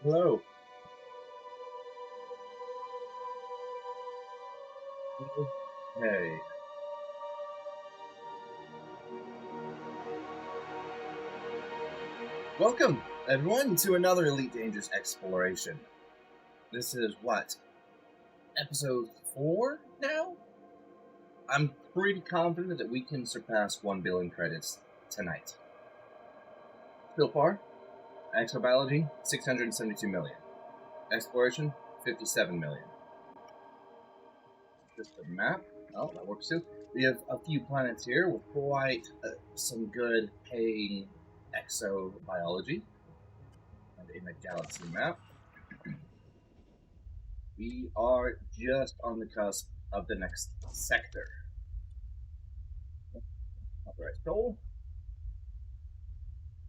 Hello. Hey. Welcome, everyone, to another Elite Dangerous Exploration. This is what? Episode 4 now? I'm pretty confident that we can surpass 1 billion credits tonight. So far, Exobiology, 672 million. Exploration, 57 million. Just a map. Oh, that works too. We have a few planets here with quite some good paying exobiology. And in a galaxy map. We are just on the cusp of the next sector. Alright, so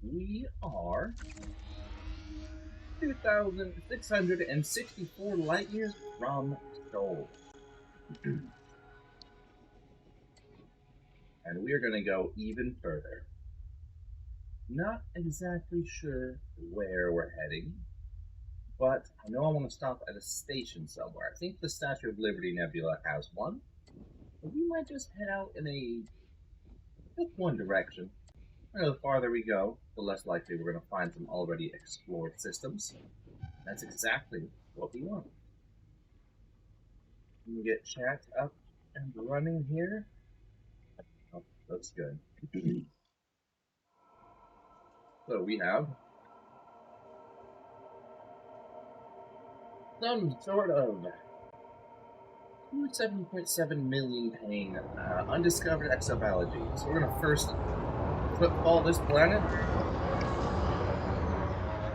we are 2,664 light years from Sol. And we are going to go even further. Not exactly sure where we're heading, but I know I want to stop at a station somewhere. I think the Statue of Liberty Nebula has one. But we might just head out in just one direction. The farther we go, the less likely we're going to find some already explored systems. That's exactly what we want. We can get chat up and running here. Oh, looks good. So we have some sort of 7.7 million paying undiscovered exobiology. So we're going to first football this planet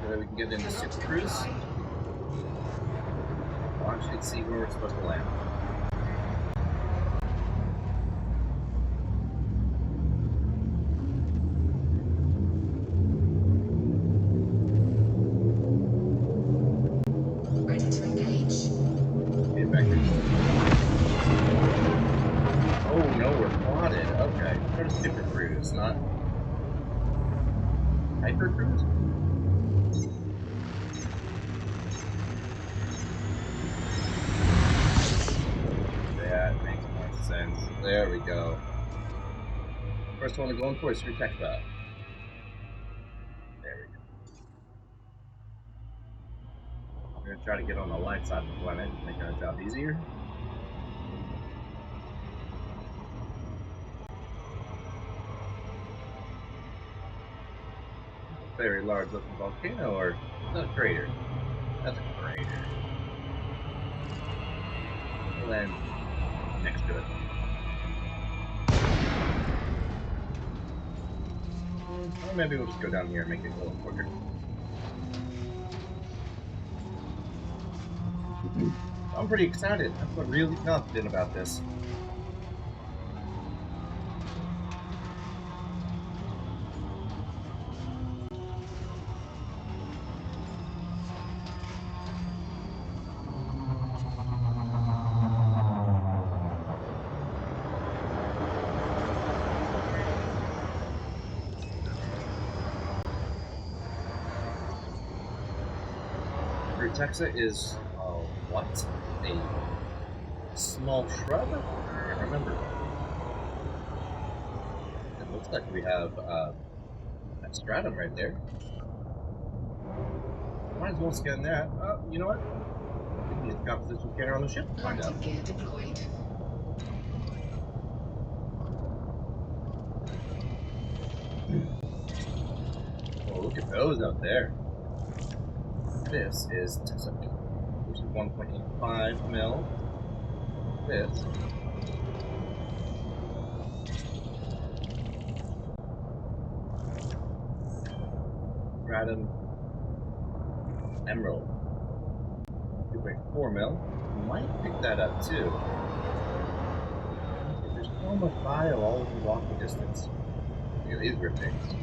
so that we can get into Super Cruise. Launch and see where we're supposed to land. Ready to engage. Get back here. Oh no, we're plotted. Okay. Go to Super Cruise, not Hyper Cruise? That makes more sense. There we go. First one we're going for is through Tech Bell. There we go. I'm going to try to get on the light side of the planet, make our job easier. A very large looking volcano, or is that a crater? That's a crater. We'll land next to it. Or maybe we'll just go down here and make it a little quicker. I'm pretty excited. I'm really confident about this. Texas is, what? A small shrub? I can't remember. It looks like we have a stratum right there. Might as well scan that. You know what? We can use composition scanner on the ship to find out. Gear deployed. Oh, look at those out there. This is Tessa, which is 1.85 mil. This stratum emerald, 2.4 mil. Might pick that up too. There's so much bio all within walking distance. Look at these grippings.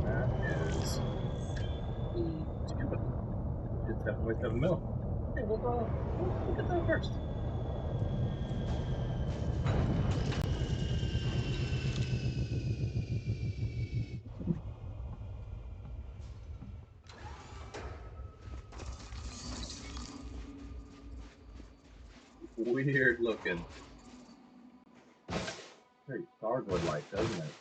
That is the tuba. It's 7.7 mil. Okay, we'll get that first. weird looking. Very cardboard-like, doesn't it?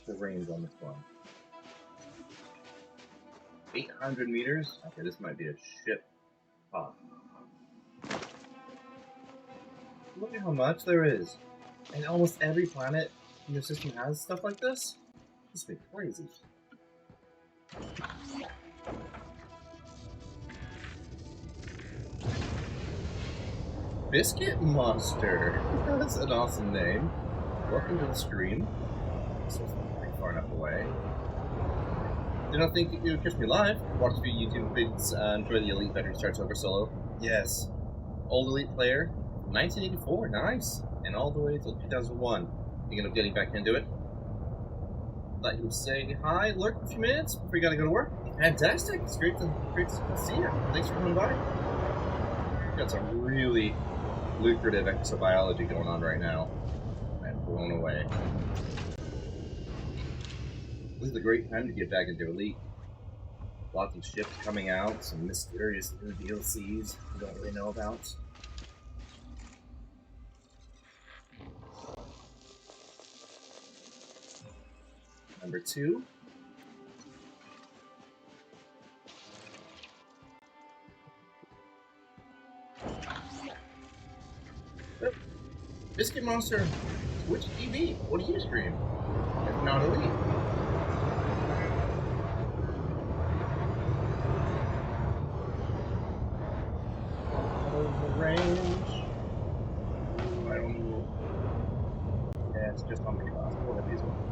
The range on this one. 800 meters? Okay, this might be a ship. Oh. Look at how much there is. And almost every planet in the system has stuff like this? This would be crazy. Biscuit Monster! That's an awesome name. Welcome to the stream. This was pretty far enough away. Did not think you would catch me live. Watch a few YouTube vids, enjoy the Elite Veteran Starts Over Solo. Yes. Old Elite player, 1984, nice. And all the way till 2001. Thinking of getting back into it. Thought you would say hi, lurk for a few minutes before you gotta go to work. Fantastic! It's great to see you. Thanks for coming by. We've got some really lucrative exobiology going on right now. I'm blown away. This is a great time to get back into Elite. Lots of ships coming out, some mysterious new DLCs we don't really know about. Number 2. Oh, Biscuit Monster, which TV? What do you stream? If not Elite. Range. I don't know. Yeah, it's just on the class. What are these ones?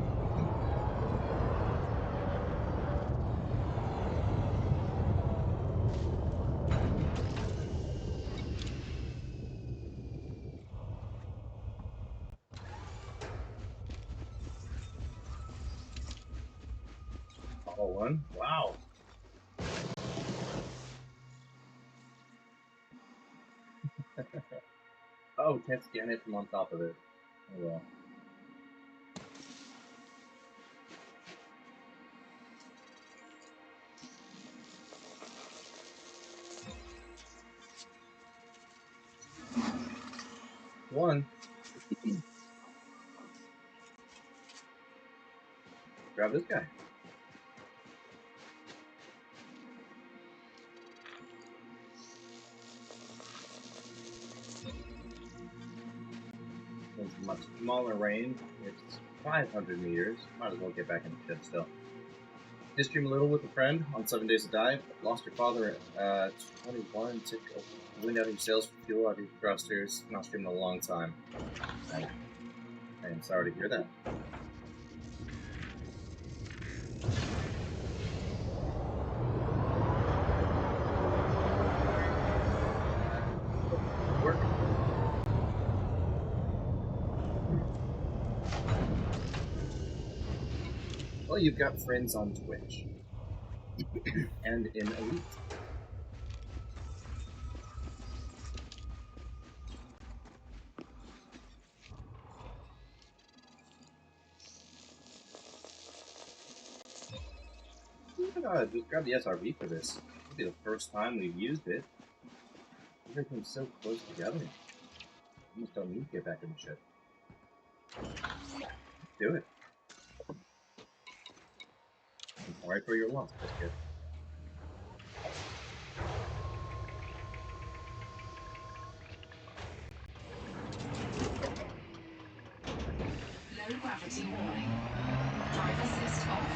All one. Wow. Oh, can't scan it from on top of it. Oh well. One. Grab this guy. It's a much smaller range. It's 500 meters. Might as well get back in the ship still. Did stream a little with a friend on 7 Days to Die. Lost your father at 21. Took the wind out of your sails, fuel out of your thrusters. Not streamed in a long time. I am sorry to hear that. Work. Well, you've got friends on Twitch. And in Elite. Just grab the SRV for this. It'll be the first time we've used it. Everything's so close together. I almost don't need to get back in the ship. Do it. I'm sorry for your loss, Biscuit. Low gravity warning. Drive assist off.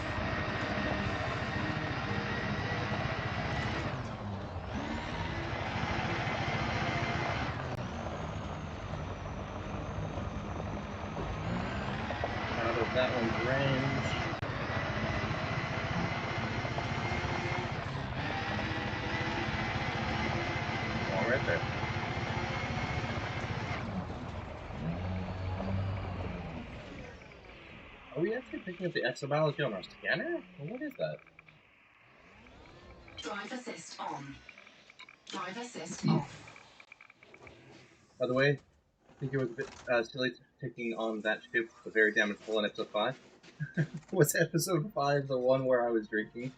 Out of that one's range. All right there. Are we actually picking up the exobiology on our scanner? Or what is that? Drive assist on. Drive assist off. By the way, I think it was a bit silly picking on that ship, the very damageable in episode 5. Was episode 5 the one where I was drinking?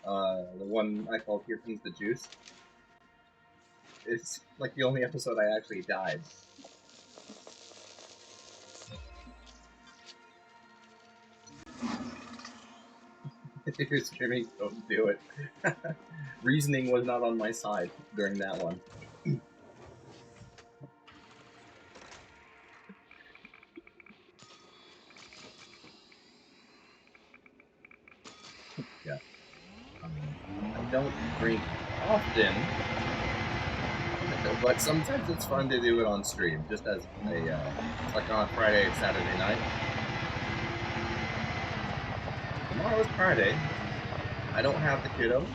The one I called Here Comes the Juice? It's like the only episode I actually died. If you're streaming, don't do it. Reasoning was not on my side during that one. Yeah. I don't drink often, but sometimes it's fun to do it on stream, just as a, like on a Friday or Saturday night. Tomorrow is Friday. I don't have the kiddo,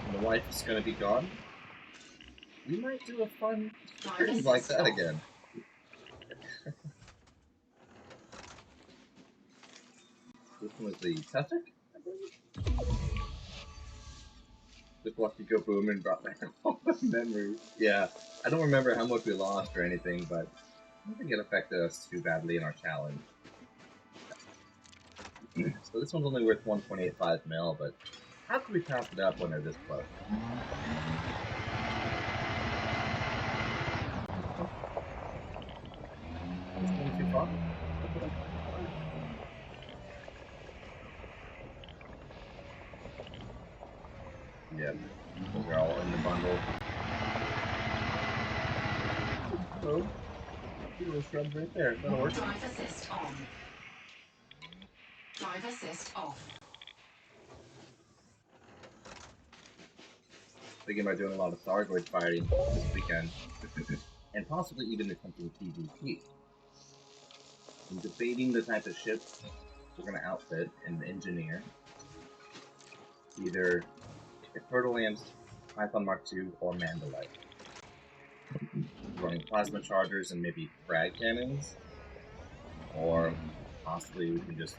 and the wife is going to be gone. We might do a fun stream like that again. This one was the Tussock, I believe. Just watched it go boom and brought back all the memories. Yeah, I don't remember how much we lost or anything, but I don't think it affected us too badly in our challenge. So this one's only worth 1.85 mil, but how could we pass it up when they're this close? It's going too far? Yeah, those are all in the bundle. Hello. Little shrubs right there. That'll work. Drive assist on. Drive assist off. Thinking about doing a lot of Thargoid fighting this weekend. And possibly even attempting PvP. I'm debating the type of ship we're going to outfit and engineer. Either Turtle Ants, Python Mark II, or Mandalite. Running plasma chargers and maybe frag cannons. Or possibly we can just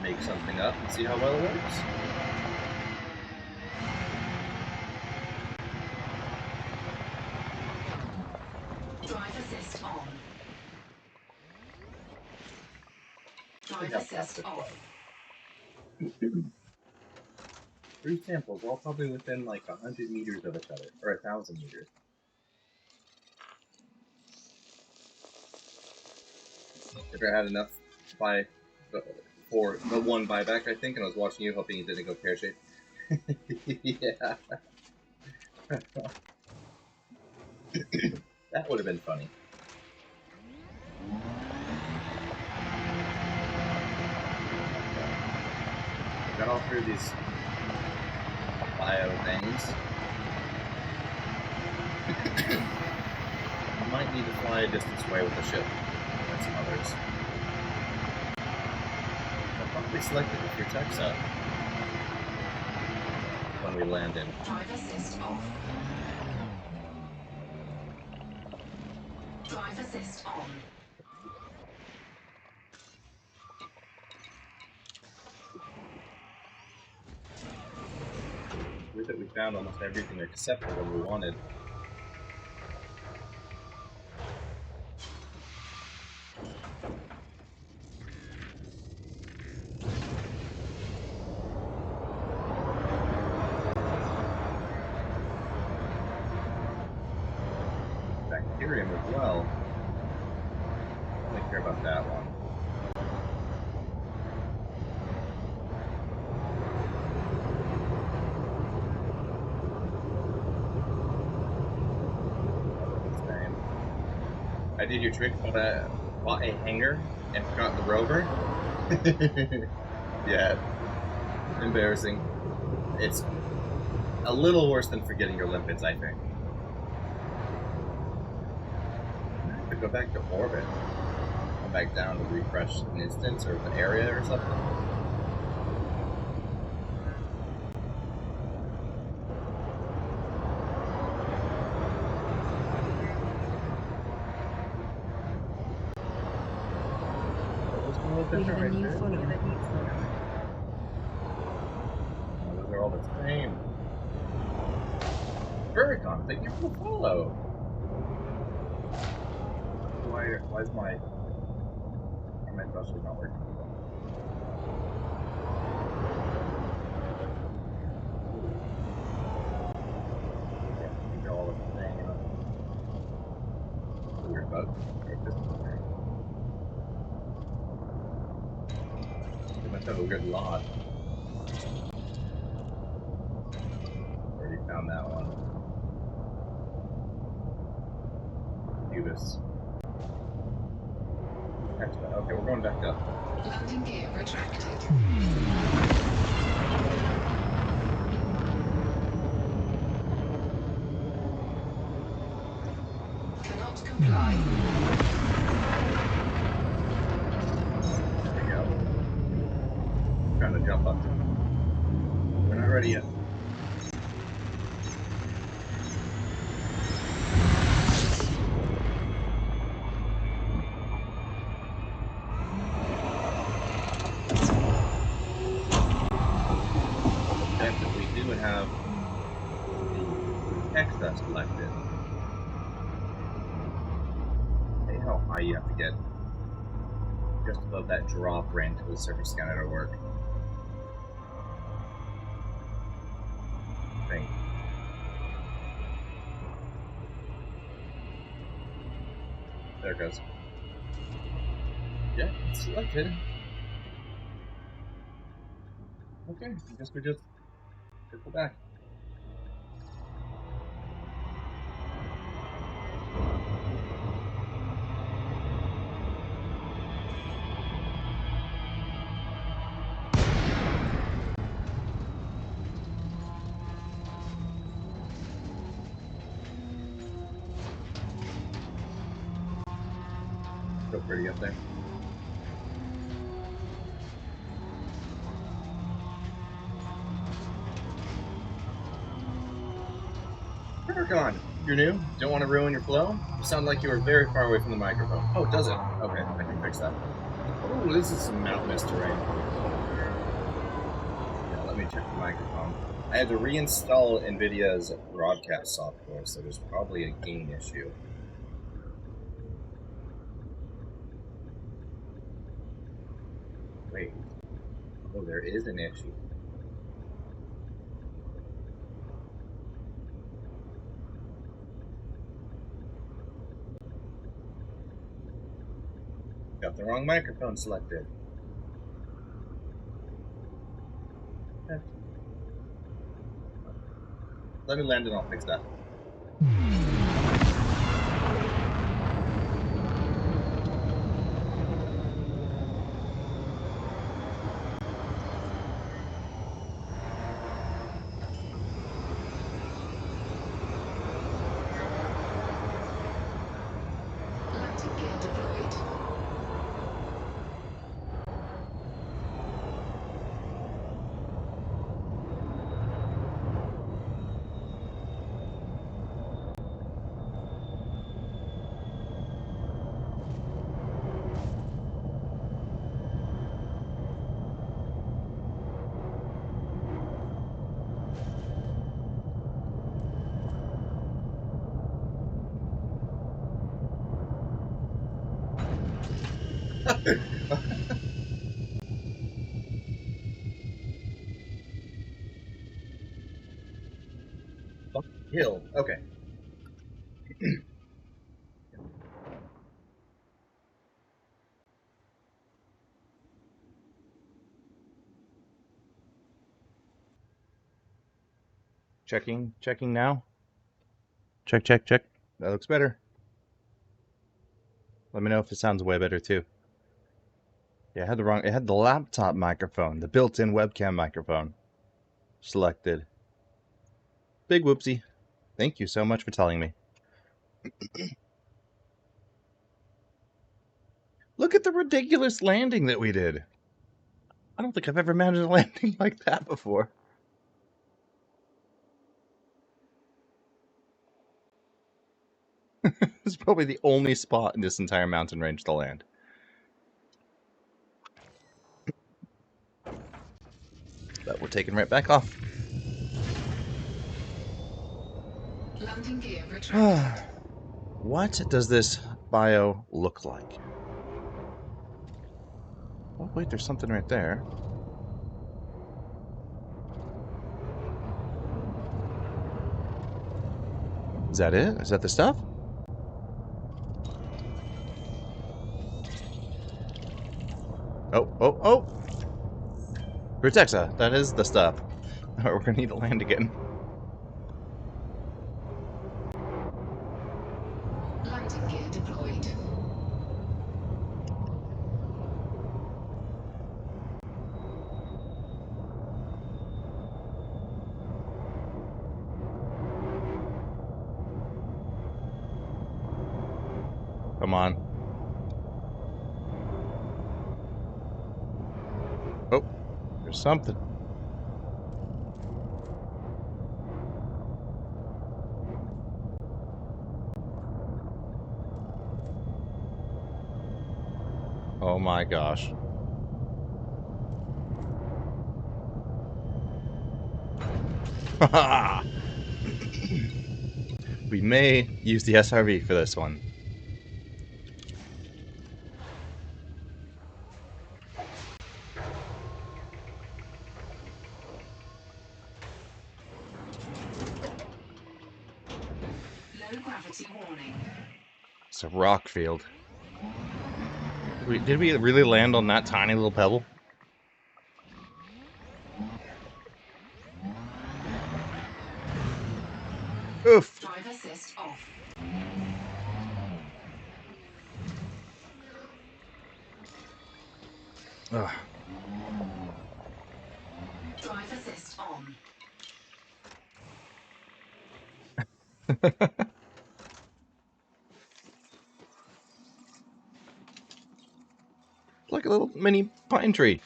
make something up and see how well it works. Drive assist on. Drive assist off. 3 samples, all probably within like 100 meters of each other, or 1,000 meters. If I had enough for the one buyback, I think, and I was watching you, hoping you didn't go pear-shaped. Yeah. That would have been funny. Got all 3 of these bio things. You might need to fly a distance away with the ship and some others. I'll probably select it with your tech set when we land in. Drive assist off. Drive assist on. Weird that we found almost everything except for what we wanted. Bacterium as well. I only care about that one. I did your trick, but bought a hanger and forgot the rover. Yeah, embarrassing. It's a little worse than forgetting your lipids, I think. I could go back to orbit. Come back down to refresh an instance or the area or something. We have a new follower. Those are all the same. Furicon, thank you for the follow. Why is my thruster's not working too well. Yeah, you know all the thing. Weird bug. Right, this is weird. We must have a good lot. Already found that one. Cubus. Okay, we're going back up. Landing gear retracted. Cannot comply. There we go. Trying to jump up. We're not ready yet. We do have the text that's selected. Hey, how high you have to get just above that drop range for the surface scanner to work. I think. There it goes. Yeah, it's selected. Okay, I guess we just circle back. Feel pretty up there. Paragon, you're new. Don't want to ruin your flow? You sound like you were very far away from the microphone. Oh, does it? Okay, I can fix that. Oh, this is some mountainous terrain. Yeah, let me check the microphone. I had to reinstall NVIDIA's broadcast software, so there's probably a gain issue. Wait. Oh, there is an issue. Got the wrong microphone selected. Okay. Let me land and I'll fix that. Landing gear deployed. Hill. Okay. Checking now. Check. That looks better. Let me know if it sounds way better too. Yeah, it had the laptop microphone, the built-in webcam microphone selected. Big whoopsie. Thank you so much for telling me. Look at the ridiculous landing that we did. I don't think I've ever managed a landing like that before. This is probably the only spot in this entire mountain range to land. But we're taking right back off. Landing gear retracted. What does this bio look like? Oh, wait, there's something right there. Is that it? Is that the stuff? Oh, oh, oh! Brutexa, that is the stuff. We're gonna need to land again. Landing gear deployed. Come on. Oh, there's something. Oh my gosh. We may use the SRV for this one. Low gravity warning. It's a rock field. Did we really land on that tiny little pebble? Oof! Drive assist off. Ugh. Drive assist on. Like a little mini pine tree.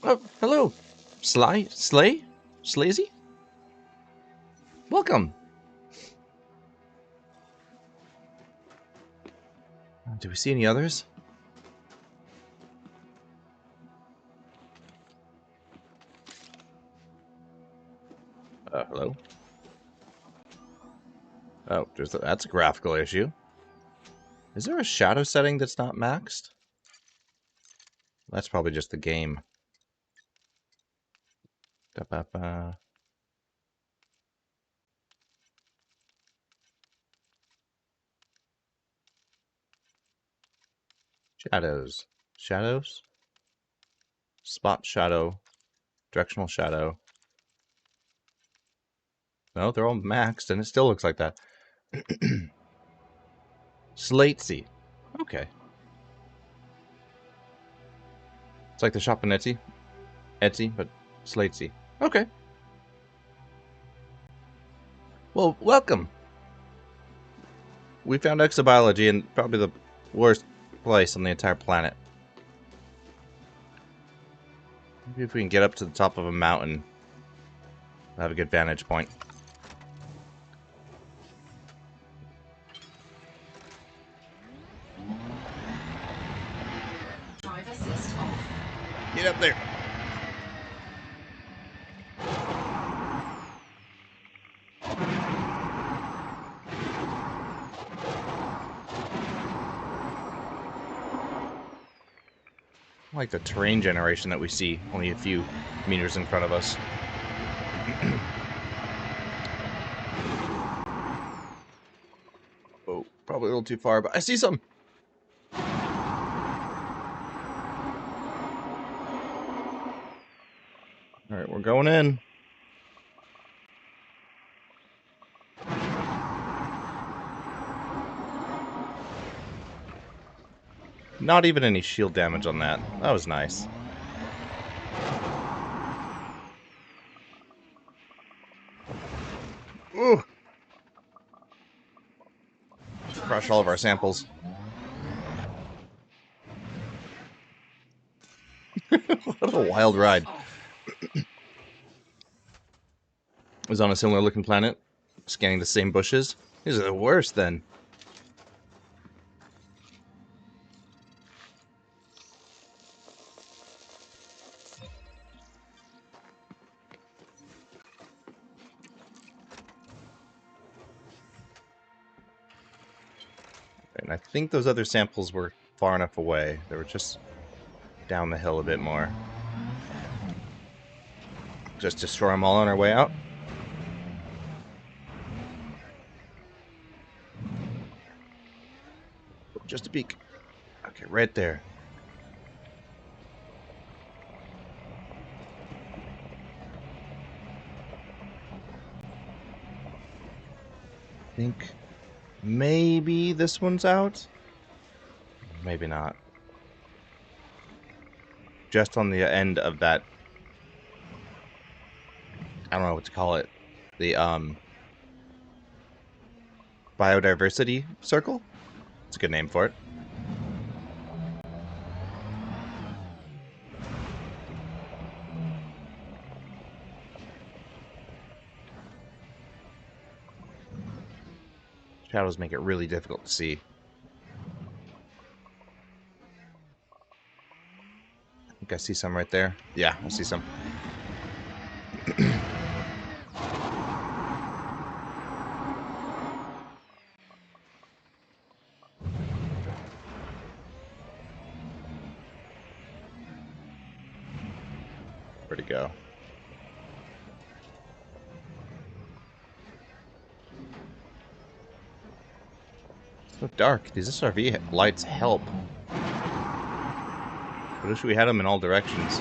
Oh, hello. Slay? Slazy? Welcome. Do we see any others? Hello? Oh, that's a graphical issue. Is there a shadow setting that's not maxed? That's probably just the game. Da-ba-ba. Shadows. Shadows? Spot shadow. Directional shadow. No, they're all maxed and it still looks like that. Slatesy. Okay. It's like the shop on Etsy. Etsy, but Slatesy. Okay. Well, welcome. We found exobiology in probably the worst place on the entire planet. Maybe if we can get up to the top of a mountain, we'll have a good vantage point. Drive assist off. Get up there. I like the terrain generation that we see only a few meters in front of us. Oh, probably a little too far, but I see some. All right, we're going in. Not even any shield damage on that. That was nice. Ooh. Crush all of our samples. What a wild ride. I was on a similar looking planet, scanning the same bushes. These are the worst then. And I think those other samples were far enough away. They were just down the hill a bit more. Just destroy them all on our way out. Just a peek. Okay, right there. I think maybe this one's out. Maybe not. Just on the end of that. I don't know what to call it. The biodiversity circle. It's a good name for it. Shadows make it really difficult to see. I think I see some right there. Yeah, I see some. Where'd it go? It's so dark. These SRV lights help. I wish we had them in all directions.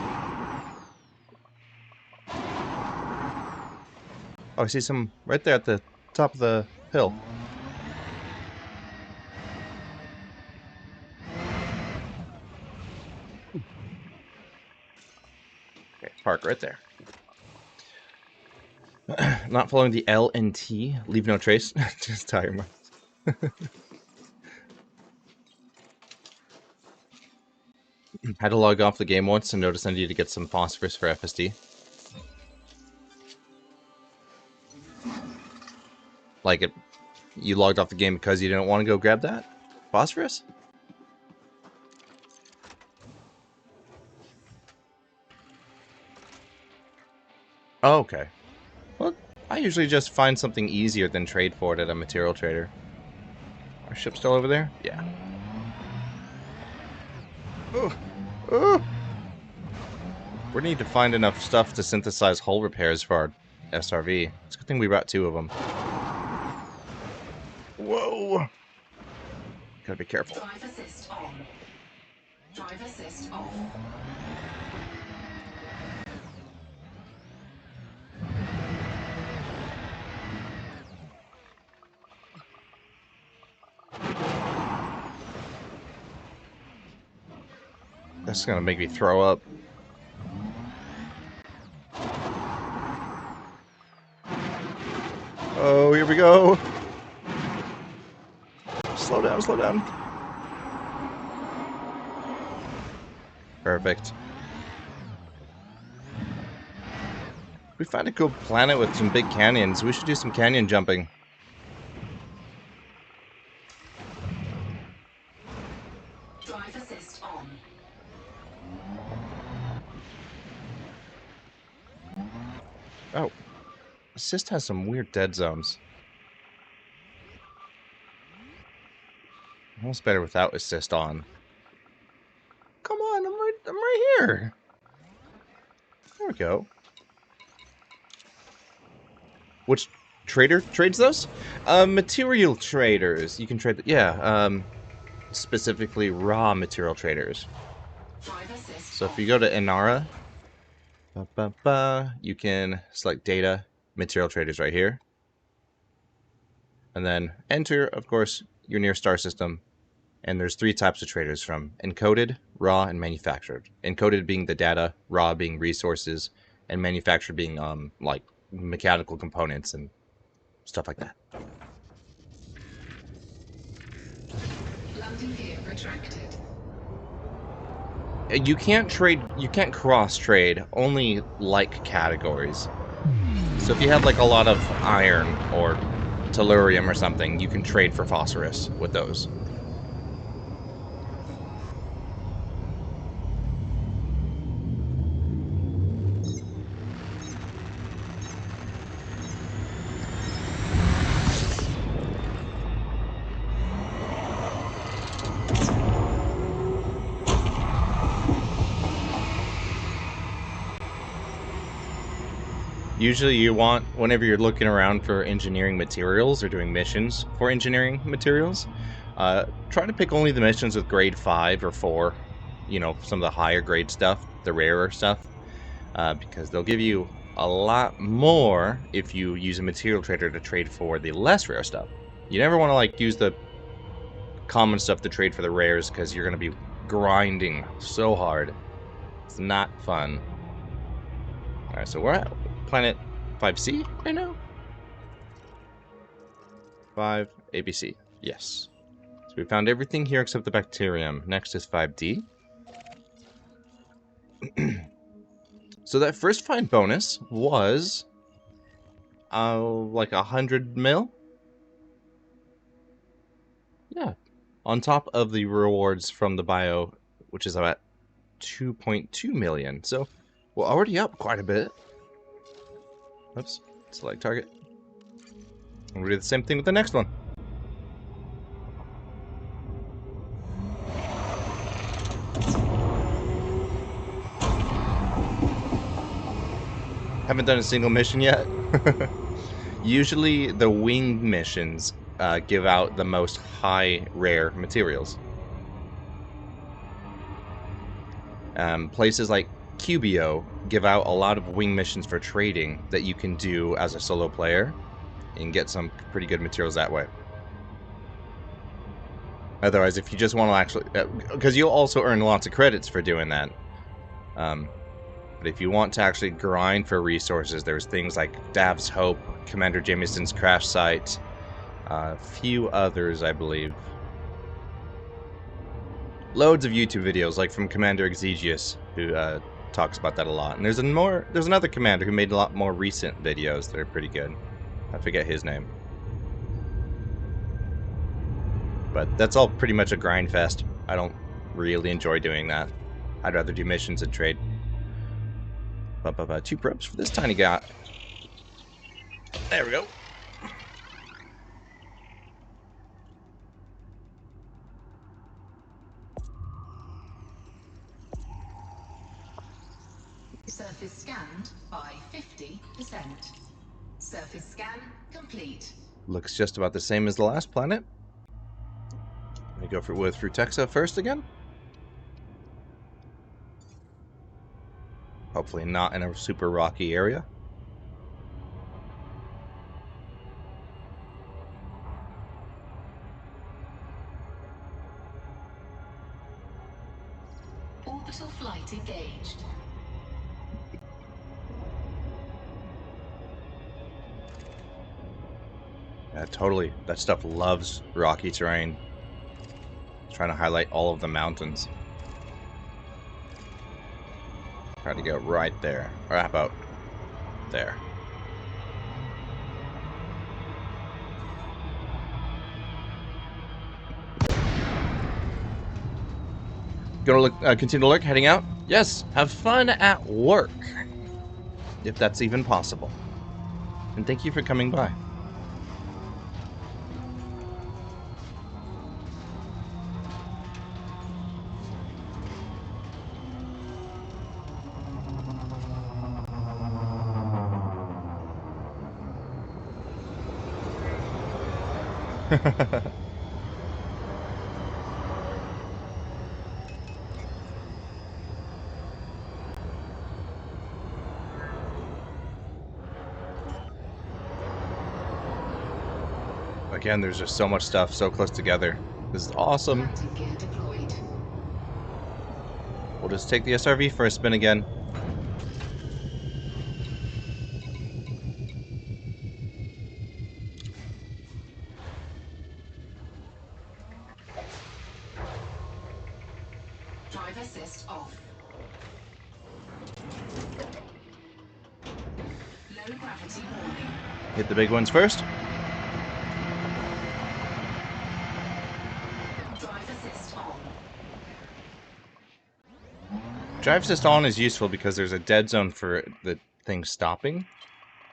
Oh, I see some right there at the top of the hill. Okay, park right there. Not following the L and T. Leave no trace. Just tire marks. Had to log off the game once and noticed I needed to get some phosphorus for FSD. Like it, you logged off the game because you didn't want to go grab that phosphorus? Oh, okay. Well, I usually just find something easier than trade for it at a material trader. Our ship still over there? Yeah. Oh, oh. We need to find enough stuff to synthesize hull repairs for our SRV. It's a good thing we brought 2 of them. Whoa! Gotta be careful. Drive assist on. Drive assist off. That's gonna make me throw up. Oh, here we go. Slow down, slow down. Perfect. We find a cool planet with some big canyons. We should do some canyon jumping. Drive assist on. Oh. Assist has some weird dead zones. Almost better without assist on. Come on, I'm right here. There we go. Which trader trades those? Material traders. You can trade. Specifically raw material traders. Drive assist So if you go to Inara, you can select data, material traders right here. And then enter, of course, your near star system. And there's 3 types of traders from encoded, raw, and manufactured. Encoded being the data, raw being resources, and manufactured being like mechanical components and stuff like that. landing gear retracted. You can't cross trade, only like categories. So if you have like a lot of iron or tellurium or something, you can trade for phosphorus with those. Usually you want, whenever you're looking around for engineering materials or doing missions for engineering materials, try to pick only the missions with grade 5 or 4, you know, some of the higher grade stuff, the rarer stuff, because they'll give you a lot more if you use a material trader to trade for the less rare stuff. You never want to like use the common stuff to trade for the rares because you're going to be grinding so hard. It's not fun. Alright, so we're at planet 5C right now? 5 ABC. Yes. So we found everything here except the bacterium. Next is 5D. So that first find bonus was like 100 mil? Yeah. On top of the rewards from the bio, which is about 2.2 million. So we're already up quite a bit. Oops. Select target. And we'll do the same thing with the next one. Haven't done a single mission yet. Usually the winged missions give out the most high rare materials. Places like QBO give out a lot of wing missions for trading that you can do as a solo player and get some pretty good materials that way. Otherwise, if you just want to actually... because you'll also earn lots of credits for doing that. But if you want to actually grind for resources, there's things like Dav's Hope, Commander Jameson's Crash Site, a few others, I believe. Loads of YouTube videos, like from Commander Exegius, who talks about that a lot. And there's another commander who made a lot more recent videos that are pretty good. I forget his name. But that's all pretty much a grind fest. I don't really enjoy doing that. I'd rather do missions and trade. 2 probes for this tiny guy. There we go. Surface scanned by 50%. Surface scan complete. Looks just about the same as the last planet. Let me go with Frutexa first again. Hopefully not in a super rocky area. Orbital flight engaged. Yeah, totally. That stuff loves rocky terrain. Trying to highlight all of the mountains. Try to go right there. Or how about there? Gonna look, continue to lurk, heading out? Yes, have fun at work. If that's even possible. And thank you for coming by. Again, there's just so much stuff so close together. This is awesome. Landing gear deployed. We'll just take the SRV for a spin again. Drive assist off. Low gravity warning. Hit the big ones first. Drive assist on. Drive assist on is useful because there's a dead zone for the thing stopping.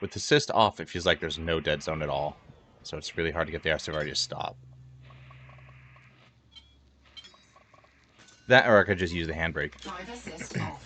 With assist off, it feels like there's no dead zone at all. So it's really hard to get the SRV to stop. That, or I could just use the handbrake. Drive assist off.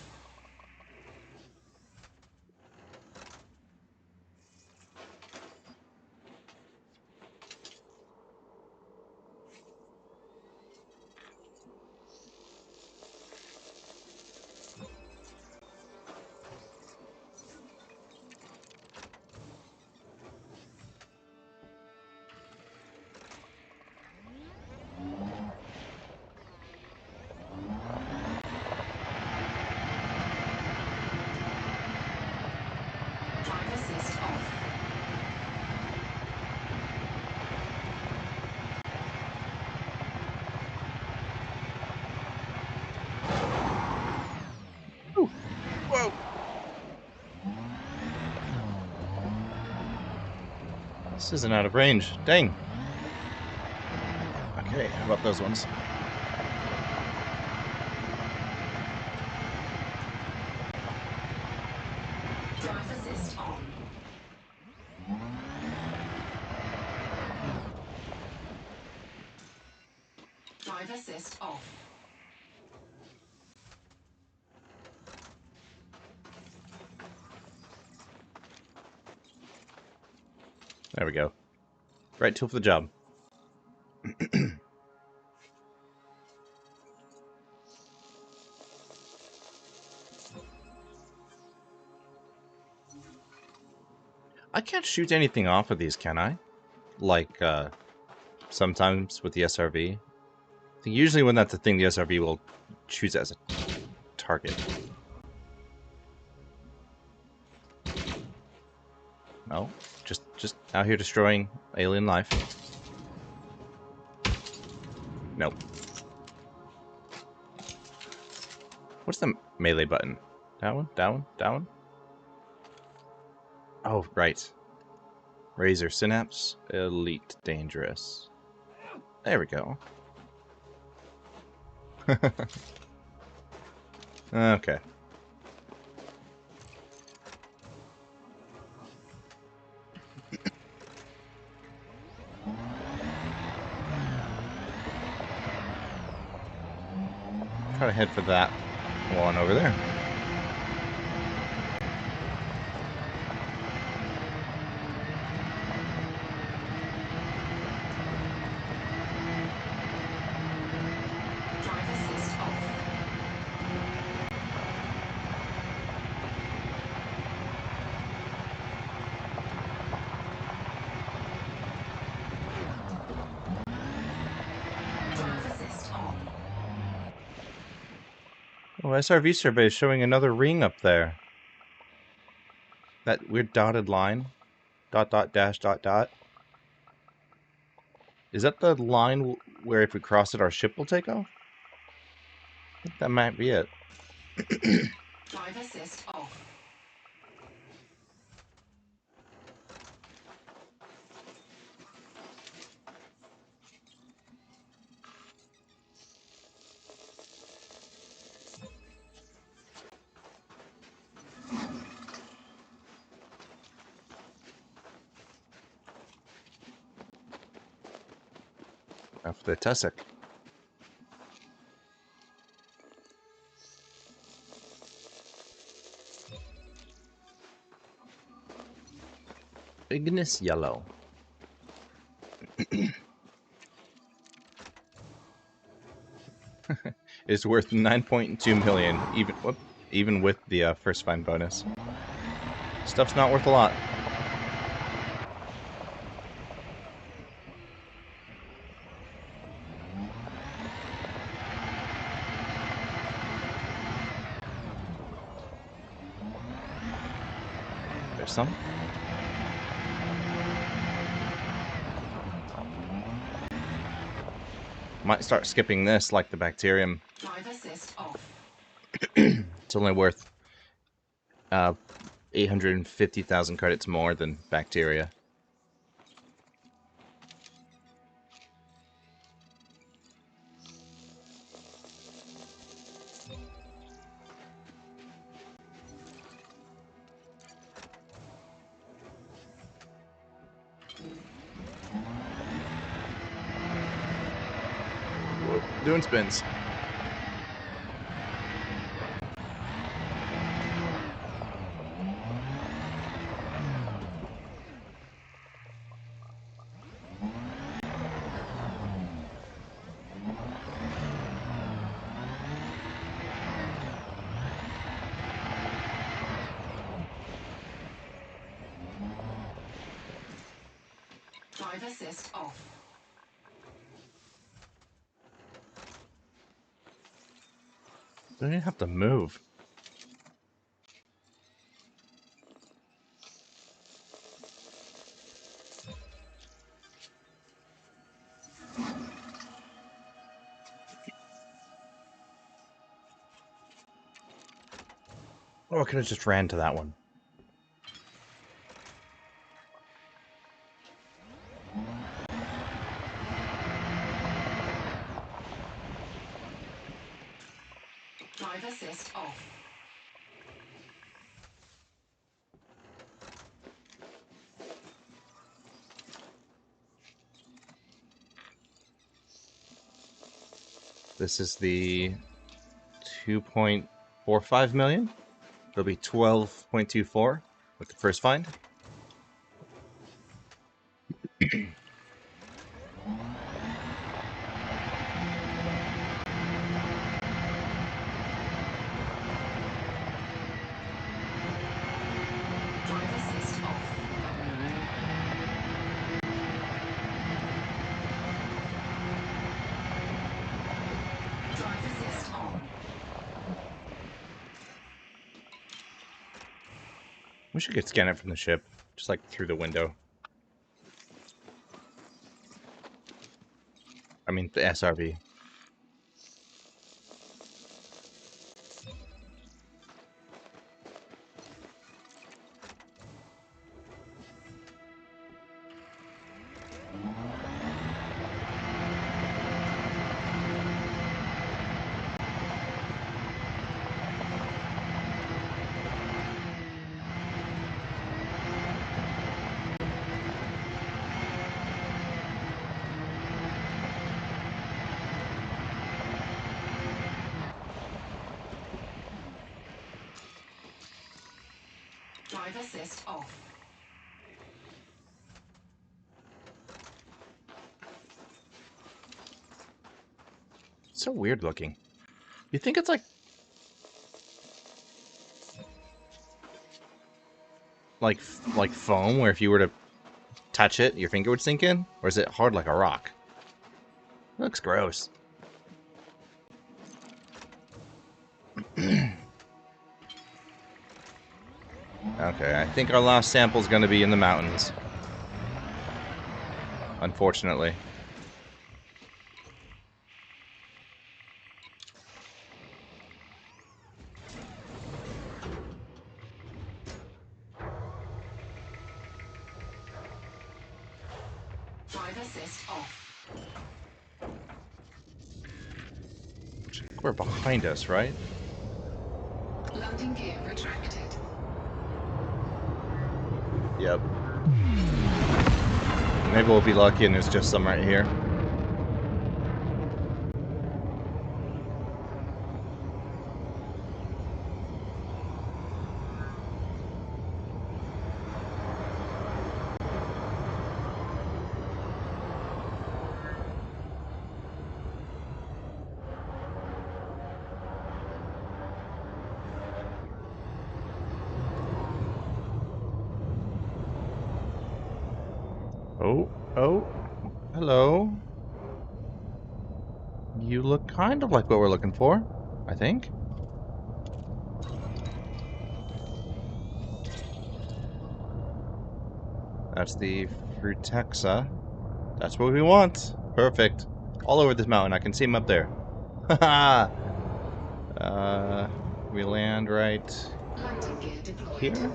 This isn't out of range. Dang. Okay, how about those ones? Drive assist on. Drive assist off. There we go. Right tool for the job. I can't shoot anything off of these, can I? Like, sometimes with the SRV. I think usually when that's a thing, the SRV will choose it as a target. No, just out here destroying alien life. Nope. What's the melee button? That one? That one? That one? Oh, right. Razor Synapse. Elite Dangerous. There we go. Okay. Try to head for that one over there. Drive assist off. Drive assist on. Oh, SRV survey is showing another ring up there. That weird dotted line. Dot, dot, dash, dot, dot. Is that the line where if we cross it, our ship will take off? I think that might be it. Drive assist off. After the Tussock. Ignis Yellow. It's worth 9.2 million, even with the first find bonus. Stuff's not worth a lot. There's some. Might start skipping this like the bacterium. Drive assist off. It's only worth 850,000 credits more than bacteria. Whoa, doing spins. Drive assist off. Don't even have to move. Oh, I could have just ran to that one. Drive assist off. This is the 2.45 million. It'll be 12.24 with the first find. Drive assist off. Drive assist on. We should get scan it from the ship, just like through the window. I mean, the SRV. Drive assist off. So weird looking. You think it's like foam, where if you were to touch it, your finger would sink in, or is it hard like a rock? It looks gross. Okay, I think our last sample is going to be in the mountains. Unfortunately. Drive assist off. We're behind us, right? Landing gear retracted. Yep. Maybe we'll be lucky and there's just some right here. Oh, hello. You look kind of like what we're looking for, I think. That's the Frutexa. That's what we want. Perfect. All over this mountain. I can see him up there. Haha. We land right Landing gear deployed. here.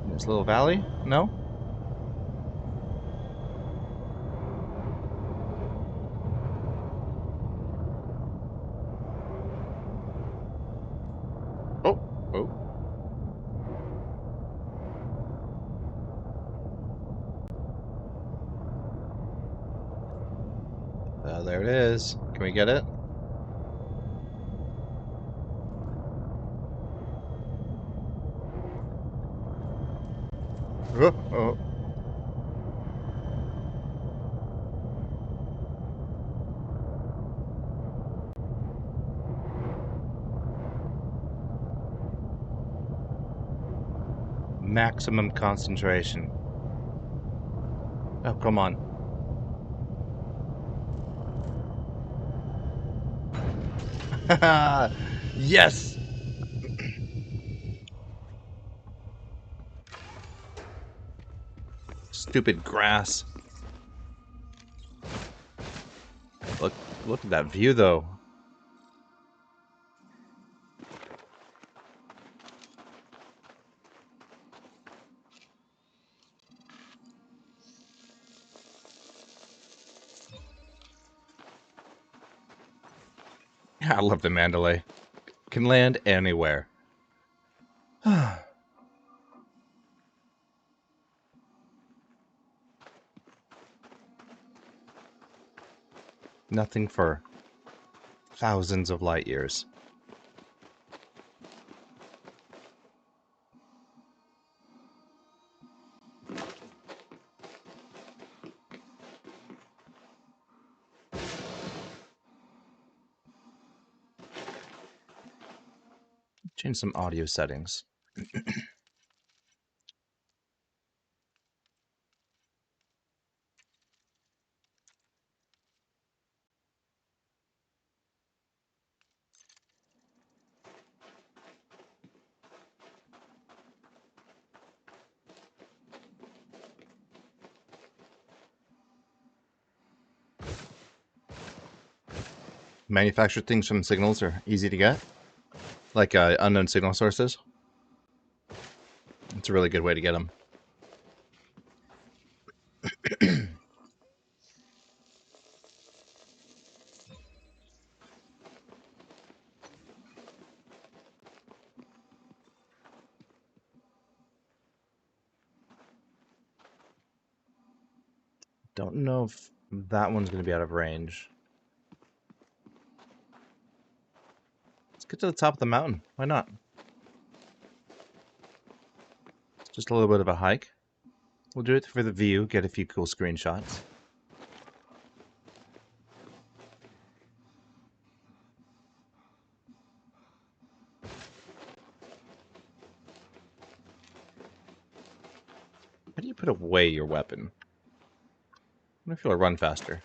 In this little valley? No? Oh, oh. There it is. Can we get it? Oh, oh. Maximum concentration. Oh, come on. Yes! Stupid grass. Look at that view, though. I love the Mandalay. Can land anywhere. Nothing for thousands of light years. Change some audio settings. Manufactured things from signals are easy to get, like unknown signal sources. It's a really good way to get them. Don't know if that one's going to be out of range. Let's get to the top of the mountain. Why not? It's just a little bit of a hike. We'll do it for the view, get a few cool screenshots. How do you put away your weapon? I wonder if you'll run faster.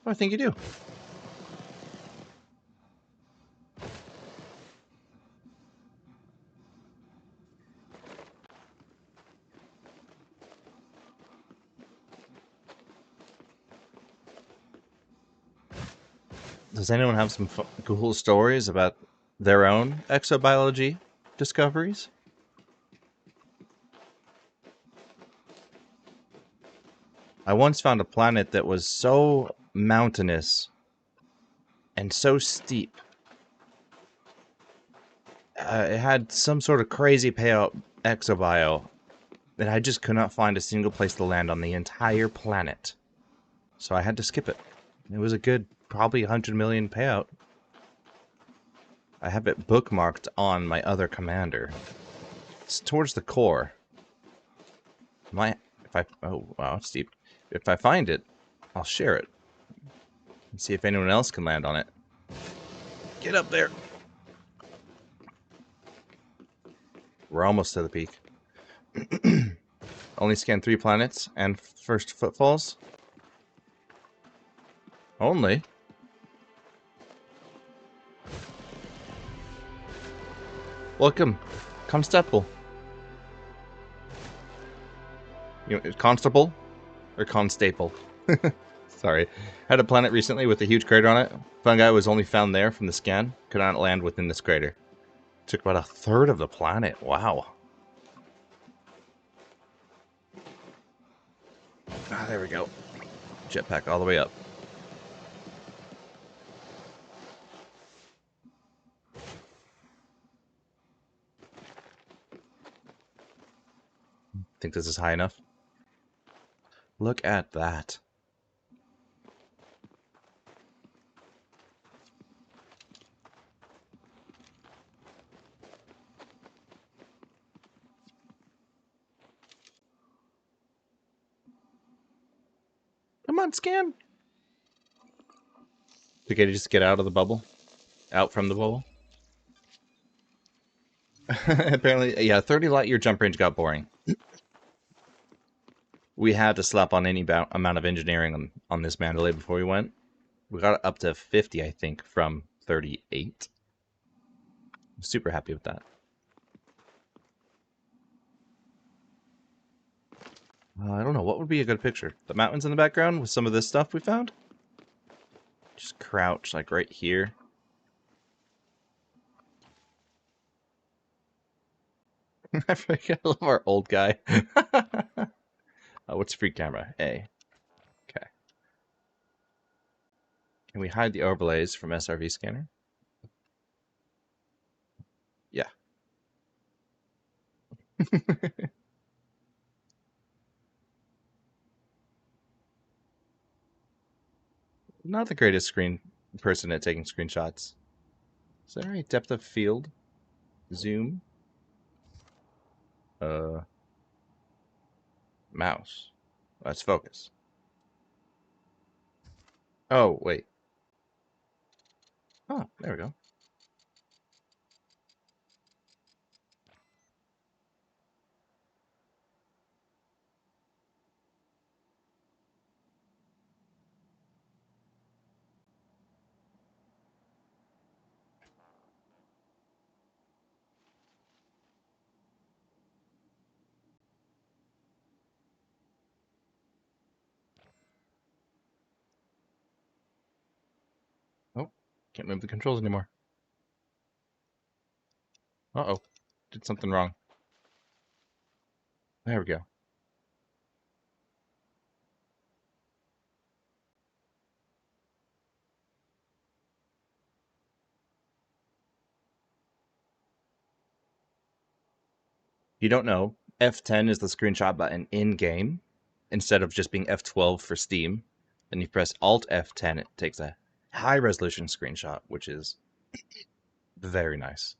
Oh, I think you do. Does anyone have some cool stories about their own exobiology discoveries? I once found a planet that was so mountainous and so steep. It had some sort of crazy payout exobio that I just could not find a single place to land on the entire planet. So I had to skip it. It was a good, probably 100 million payout. I have it bookmarked on my other commander. It's towards the core. Oh, wow, it's deep. If I find it, I'll share it. And see if anyone else can land on it. Get up there! We're almost to the peak. Only scanned 3 planets and first footfalls. Only? Welcome, Constable. You know, Constable or Constaple? Sorry. Had a planet recently with a huge crater on it. Fungi was only found there from the scan. Could not land within this crater. Took about a third of the planet. Wow. Ah, there we go. Jetpack all the way up. Think this is high enough? Look at that. Come on, scan. Okay, to just get out of the bubble? Out from the bubble? Apparently, yeah, 30 light year jump range got boring. We had to slap on any amount of engineering on this Mandalay before we went. We got it up to 50, I think, from 38. I'm super happy with that. I don't know, what would be a good picture? The mountains in the background with some of this stuff we found? Just crouch, like, right here. I forget, I love our old guy. What's free camera? A. Okay. Can we hide the overlays from SRV scanner? Yeah. Not the greatest screen person at taking screenshots. Is there a depth of field? Zoom? Mouse. Let's focus. Oh, wait. Oh, there we go. Oh, can't move the controls anymore. Uh-oh. Did something wrong. There we go. You don't know, F10 is the screenshot button in-game instead of just being F12 for Steam. Then you press Alt F10, it takes a high-resolution screenshot, which is very nice.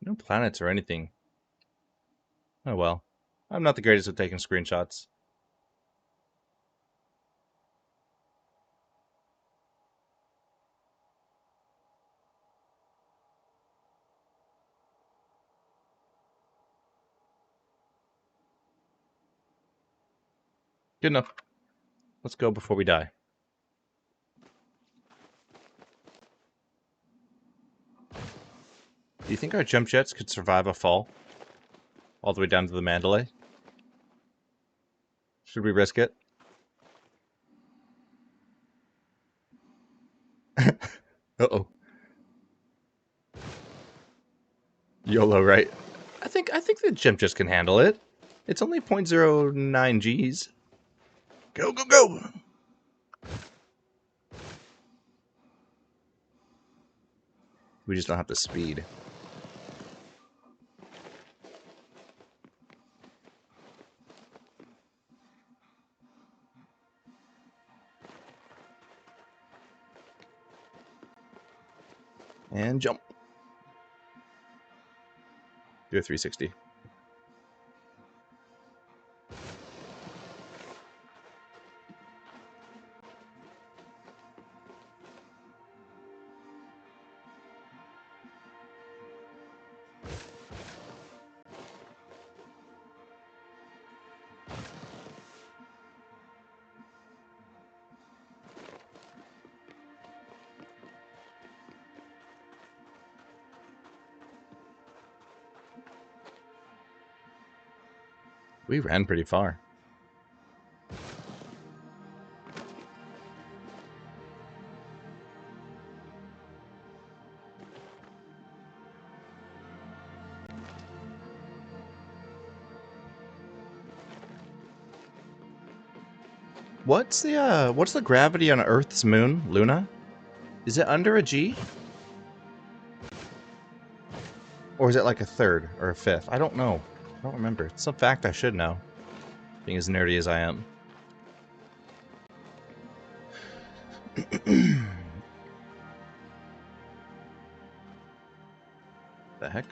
No planets or anything. Oh well. I'm not the greatest at taking screenshots. Good enough. Let's go before we die. Do you think our jump jets could survive a fall? All the way down to the Mandalay? Should we risk it? Uh-oh. YOLO, right? I think the jump jets can handle it. It's only 0.09 Gs. Go, go, go! We just don't have the speed. And jump. Do a 360. We ran pretty far. What's the gravity on Earth's moon, Luna? Is it under a G? Or is it like a third or a fifth? I don't know. I don't remember. It's a fact I should know, being as nerdy as I am. The heck?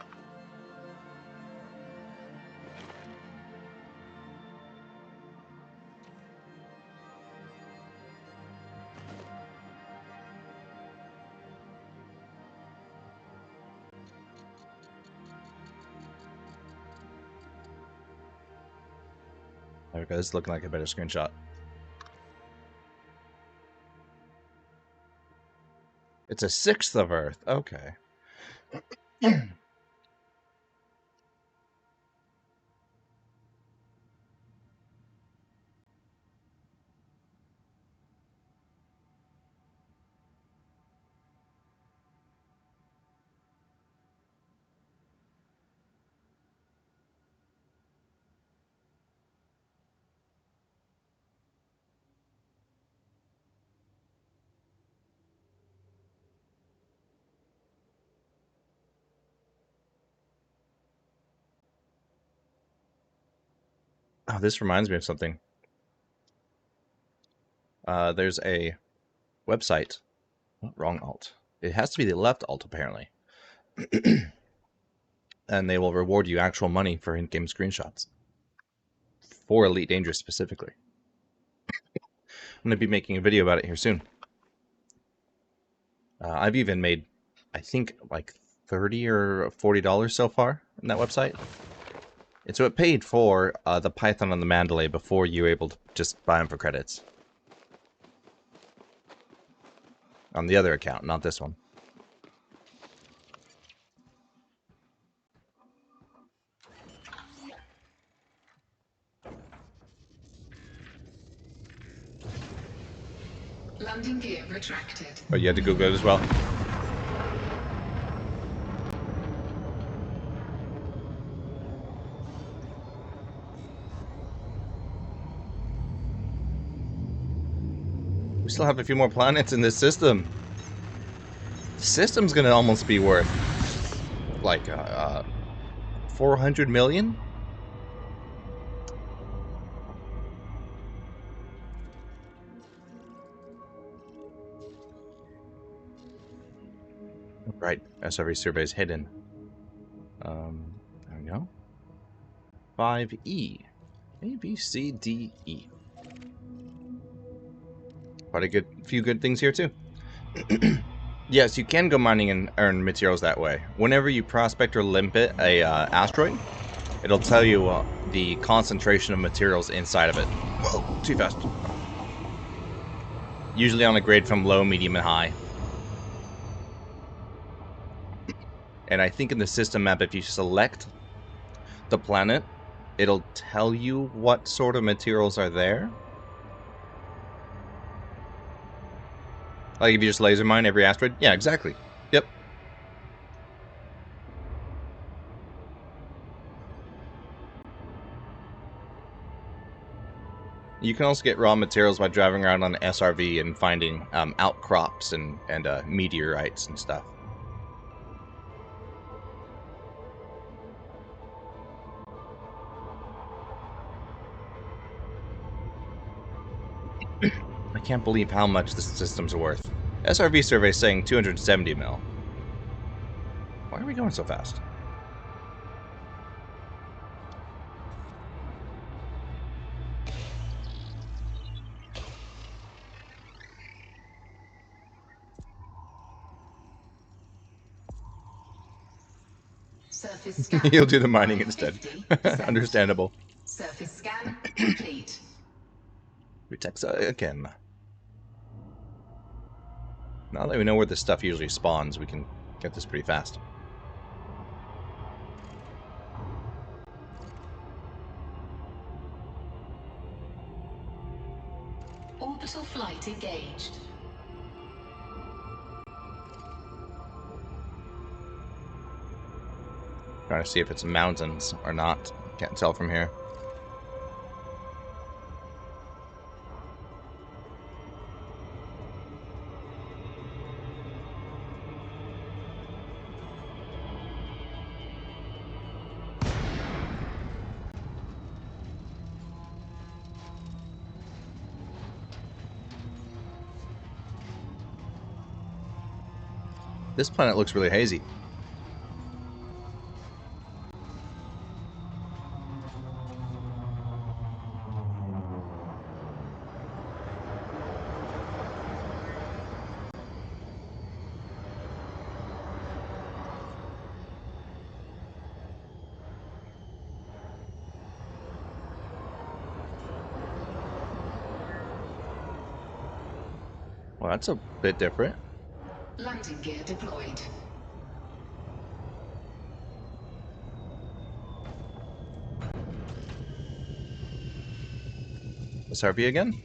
There we go. This is looking like a better screenshot. It's a sixth of Earth. Okay. Oh, this reminds me of something. There's a website. Oh, wrong alt. It has to be the left alt, apparently. And they will reward you actual money for in-game screenshots. For Elite Dangerous specifically. I'm going to be making a video about it here soon. I've even made, I think, like $30 or $40 so far on that website. And so it paid for the Python and the Mandalay before you were able to just buy them for credits. On the other account, not this one. Landing gear retracted. Oh, you had to Google it as well? We still have a few more planets in this system. The system's gonna almost be worth like 400 million. Right, SRV surveys hidden. There we go. 5E. A, B, C, D, E. Quite a few good things here too. Yes, you can go mining and earn materials that way. Whenever you prospect or limpet a asteroid, it'll tell you the concentration of materials inside of it. Whoa, too fast. Usually on a grade from low, medium, and high. And I think in the system map, if you select the planet, it'll tell you what sort of materials are there. Like if you just laser mine every asteroid? Yeah, exactly. Yep. You can also get raw materials by driving around on an SRV and finding outcrops and meteorites and stuff. I can't believe how much this system's worth. SRV survey saying 270 mil. Why are we going so fast? Surface scan. You'll do the mining instead. 50%. Understandable. Surface scan complete. Retexa again. Now that we know where this stuff usually spawns, we can get this pretty fast. Orbital flight engaged. Trying to see if it's mountains or not. Can't tell from here. This planet looks really hazy. Well, that's a bit different. Landing gear deployed. SRV again?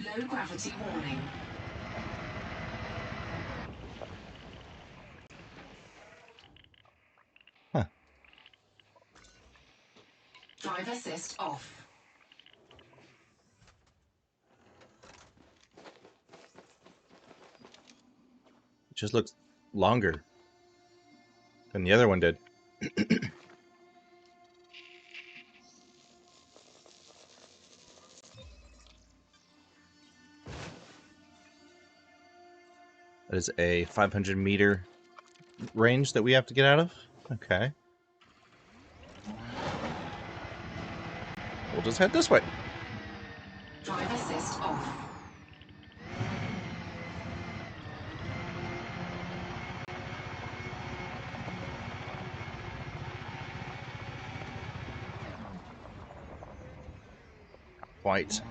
Low gravity warning. Huh. Drive assist off. It just looks longer than the other one did. That is a 500-meter range that we have to get out of? Okay. We'll just head this way. Drive assist off. White.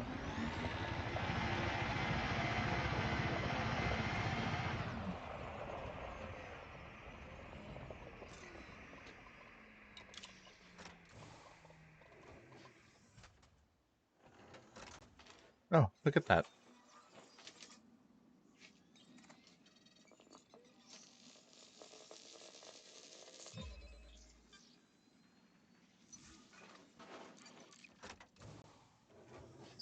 Oh, look at that.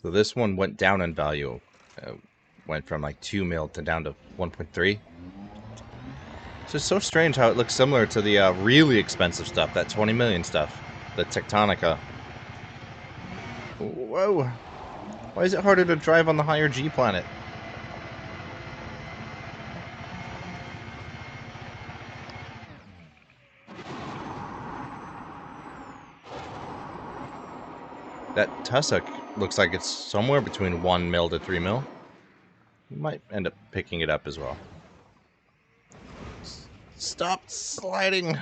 So this one went down in value. Went from like 2 mil to down to 1.3. It's just so strange how it looks similar to the really expensive stuff, that 20 million stuff, the Tectonica. Whoa. Why is it harder to drive on the higher G planet? That tussock looks like it's somewhere between 1 mil to 3 mil. You might end up picking it up as well. Stop sliding!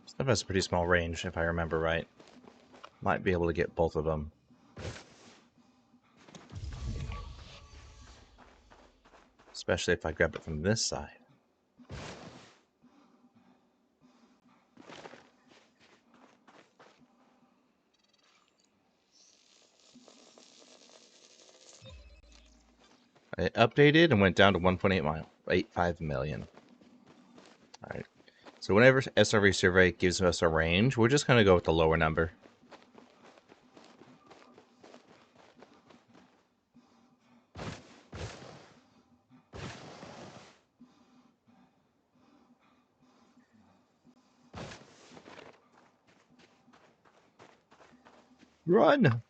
Stuff has a pretty small range, if I remember right. Might be able to get both of them. Especially if I grab it from this side. I updated and went down to 1.85 million. Alright. So whenever SRV survey gives us a range, we're just going to go with the lower number. Run!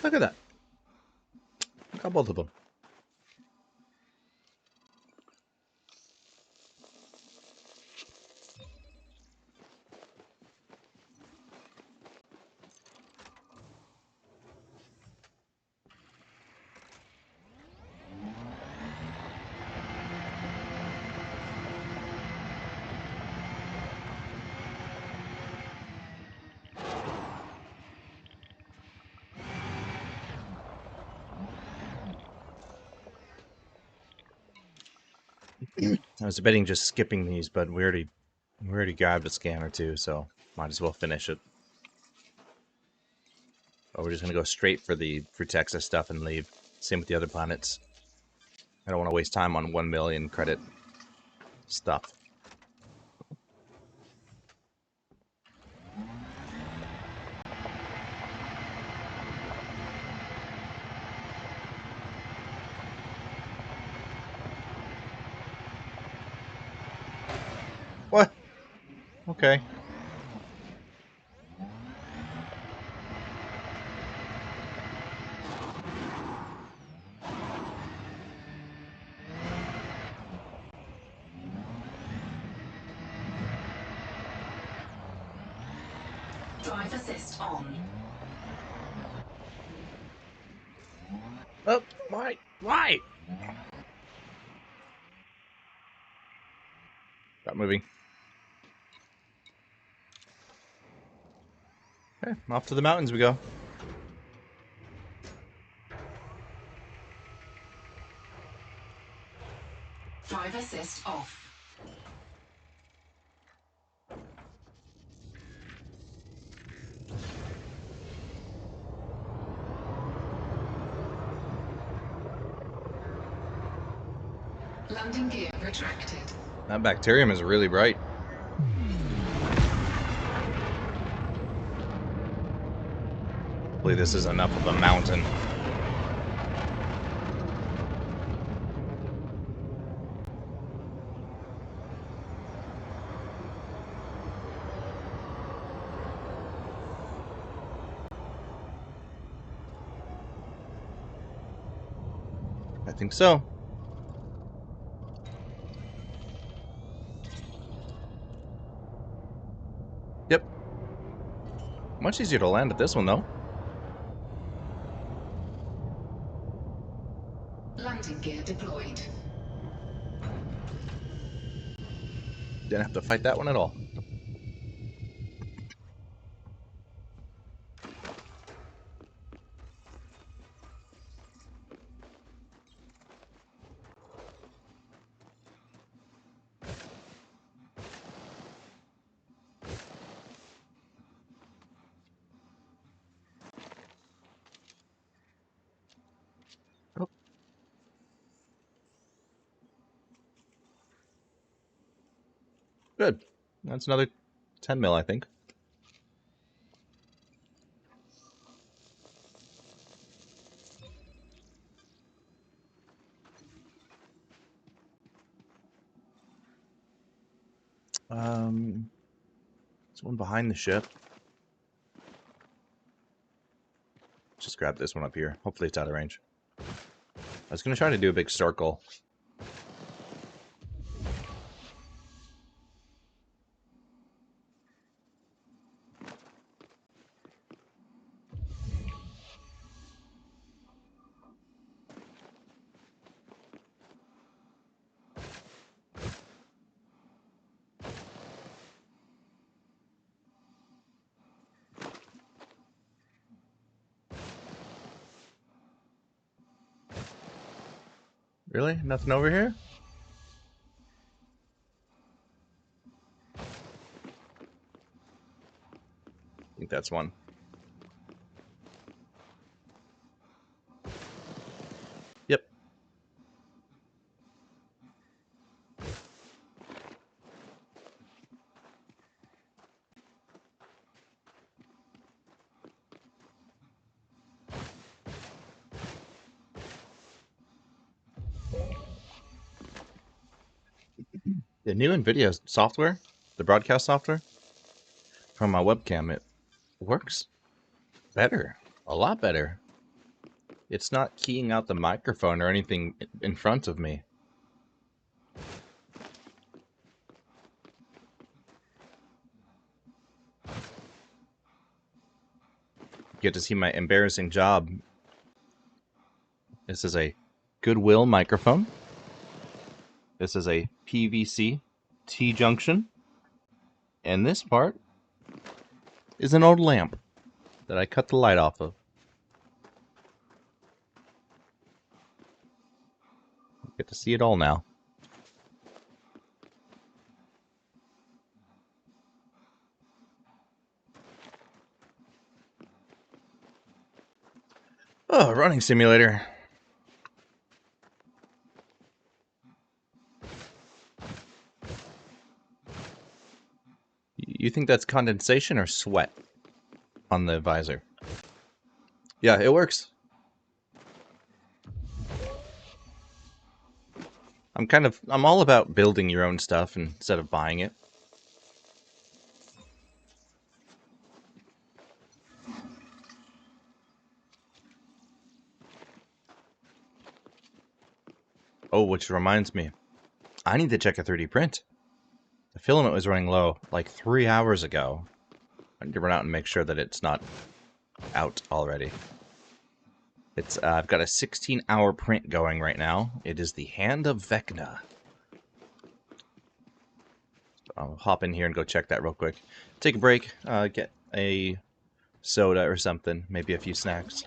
Look at that. Got both of them. I was debating just skipping these, but we already grabbed a scan or two, so might as well finish it. But we're just gonna go straight for the Texas stuff and leave. Same with the other planets. I don't want to waste time on 1 million credit stuff. What? Okay. Drive assist on. Oh, why? Why? Stop moving. Okay, off to the mountains we go. Drive assist off. Landing gear retracted. That bacterium is really bright. Hopefully this is enough of a mountain. I think so. Yep. Much easier to land at this one, though. Landing gear deployed. Didn't have to fight that one at all. Oh. Good. That's another 10 mil, I think. There's one behind the ship. Just grab this one up here. Hopefully it's out of range. I was going to try to do a big circle. Really? Nothing over here? I think that's one. Yep. The new NVIDIA software, the broadcast software, from my webcam, it works better. A lot better. It's not keying out the microphone or anything in front of me. You get to see my embarrassing job. This is a Goodwill microphone. This is a PVC T-junction. And this part is an old lamp that I cut the light off of. You get to see it all now. Oh, running simulator. You think that's condensation or sweat on the visor? Yeah, it works. I'm all about building your own stuff instead of buying it. Oh, which reminds me, I need to check a 3D print. The filament was running low like 3 hours ago. I need to run out and make sure that it's not out already. It's I've got a 16-hour print going right now. It is the Hand of Vecna. So I'll hop in here and go check that real quick. Take a break, get a soda or something, maybe a few snacks.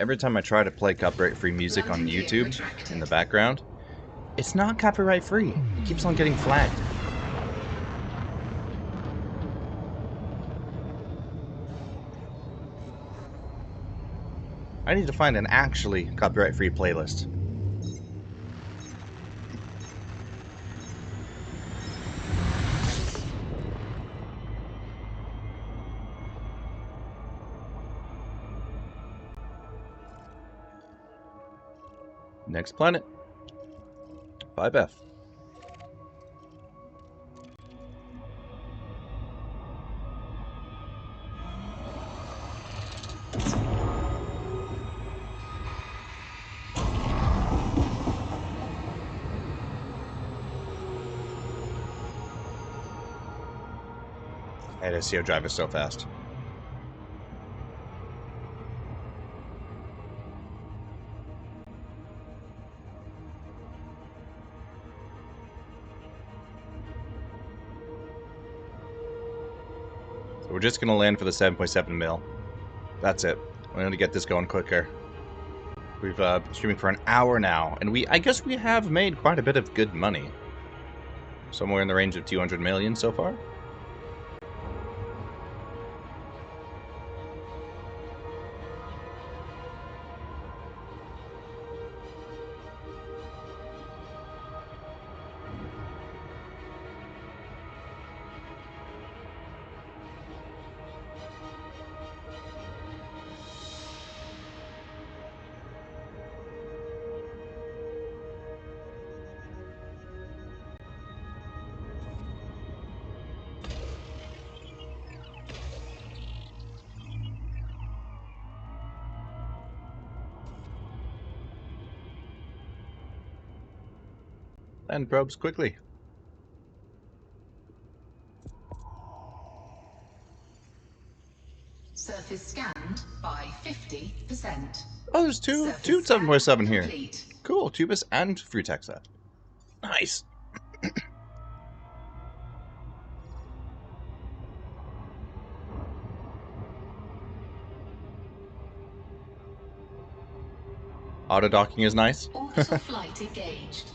every time I try to play copyright-free music on YouTube in the background, it's not copyright-free. It keeps on getting flagged. I need to find an actually copyright-free playlist. Next planet. 5F. That SEO drive is so fast. So we're just gonna land for the 7.7 mil. That's it. We're gonna get this going quicker. We've been streaming for an hour now, and I guess we have made quite a bit of good money. Somewhere in the range of 200 million so far. Land probes quickly. Surface scanned by 50%. Oh, there's two 7.7 here. Cool, Tubus and Frutexa. Nice. Auto docking is nice. Orbital flight engaged.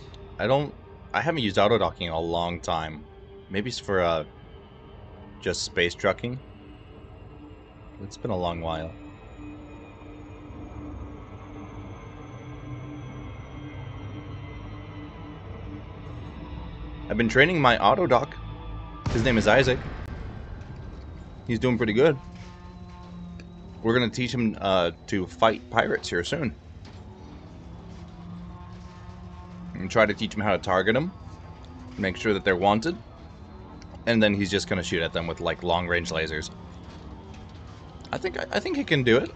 I haven't used auto docking in a long time. Maybe it's for just space trucking. It's been a long while. I've been training my auto dock. His name is Isaac. He's doing pretty good. We're gonna teach him to fight pirates here soon. And try to teach him how to target them. Make sure that they're wanted. And then he's just gonna shoot at them with like long range lasers. I think he can do it.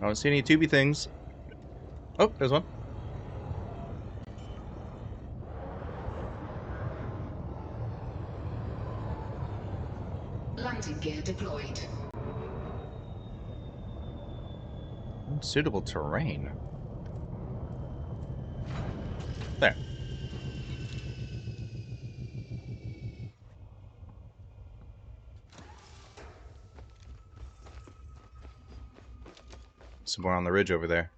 I don't see any tubey things. Oh, there's one. Landing gear deployed. Unsuitable terrain. There. Somewhere on the ridge over there.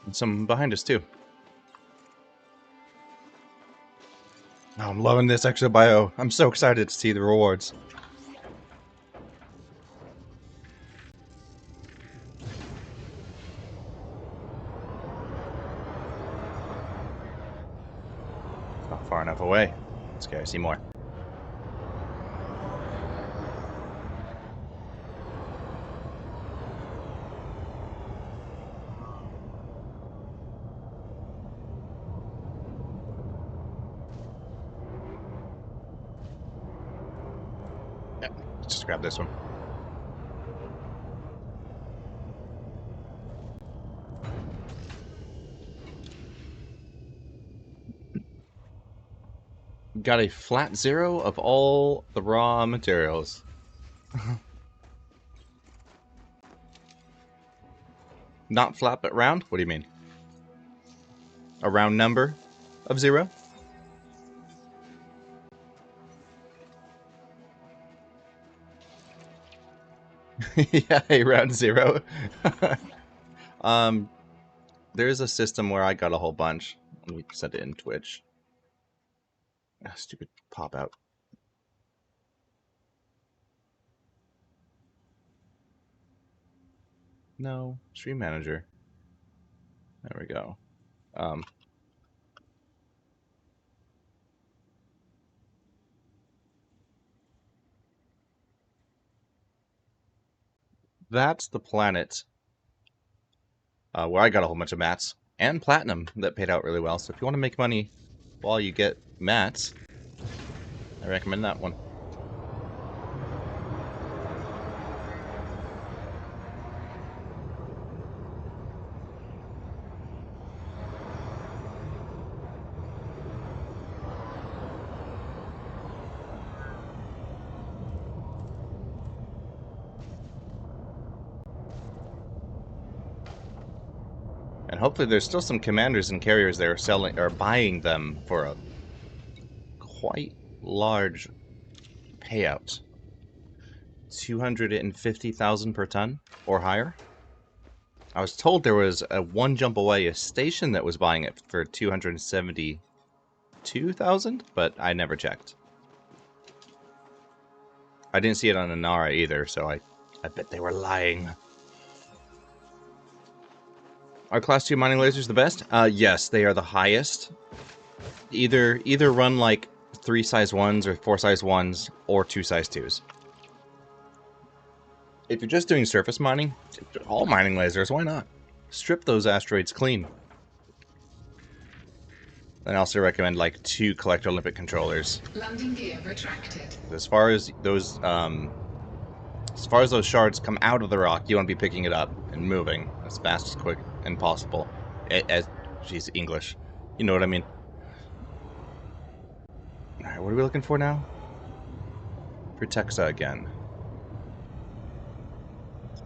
And some behind us too. Oh, I'm loving this Exobio. I'm so excited to see the rewards. It's not far enough away. Let's go see more. Let's just grab this one. got a flat 0 of all the raw materials. Not flat, but round? What do you mean? A round number of 0? Yeah, a round 0. There's a system where I got a whole bunch. Let me set it in Twitch. Ah, stupid pop out. No, stream manager. There we go. That's the planet where I got a whole bunch of mats and platinum that paid out really well. So if you want to make money while you get mats, I recommend that one. And hopefully there's still some commanders and carriers that are selling or buying them for a quite large payout. 250,000 per ton or higher. I was told there was a one jump away a station that was buying it for 272,000, but I never checked. I didn't see it on Inara either, so I bet they were lying. Are Class 2 mining lasers the best? Yes, they are the highest. Either run like 3 size 1s or 4 size 1s or 2 size 2s. If you're just doing surface mining, all mining lasers, why not? Strip those asteroids clean. And I also recommend like 2 collector Olympic controllers. Landing gear retracted. As far as those shards come out of the rock, you want to be picking it up and moving as fast as quick and possible. Geez, English. You know what I mean. Alright, what are we looking for now? Pretexa again.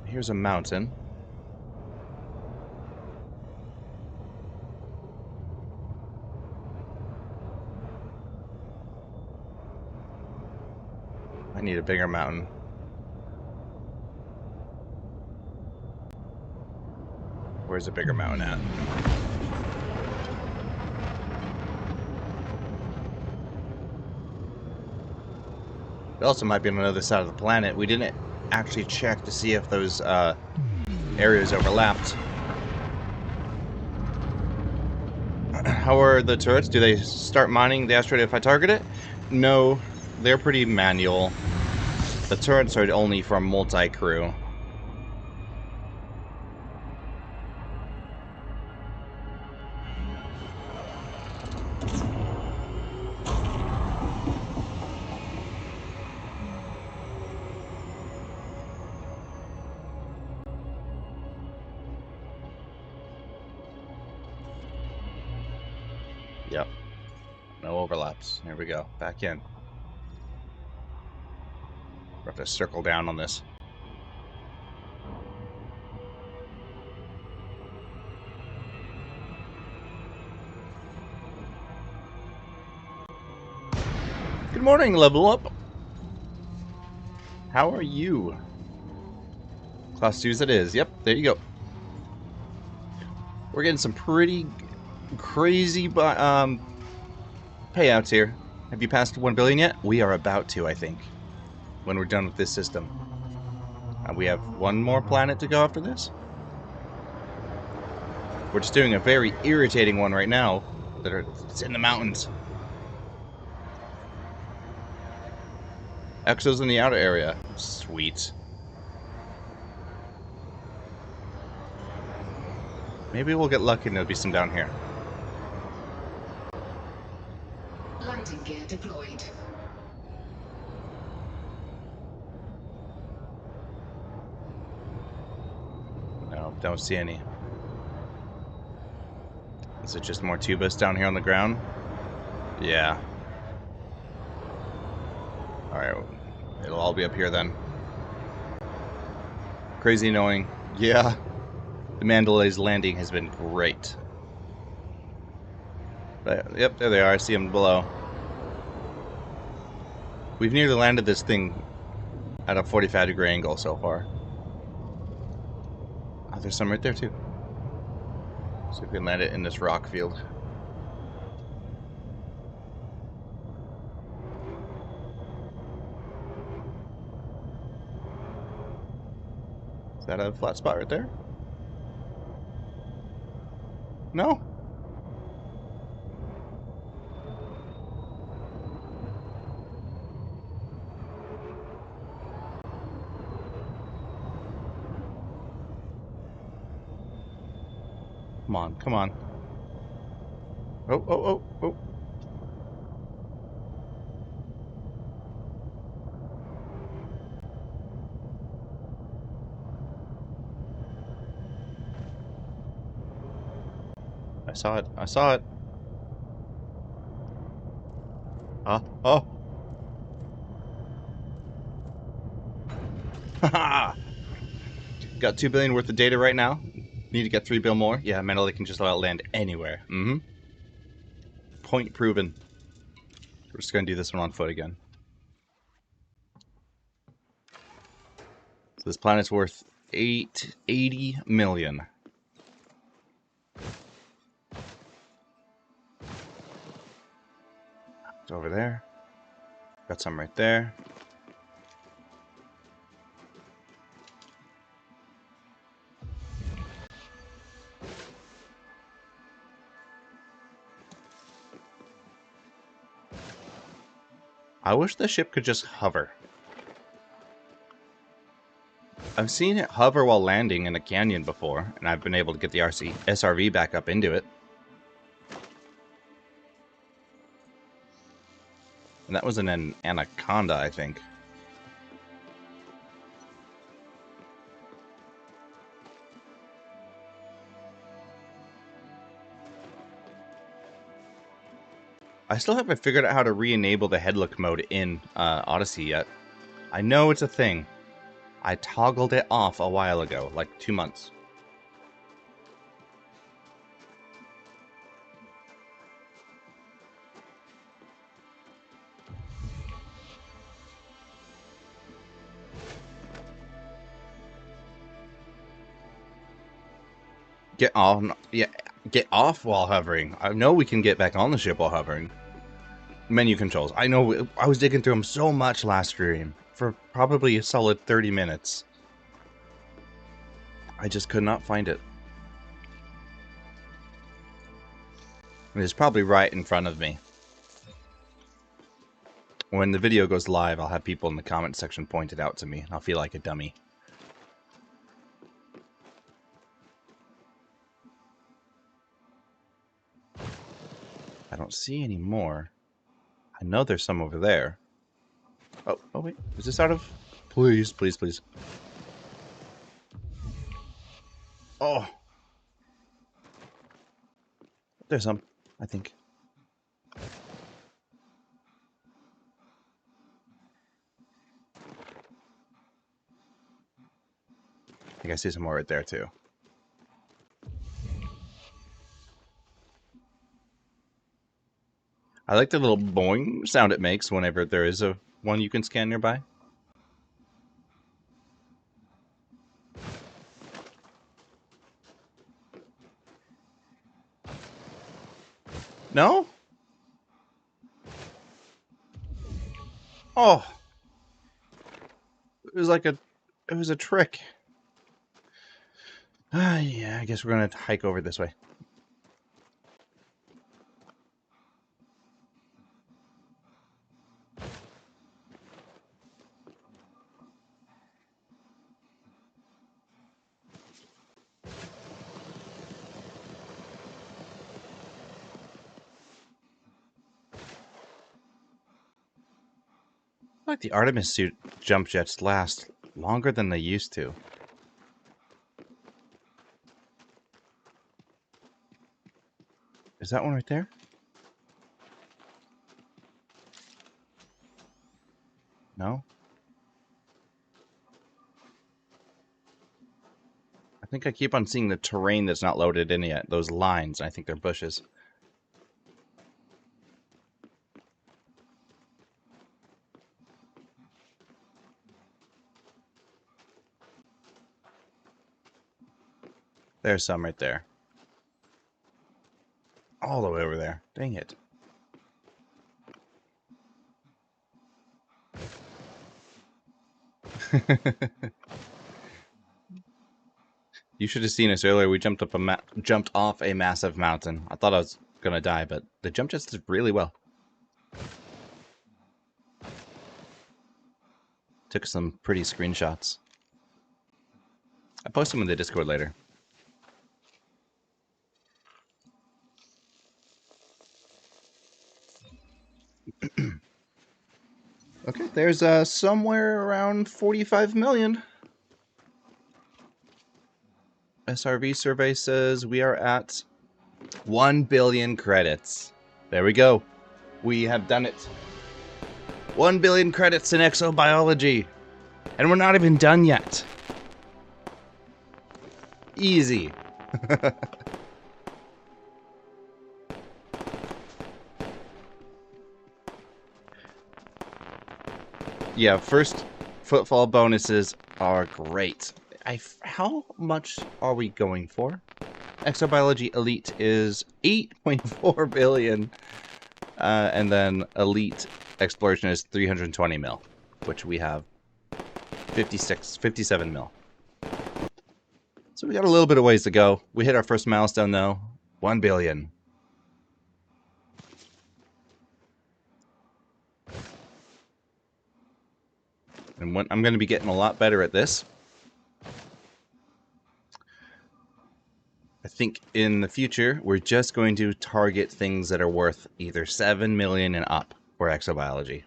Here's a mountain. I need a bigger mountain. Where's a bigger mountain at? It also might be on another side of the planet. We didn't actually check to see if those areas overlapped. How are the turrets? Do they start mining the asteroid if I target it? No, they're pretty manual. The turrets are only for multi-crew. Yep. No overlaps. Here we go. Back in. We'll have to circle down on this. Good morning, Level Up. How are you? Class 2s it is. Yep, there you go. We're getting some pretty crazy payouts here. Have you passed 1 billion yet? We are about to, I think, when we're done with this system. We have one more planet to go after this. We're just doing a very irritating one right now. It's in the mountains. Exo's in the outer area. Sweet. Maybe we'll get lucky and there'll be some down here. Landing gear deployed. No, don't see any. Is it just more tubas down here on the ground? Yeah. It'll all be up here then. Crazy annoying. Yeah. The Mandalay's landing has been great. But, yep, there they are. I see them below. We've nearly landed this thing at a 45-degree angle so far. Oh, there's some right there too. See if we can land it in this rock field. Is that a flat spot right there? No? Come on, come on. Oh, oh, oh, oh. I saw it. I saw it. Oh. Haha! Got 2 billion worth of data right now. Need to get 3 bill more. Yeah, Mandalay can just land anywhere. Mm-hmm. Point proven. We're just gonna do this one on foot again. So this planet's worth 80 million. It's over there. Got some right there. I wish the ship could just hover. I've seen it hover while landing in a canyon before, and I've been able to get the SRV back up into it. And that was an Anaconda, I think. I still haven't figured out how to re-enable the headlook mode in Odyssey yet. I know it's a thing. I toggled it off a while ago, like 2 months. Get off, yeah, get off while hovering. I know we can get back on the ship while hovering. Menu controls. I know, I was digging through them so much last stream. For probably a solid 30 minutes. I just could not find it. And it's probably right in front of me. When the video goes live, I'll have people in the comment section point it out to me. I'll feel like a dummy. I don't see any more. I know there's some over there. Oh wait. Is this out of... Please, please, please. Oh. There's some, I think. I think I see some more right there, too. I like the little boing sound it makes whenever there is a one you can scan nearby. No? Oh. It was like a... It was a trick. Yeah, I guess we're going to hike over this way. I like the Artemis suit jump jets last longer than they used to. Is that one right there? No? think I keep on seeing the terrain that's not loaded in yet. Those lines, and I think they're bushes. There's some right there. All the way over there. Dang it. You should have seen us earlier. We jumped off a massive mountain. I thought I was gonna die, but the jump just did really well. Took some pretty screenshots. I'll post them in the Discord later. Okay, there's somewhere around 45 million. SRV survey says we are at 1 billion credits. There we go. We have done it. 1 billion credits in exobiology. And we're not even done yet. Easy. Yeah, first footfall bonuses are great. How much are we going for? Exobiology Elite is 8.4 billion. And then Elite Exploration is 320 mil, which we have 57 mil. So we got a little bit of ways to go. We hit our first milestone though, 1 billion. And I'm going to be getting a lot better at this. I think in the future, we're just going to target things that are worth either 7 million and up for exobiology.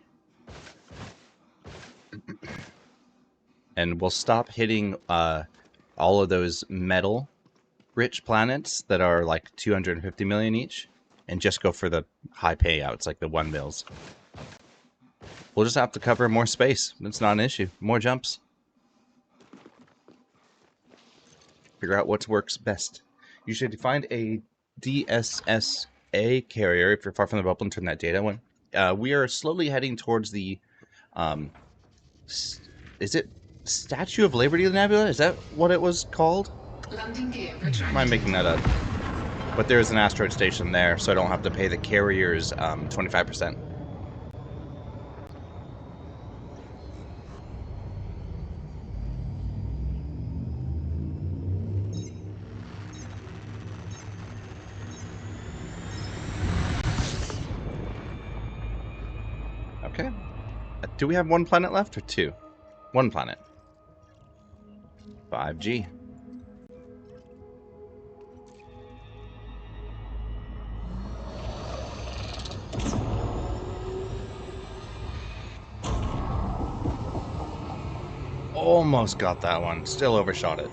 And we'll stop hitting all of those metal-rich planets that are like 250 million each, and just go for the high payouts, like the 1 mils. We'll just have to cover more space. It's not an issue. More jumps. Figure out what works best. You should find a DSSA carrier if you're far from the bubble and turn that data one. We are slowly heading towards the, is it Statue of Liberty Nebula? Is that what it was called? Landing gear Am I making that up? But there's an asteroid station there, so I don't have to pay the carriers 25%. Okay. Do we have one planet left or two? One planet. 5G. Almost got that one. Still overshot it.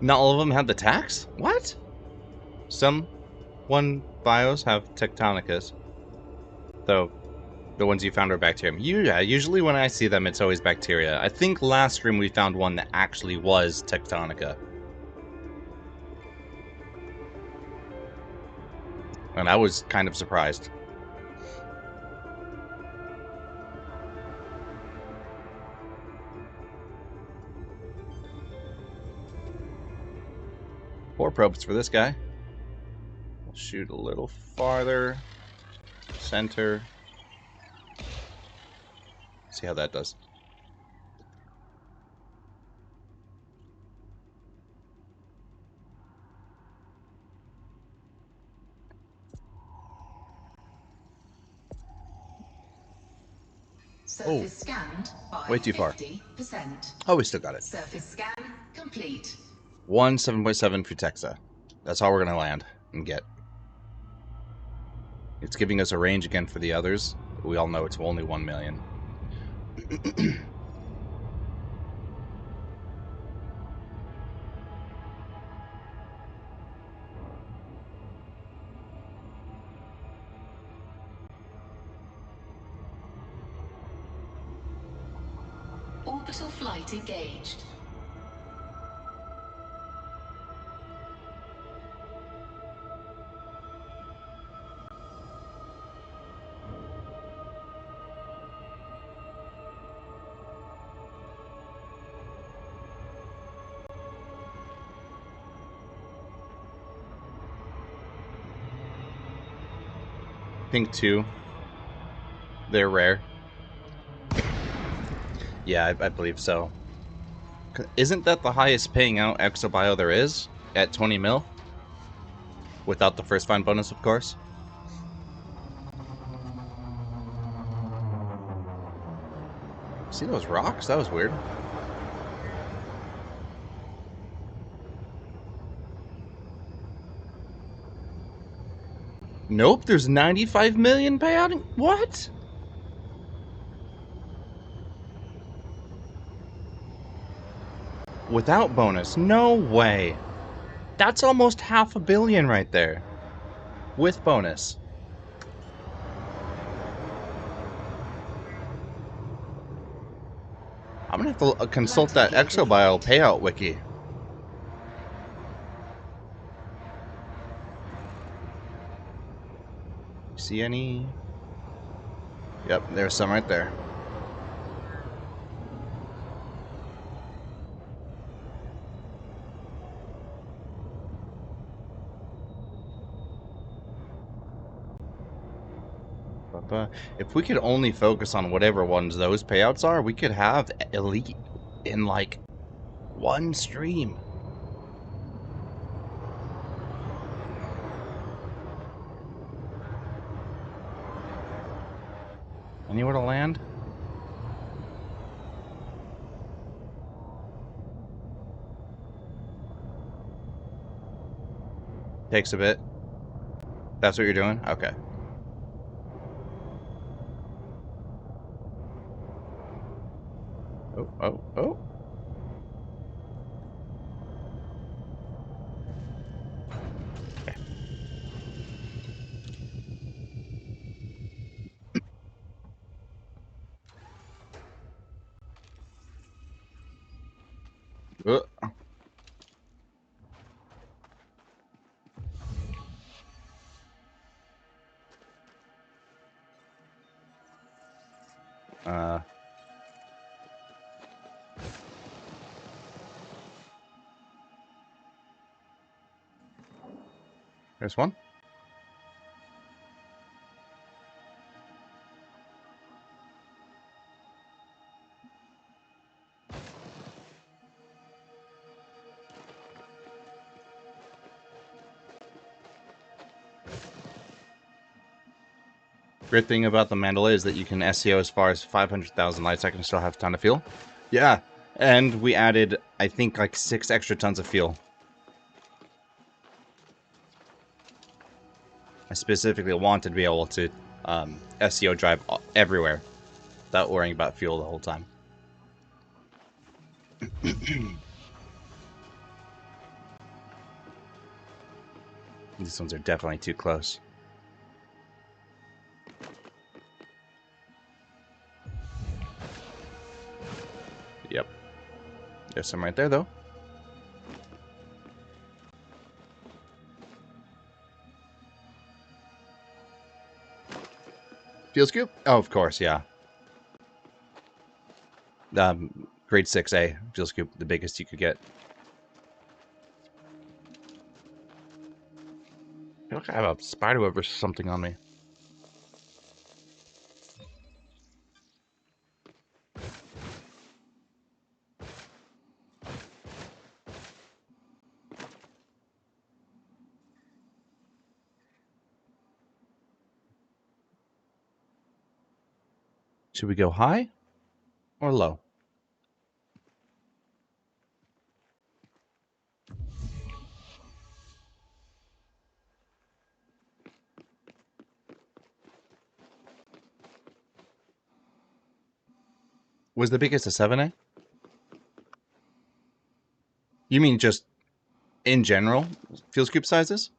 Not all of them have the tax? What? Some bios have tectonicas. Though, the ones you found are bacterium. Yeah, usually when I see them, it's always bacteria. I think last stream we found one that actually was tectonica. And I was kind of surprised. Four probes for this guy. We'll shoot a little farther. Center. See how that does. Surface scanned by way too far. 50%. Oh, we still got it. Surface scan complete. 7.7 Futexa. That's all we're going to land and get. It's giving us a range again for the others. We all know it's only 1 million. Orbital flight engaged. Pink 2. They're rare. Yeah, I believe so. Isn't that the highest paying out Exobio there is? At 20 mil? Without the first find bonus, of course. See those rocks? That was weird. Nope, there's 95 million payout. What? Without bonus? No way. That's almost $500 million right there. With bonus. I'm gonna have to consult that Exobio payout wiki. See any? Yep, there's some right there. But if we could only focus on whatever ones those payouts are, we could have elite in like one stream. Anywhere to land? Takes a bit. That's what you're doing? Okay. Oh, oh, oh. Okay. There's one. Great thing about the Mandalay is that you can SEO as far as 500,000 light seconds and still have a ton of fuel. Yeah, and we added, I think, like 6 extra tons of fuel. I specifically wanted to be able to SEO drive everywhere without worrying about fuel the whole time. These ones are definitely too close. Yep. There's some right there, though. Fuel scoop? Oh, of course, yeah. Grade 6A fuel scoop, the biggest you could get. I feel like I have a spiderweb or something on me. Should we go high or low? Was the biggest a 7A? You mean just in general fuel scoop sizes?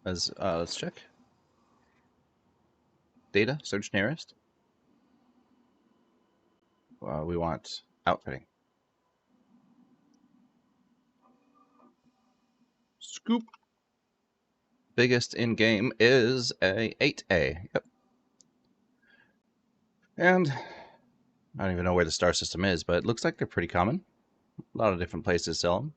Let's check. data, search nearest. We want outfitting. Scoop. Biggest in game is a 8A. Yep. And I don't even know where the star system is, but it looks like they're pretty common. A lot of different places sell them.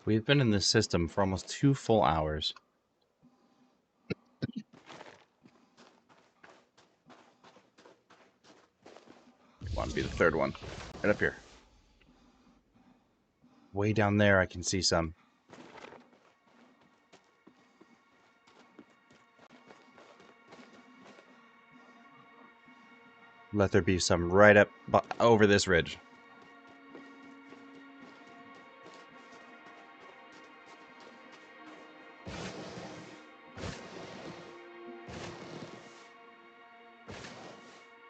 We've been in this system for almost 2 full hours. Want to be the third one. Right up here. Way down there I can see some. Let there be some right up over this ridge.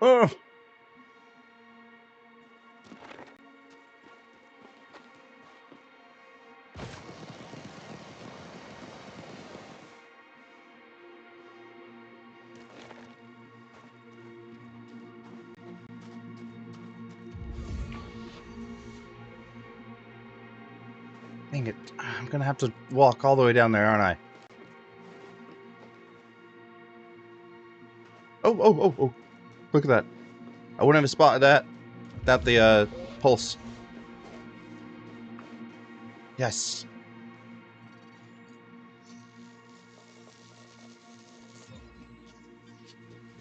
Oh! Dang it. I'm gonna have to walk all the way down there, aren't I? Oh. Look at that. I wouldn't have spotted that without the pulse. Yes.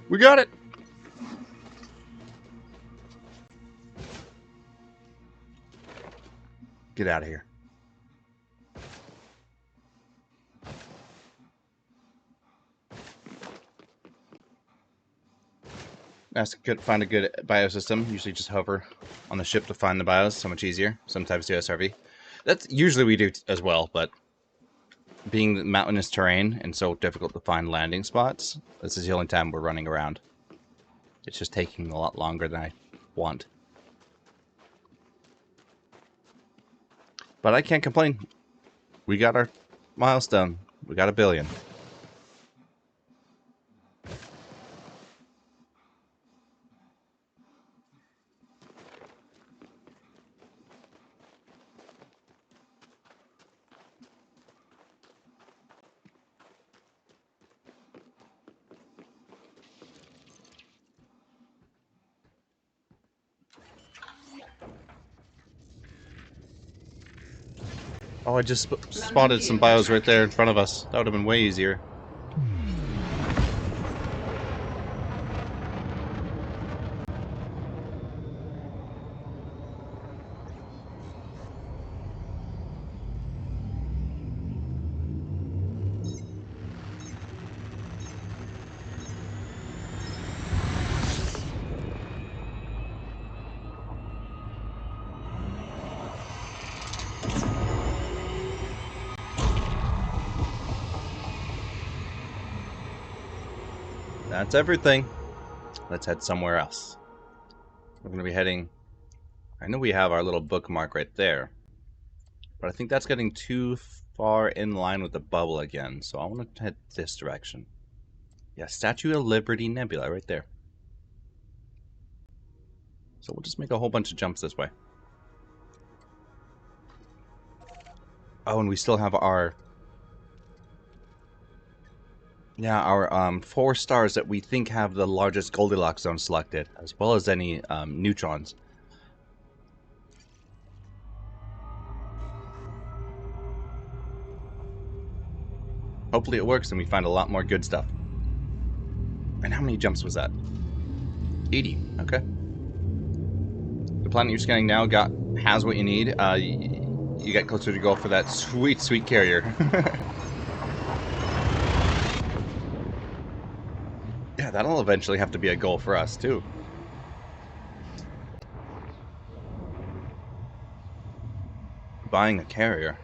We got it! Get out of here. That's good. Find a good biosystem. Usually just hover on the ship to find the bios. So much easier. Sometimes do SRV. That's usually we do as well, but being mountainous terrain and so difficult to find landing spots, this is the only time we're running around. It's just taking a lot longer than I want. But I can't complain. We got our milestone. We got 1 billion. Oh, I just spotted some bios right there in front of us. That would have been way easier. That's everything. Let's head somewhere else. We're going to be heading... I know we have our little bookmark right there, but I think that's getting too far in line with the bubble again, so I want to head this direction. Yeah, Statue of Liberty Nebula right there. So we'll just make a whole bunch of jumps this way. Oh, and we still have our... Yeah, our 4 stars that we think have the largest Goldilocks zone selected, as well as any neutrons. Hopefully it works and we find a lot more good stuff. And how many jumps was that? 80. Okay. The planet you're scanning now has what you need. You get closer to go for that sweet carrier. Yeah, that'll eventually have to be a goal for us too. buying a carrier.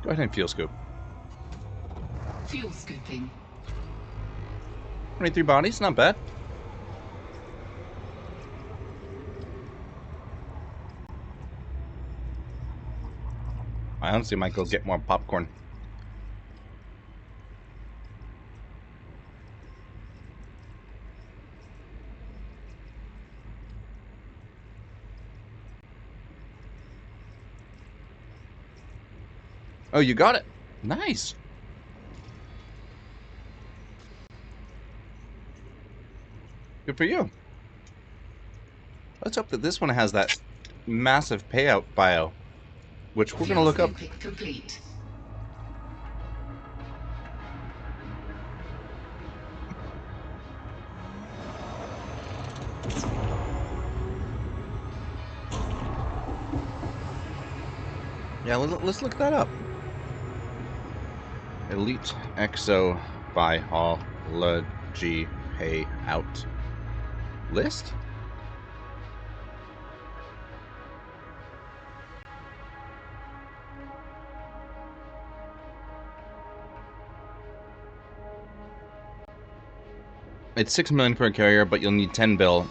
Go ahead and fuel scoop. Fuel scooping. 23 bodies, not bad. I honestly might go get more popcorn. Oh, you got it. Nice. Good for you. Let's hope that this one has that massive payout bio, which we're going to look up. Complete. Yeah, let's look that up. Elite Exobiology payout list? It's 6 million per carrier, but you'll need 10 bill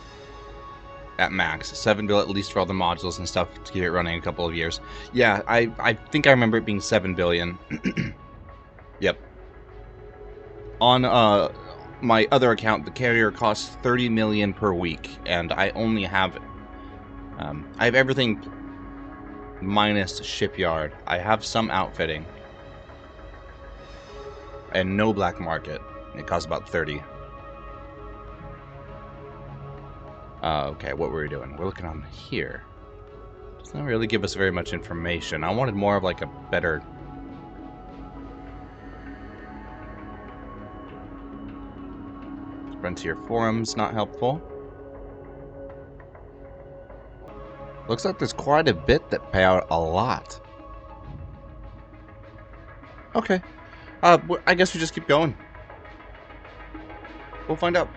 at max. 7 bill at least for all the modules and stuff to keep it running a couple of years. Yeah, I think I remember it being 7 billion. Yep. On my other account, the carrier costs 30 million per week, and I only have I have everything minus shipyard. I have some outfitting and no black market. It costs about 30. Okay, what were we doing? We're looking on here. Doesn't really give us very much information. I wanted more of like a better... Frontier forums, not helpful. Looks like there's quite a bit that pay out a lot. Okay. I guess we just keep going. We'll find out.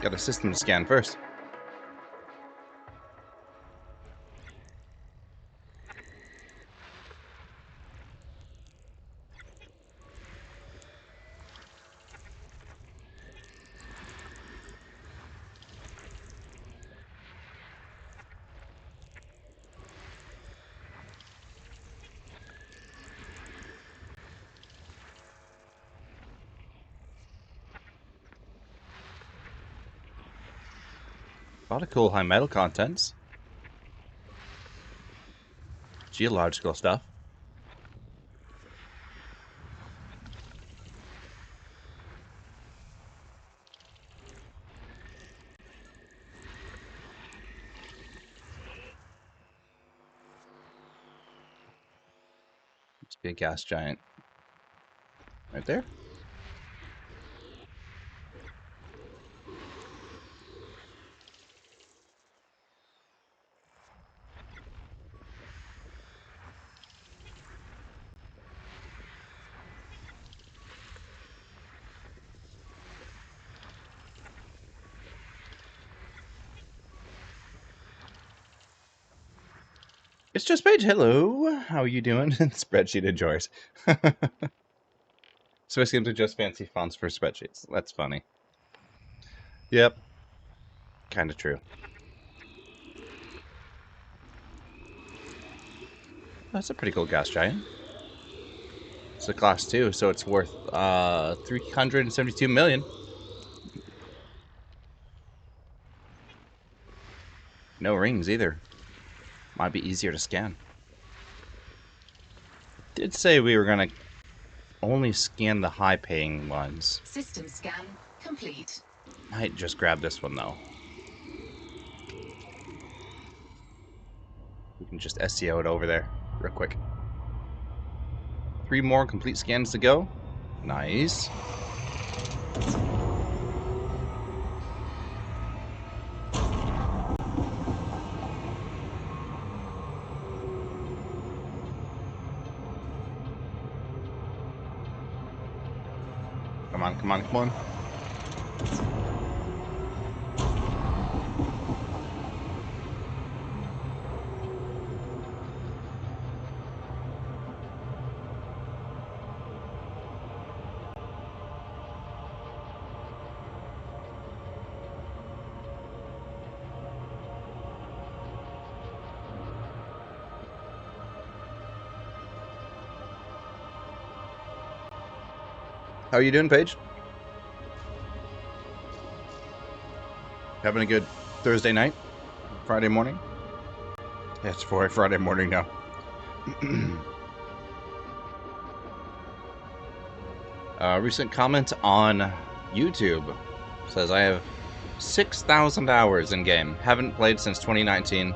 Got a system scan first. A lot of cool high metal contents. Geological stuff. Must be a gas giant. Right there. It's just Paige. Hello. How are you doing? Spreadsheet enjoys. So it seems to just fancy fonts for spreadsheets. That's funny. Yep. Kind of true. That's a pretty cool gas giant. It's a class 2, so it's worth 372 million. No rings either. Might be easier to scan. Did say we were gonna only scan the high-paying ones. System scan complete. Might just grab this one though. We can just SEO it over there real quick. 3 more complete scans to go. Nice. Come on, come on, come on. How are you doing, Paige? Having a good Thursday night? Friday morning? Yeah, it's Friday morning now. Recent comment on YouTube says I have 6,000 hours in game. Haven't played since 2019.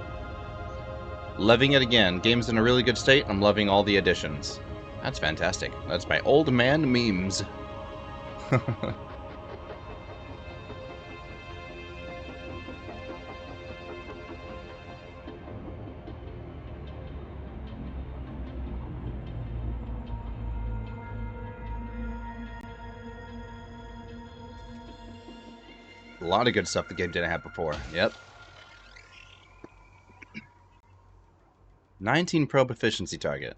Loving it again. Game's in a really good state. I'm loving all the additions. That's fantastic. That's by Old Man Memes. A lot of good stuff the game didn't have before. Yep. 19 probe efficiency target.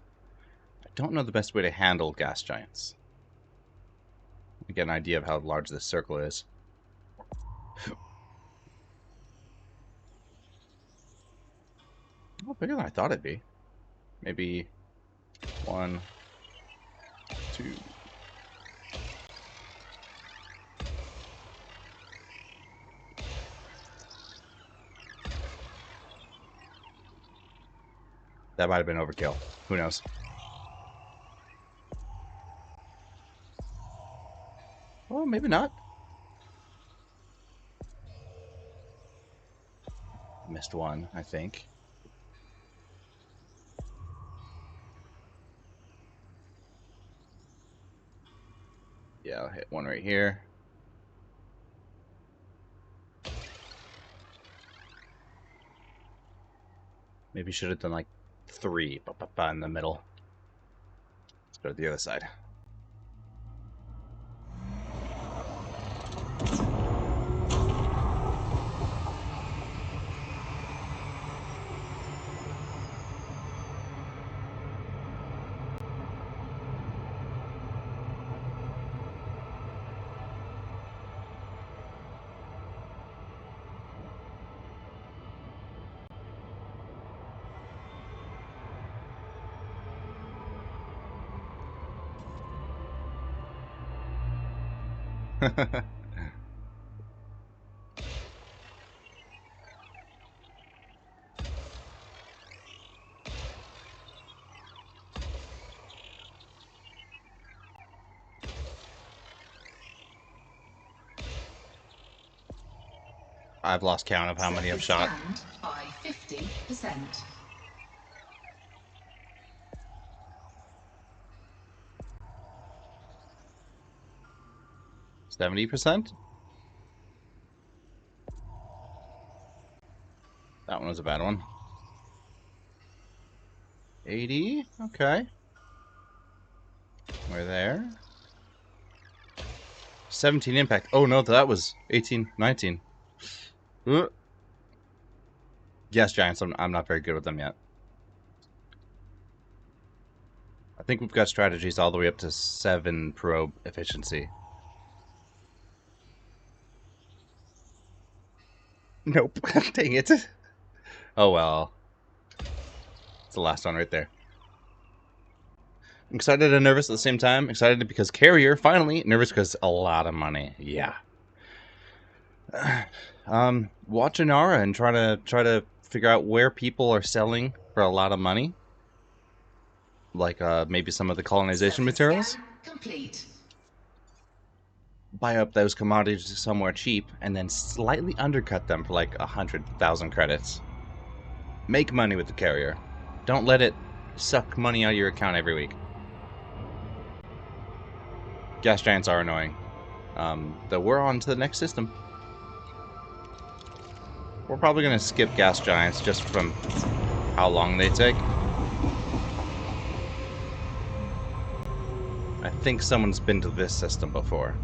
I don't know the best way to handle gas giants. I get an idea of how large this circle is. Oh, bigger than I thought it'd be. Maybe 1, 2. That might have been overkill. Who knows? Oh, maybe not. Missed one, I think. Yeah, I'll hit one right here. Maybe should have done like 3 in the middle. Let's go to the other side. I've lost count of how many I've shot. By 50%. 70%? That one was a bad one. 80? Okay. We're there. 17 impact. Oh no, that was 18, 19. Gas giants, I'm not very good with them yet. I think we've got strategies all the way up to 7 probe efficiency. Nope. Dang it. Oh well. It's the last one right there. I'm excited and nervous at the same time. Excited because carrier, finally. Nervous because a lot of money. Yeah. Watch Inara and try to figure out where people are selling for a lot of money. Like maybe some of the colonization materials. Complete. Buy up those commodities somewhere cheap and then slightly undercut them for like 100,000 credits. Make money with the carrier. Don't let it suck money out of your account every week. Gas giants are annoying. Though we're on to the next system. We're probably going to skip gas giants just from how long they take. I think someone's been to this system before.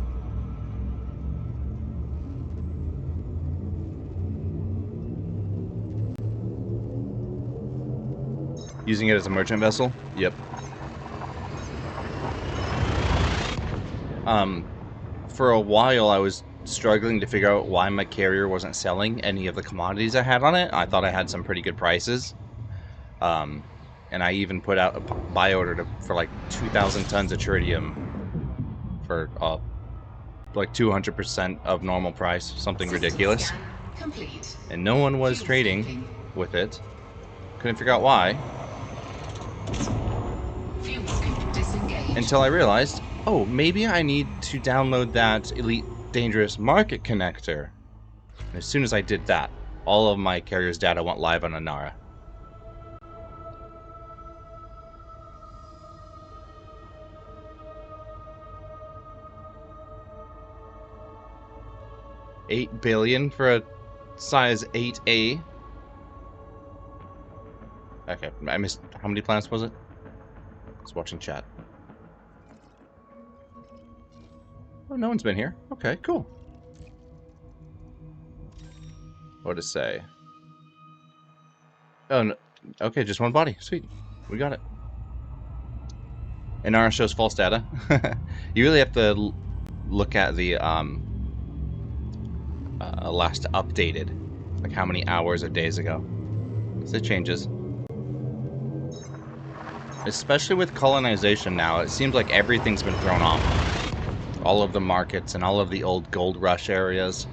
Using it as a merchant vessel? Yep. For a while I was struggling to figure out why my carrier wasn't selling any of the commodities I had on it. I thought I had some pretty good prices. And I even put out a buy order for like 2,000 tons of tritium for like 200% of normal price, something System ridiculous. scan complete. And no one was Fuel trading scooping. with it. Couldn't figure out why. Fuel scoop disengaged. Until I realized, oh, maybe I need to download that Elite Dangerous Market connector. And as soon as I did that, all of my carrier's data went live on Anara. $8 billion for a size 8A. Okay, I missed. How many planets was it? I was watching chat. Oh, no one's been here. Okay, cool. What did it say? Oh, no. Okay, just one body. Sweet. We got it. Inara shows false data. You really have to look at the last updated. Like how many hours or days ago. So it changes. Especially with colonization now, it seems like everything's been thrown off. All of the markets and all of the old gold rush areas.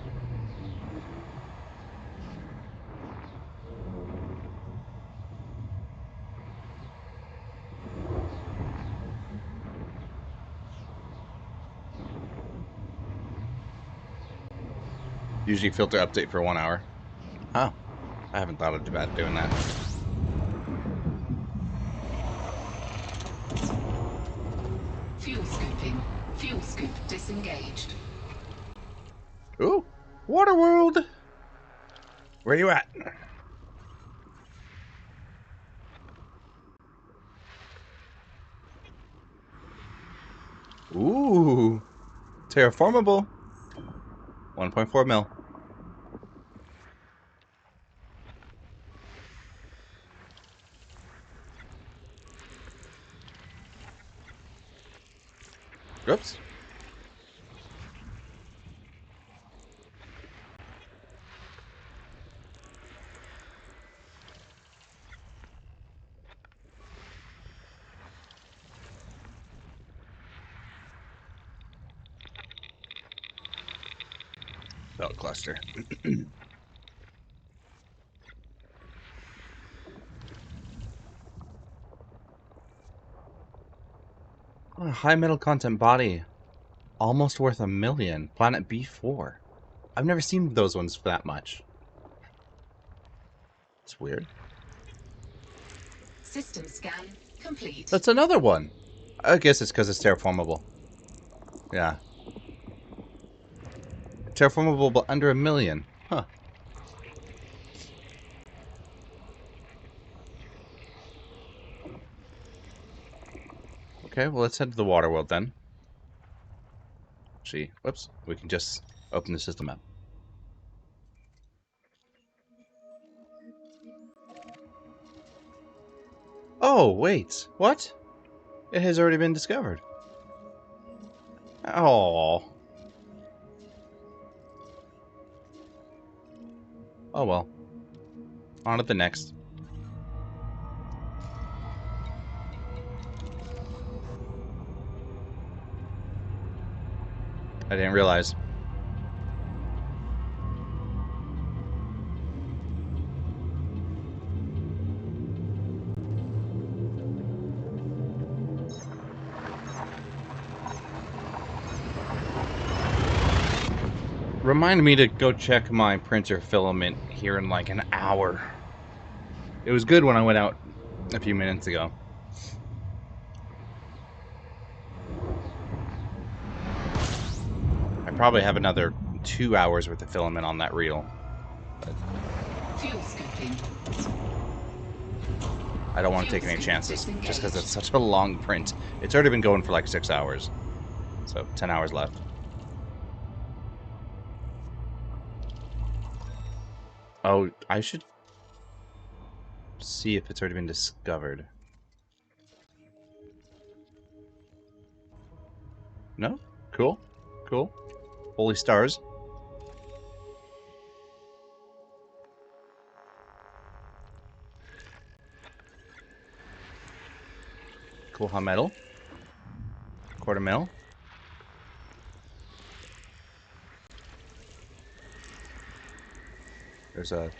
Usually filter update for 1 hour. Oh, I haven't thought about doing that. Fuel scooping. Fuel scoop disengaged. Ooh, Waterworld! Where you at? Ooh, Terraformable. 1.4 mil. Oops. Belt cluster. Oh, high metal content body. Almost worth $1 million. Planet B4. I've never seen those ones for that much. It's weird. System scan complete. That's another one. I guess it's because it's terraformable. Yeah. Terraformable, but under $1 million. Huh. Okay, well, let's head to the water world then. Actually, whoops. We can just open the system up. Oh, wait. What? It has already been discovered. Oh. Oh well. On to the next. I didn't realize. Remind me to go check my printer filament here in like an hour. It was good when I went out a few minutes ago. I probably have another 2 hours worth of filament on that reel. Fuel scooping. I don't want to take any chances just because it's such a long print. It's already been going for like 6 hours. So 10 hours left. Oh, I should see if it's already been discovered. No? Cool. Cool. Holy stars. Cool hot metal. Quarter mil. There's a...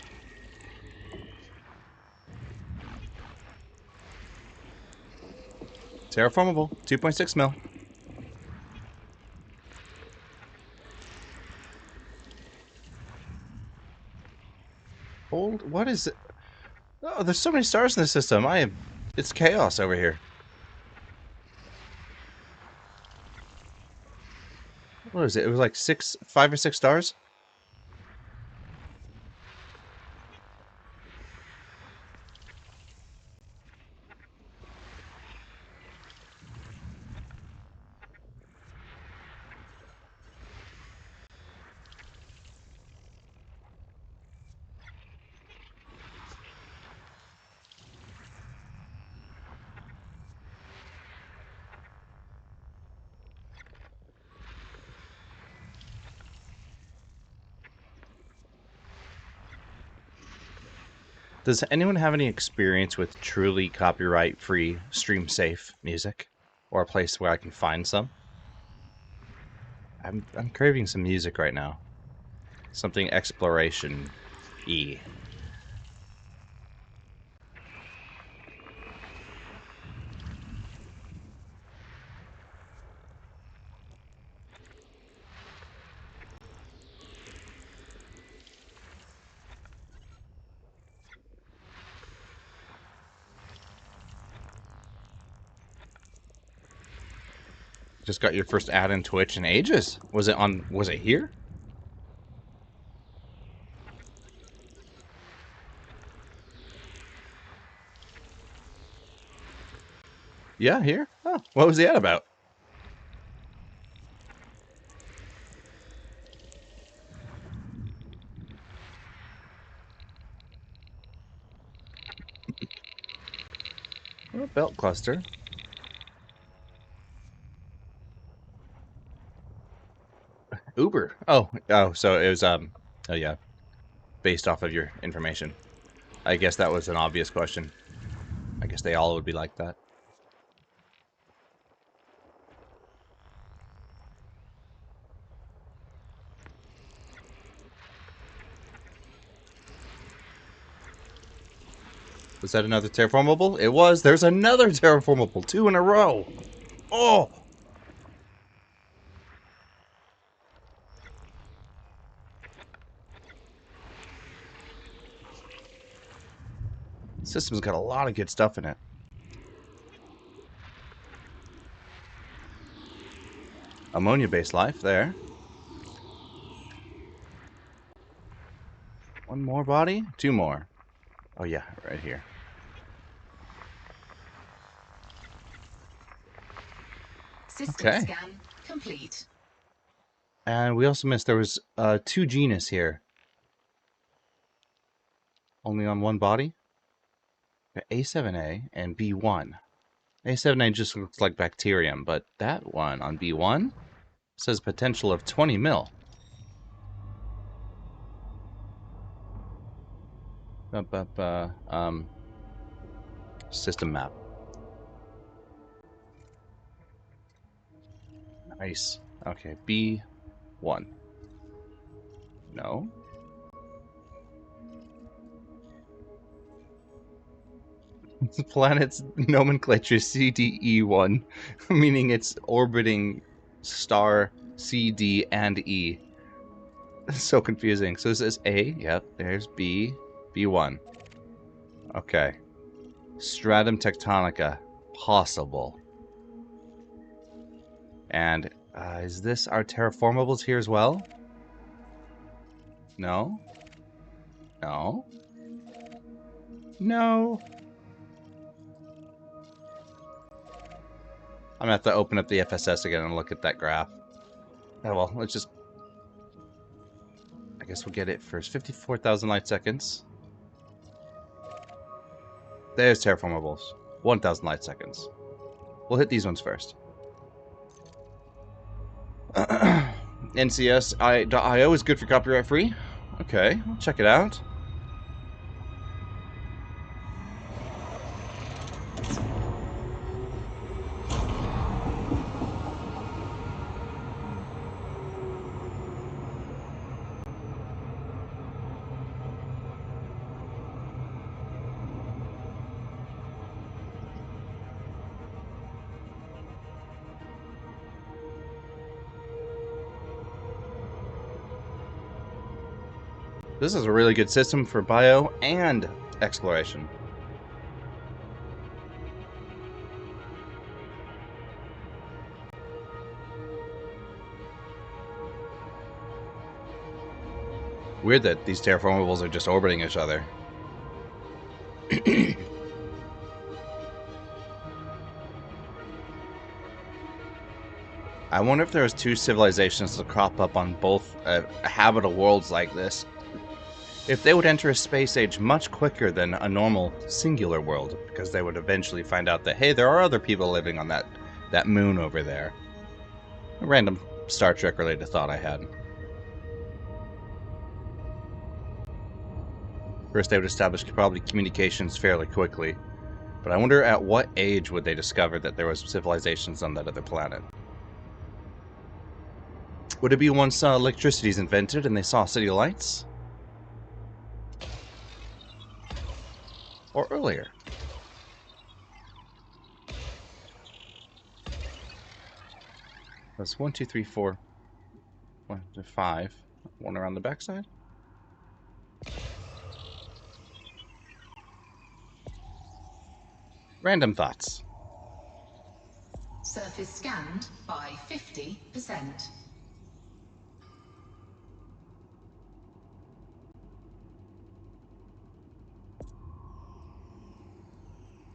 Terraformable, 2.6 mil. Hold, what is it? Oh, there's so many stars in the system. It's chaos over here. What is it? It was like 5 or 6 stars? Does anyone have any experience with truly copyright-free, stream-safe music? Or a place where I can find some? I'm craving some music right now. Something exploration-y. Just got your first ad in Twitch in ages. Was it here? Yeah, here? Oh, what was the ad about? Oh, belt cluster. Uber. Oh, so it was, oh yeah, based off of your information. I guess that was an obvious question. I guess they all would be like that. Was that another terraformable? It was. There's another terraformable. 2 in a row. Oh! System's got a lot of good stuff in it. Ammonia-based life there. One more body? 2 more. Oh yeah, right here. System Okay. scan complete. And we also missed there was 2 genus here. Only on 1 body? A7A and B1. A7A just looks like bacterium, but that one on B1 says potential of 20 mil. System map. Nice. Okay, B1. No. The planet's nomenclature CDE1, meaning it's orbiting star C, D, and E. It's so confusing. So this is A. Yep, there's B. B1. Okay. Stratum tectonica. Possible. And is this our terraformables here as well? No? No? No? I'm gonna have to open up the FSS again and look at that graph. Oh well, let's just... I guess we'll get it first. 54,000 light seconds. There's terraformables. 1,000 light seconds. We'll hit these ones first. NCS.io is good for copyright free. Okay, we'll check it out. This is a really good system for bio and exploration. Weird that these terraformables are just orbiting each other. I wonder if there was two civilizations that crop up on both habitable worlds like this. If they would enter a space age much quicker than a normal singular world, because they would eventually find out that, hey, there are other people living on that moon over there. A random Star Trek related thought I had. First, they would establish probably communications fairly quickly. But I wonder at what age would they discover that there was civilizations on that other planet? Would it be once electricity's invented and they saw city lights? Or earlier? That's 1, 2, 3, 4, 1 to 5. One around the backside? Random thoughts. Surface scanned by 50%.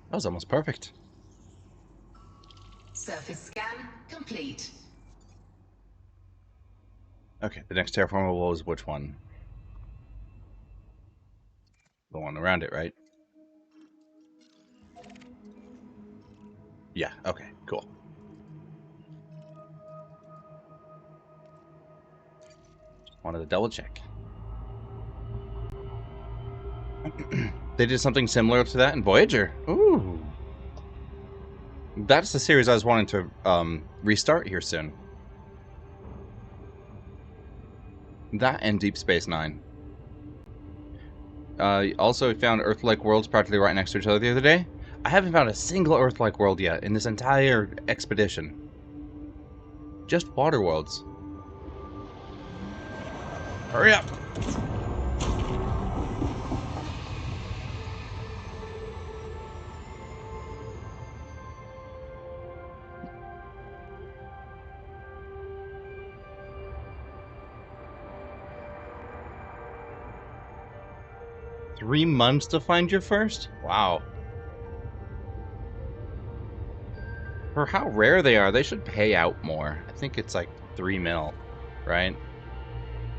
That was almost perfect. Surface scan complete. Okay, the next terraformable is which one? The one around it, right? Yeah, okay, cool. Wanted to double check. They did something similar to that in Voyager. Ooh. That's the series I was wanting to restart here soon. That and Deep Space Nine. Also found Earth-like worlds practically right next to each other the other day. I haven't found a single Earth-like world yet in this entire expedition. Just water worlds. Hurry up! $3 months to find your first? Wow. For how rare they are, they should pay out more. I think it's like 3 mil, right?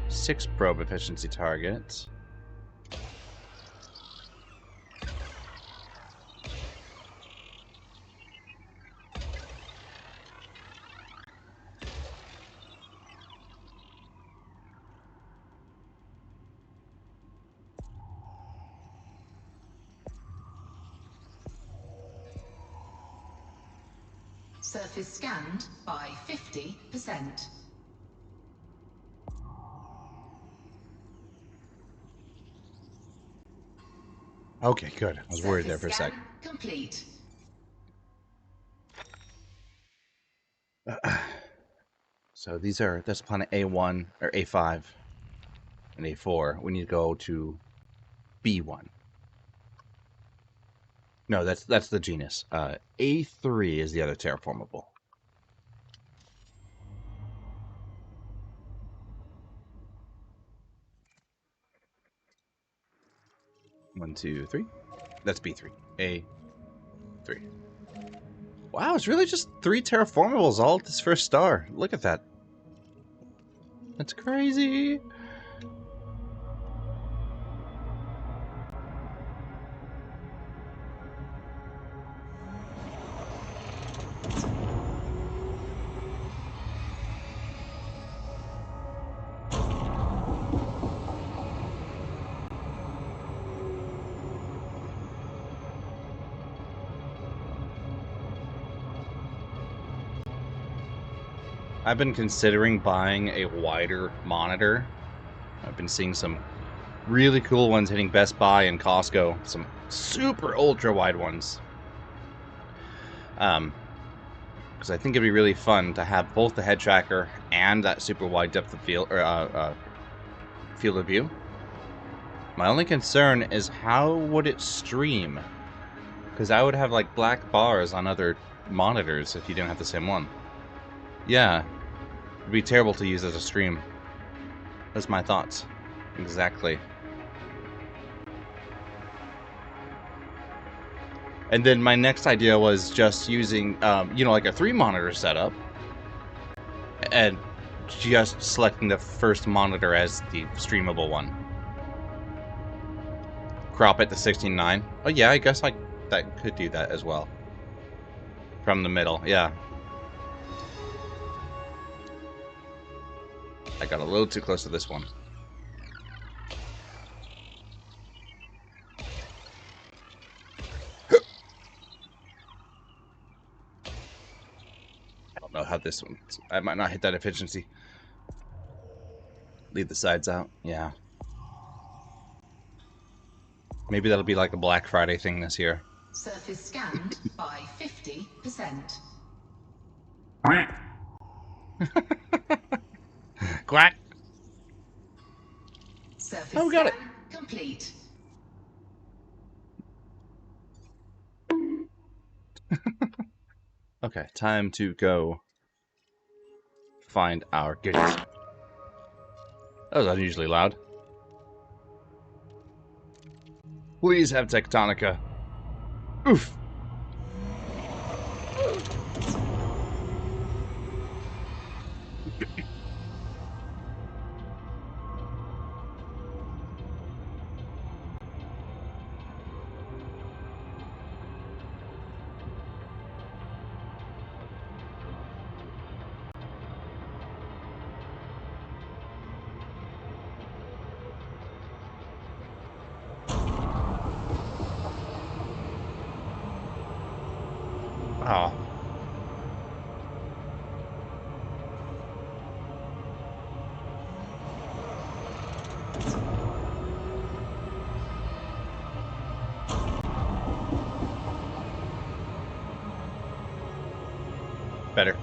6 probe efficiency targets. Surface scanned by 50%. Okay, good. I was worried there for a sec. Complete. So that's planet A1 or A5 and A4. We need to go to B1. No, that's the genus. A3 is the other terraformable. One, two, three. That's B3. A3. Wow, it's really just 3 terraformables all at this first star. Look at that. That's crazy. I've been considering buying a wider monitor. I've been seeing some really cool ones hitting Best Buy and Costco. Some super ultra wide ones. Because I think it'd be really fun to have both the head tracker and that super wide depth of field or field of view. My only concern is how would it stream? Because I would have like black bars on other monitors if you didn't have the same one. Yeah, it'd be terrible to use as a stream. That's my thoughts. Exactly. And then my next idea was just using, you know, like a 3-monitor setup, and just selecting the first monitor as the streamable one. Crop it to 16:9. Oh yeah, I guess that could do that as well. From the middle, yeah. I got a little too close to this one. I don't know how this one... I might not hit that efficiency. Leave the sides out, yeah. Maybe that'll be like a Black Friday thing this year. Surface scanned by 50%. Quack! Surface Oh, we got it. scan complete. Okay, time to go find our goodies. That was unusually loud. Please have Tectonica. Oof! Oh. Better.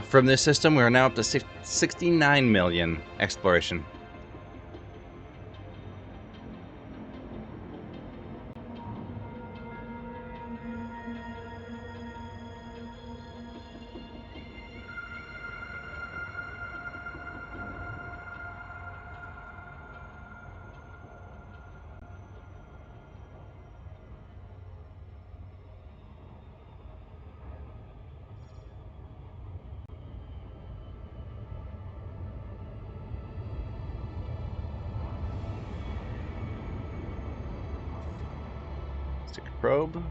From this system, we are now up to 69 million exploration. Stick a probe.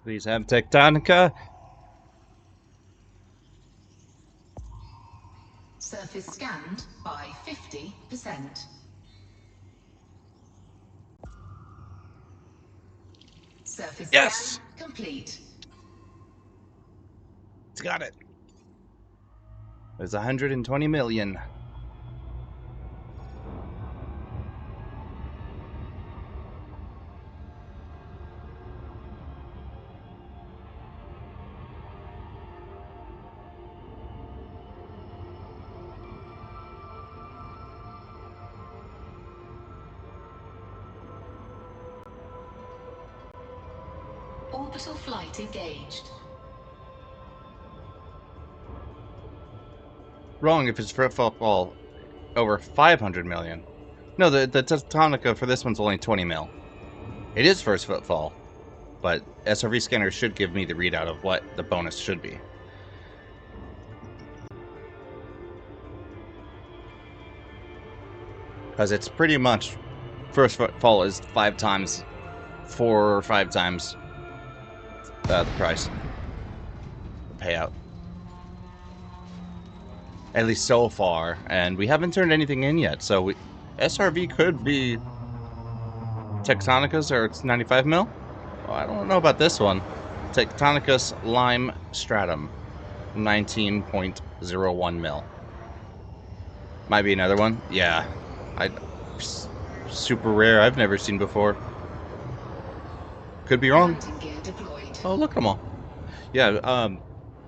Please have Tectonica. Surface scanned by 50%. Surface Yes! scan complete. It's got it. There's 120 million. Orbital flight engaged. Wrong if it's footfall over 500 million. No, the Tectonica for this one's only 20 mil. It is first footfall, but SRV scanner should give me the readout of what the bonus should be. Because it's pretty much first fall is 5 times, 4 or 5 times the price, the payout. At least so far, and we haven't turned anything in yet, so SRV could be Tectonicus, or it's 95 mil? Well, I don't know about this one. Tectonicus Lime Stratum, 19.01 mil. Might be another one. Yeah, super rare. I've never seen before. Could be wrong. Oh, look at them all. Yeah,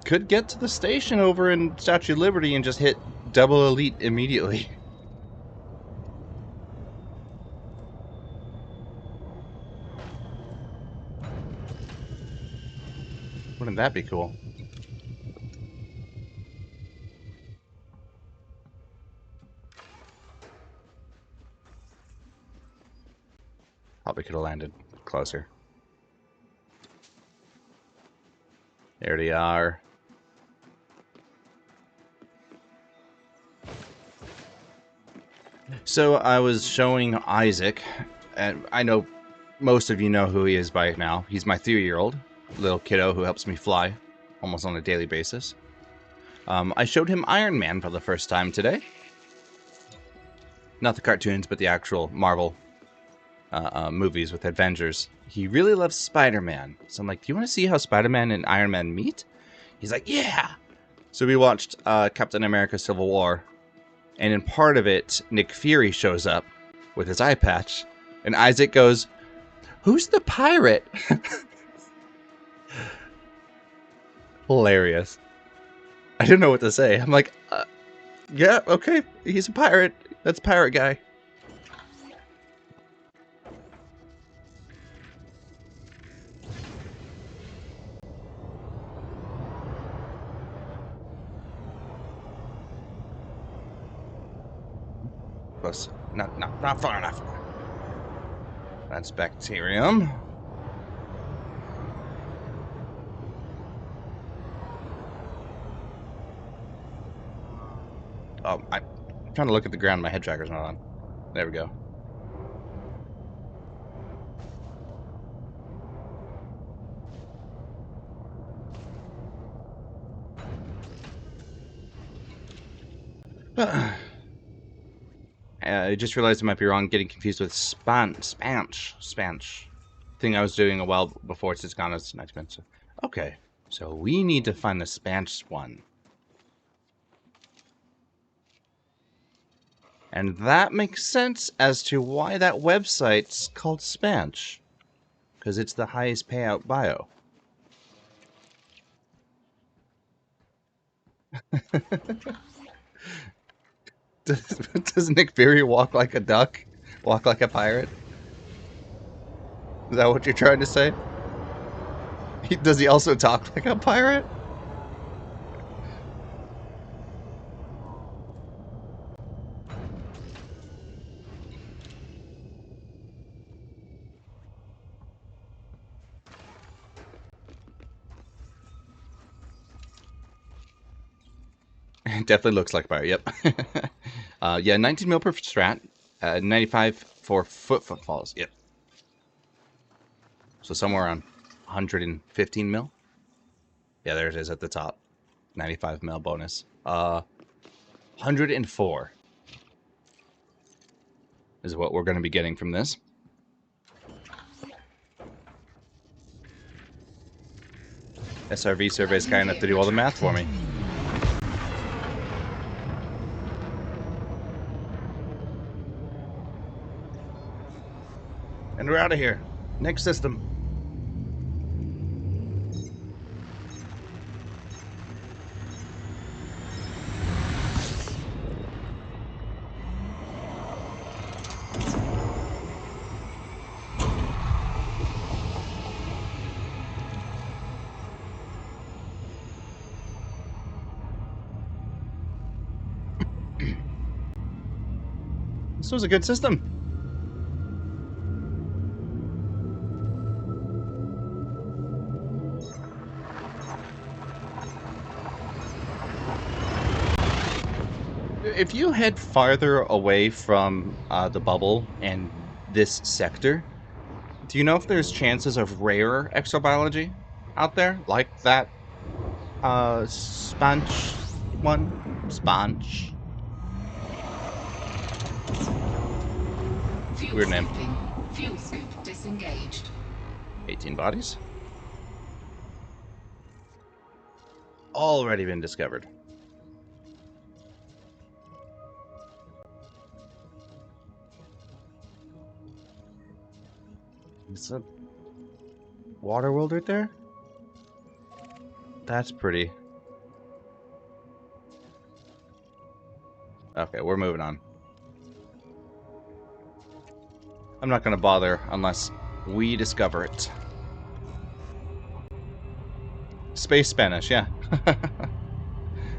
could get to the station over in Statue of Liberty and just hit double elite immediately. Wouldn't that be cool? Probably could have landed closer. There they are. So I was showing Isaac, and I know most of you know who he is by now. He's my 3-year-old little kiddo who helps me fly almost on a daily basis. I showed him Iron Man for the first time today. Not the cartoons, but the actual Marvel movies with Avengers. He really loves Spider-Man. So I'm like, do you want to see how Spider-Man and Iron Man meet? He's like, yeah! So we watched Captain America Civil War. And in part of it, Nick Fury shows up with his eye patch. And Isaac goes, who's the pirate? Hilarious. I didn't know what to say. I'm like, yeah, okay, he's a pirate. That's a pirate guy. Plus, not far enough. That's bacterium. Oh, I'm trying to look at the ground. My head tracker's not on. There we go. I just realized I might be wrong, getting confused with Spanch. Thing I was doing a while before it's gone as next minute. Okay, so we need to find the Spanch one. And that makes sense as to why that website's called Spanch. Because it's the highest payout bio. Does Nick Fury walk like a duck? Walk like a pirate? Is that what you're trying to say? Does he also talk like a pirate? It definitely looks like fire, yep. Yeah, 19 mil per strat, 95 for footfalls, yep. So somewhere around 115 mil. Yeah, there it is at the top. 95 mil bonus. 104 is what we're going to be getting from this. SRV survey is kind enough to do all the math for me. And we're out of here. Next system. This was a good system. If you head farther away from the bubble and this sector. Do you know if there's chances of rare exobiology out there? Like that sponge one? Sponge. Fuel Weird name. scooping. Fuel scoop disengaged. 18 bodies. Already been discovered. Is a water world right there? That's pretty. Okay, we're moving on. I'm not going to bother unless we discover it. Space Spanish, yeah.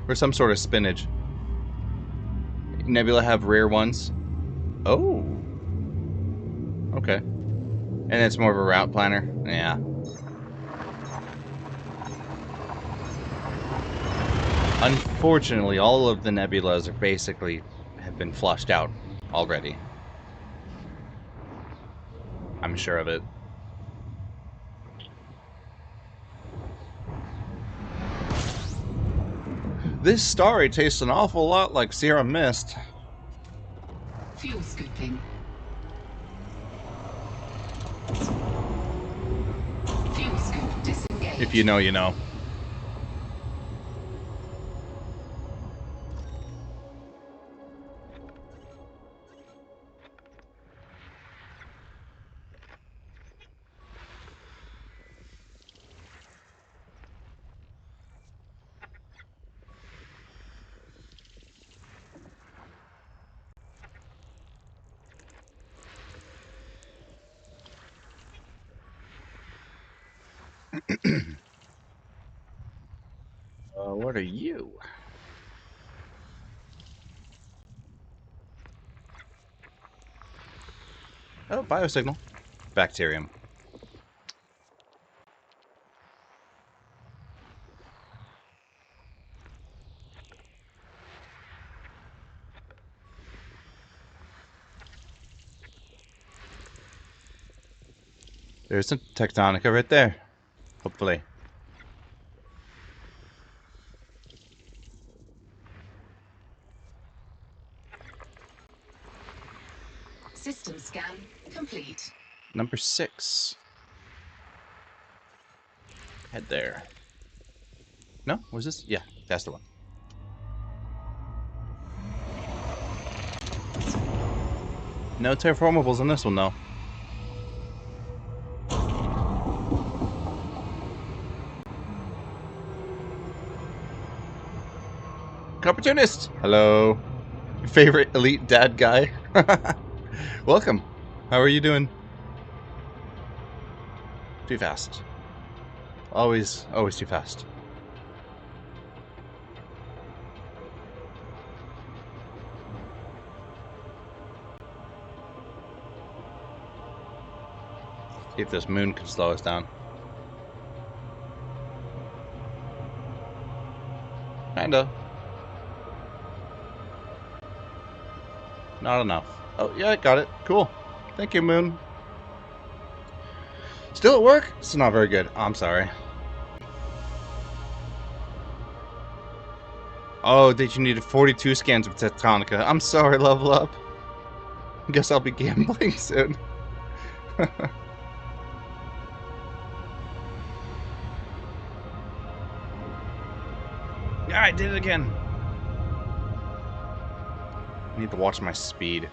Or some sort of spinach. Nebula have rare ones. Oh. Okay. And it's more of a route planner. Yeah. Unfortunately, all of the nebulas are basically have been flushed out already. I'm sure of it. This story tastes an awful lot like Sierra Mist. Fuel scooping. Fuel scoop disengaged. If you know, you know. What are you? Oh, biosignal. Bacterium. There's some Tectonica right there. Hopefully. System scan complete. Number 6. Head there. No? Was this? Yeah, that's the one. No terraformables on this one, though. Opportunist! Hello. Your favorite elite dad guy. Welcome. How are you doing? Too fast. Always too fast. See if this moon can slow us down. Kinda. Not enough. Oh, yeah, got it. Cool. Thank you, moon. Still at work? It's not very good. I'm sorry. Oh, did you need 42 scans of Tectonica? I'm sorry, level up. Guess I'll be gambling soon. Yeah, I did it again. I need to watch my speed.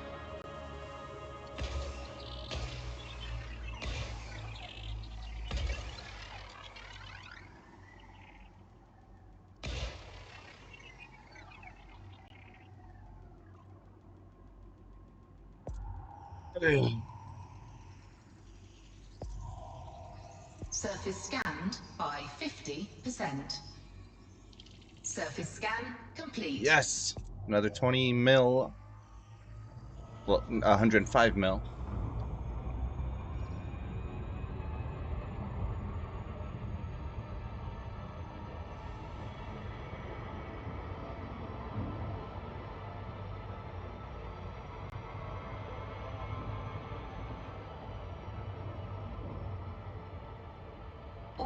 Surface scanned by 50%. Surface scan complete. Yes! Another 20 mil. Well, 105 mil.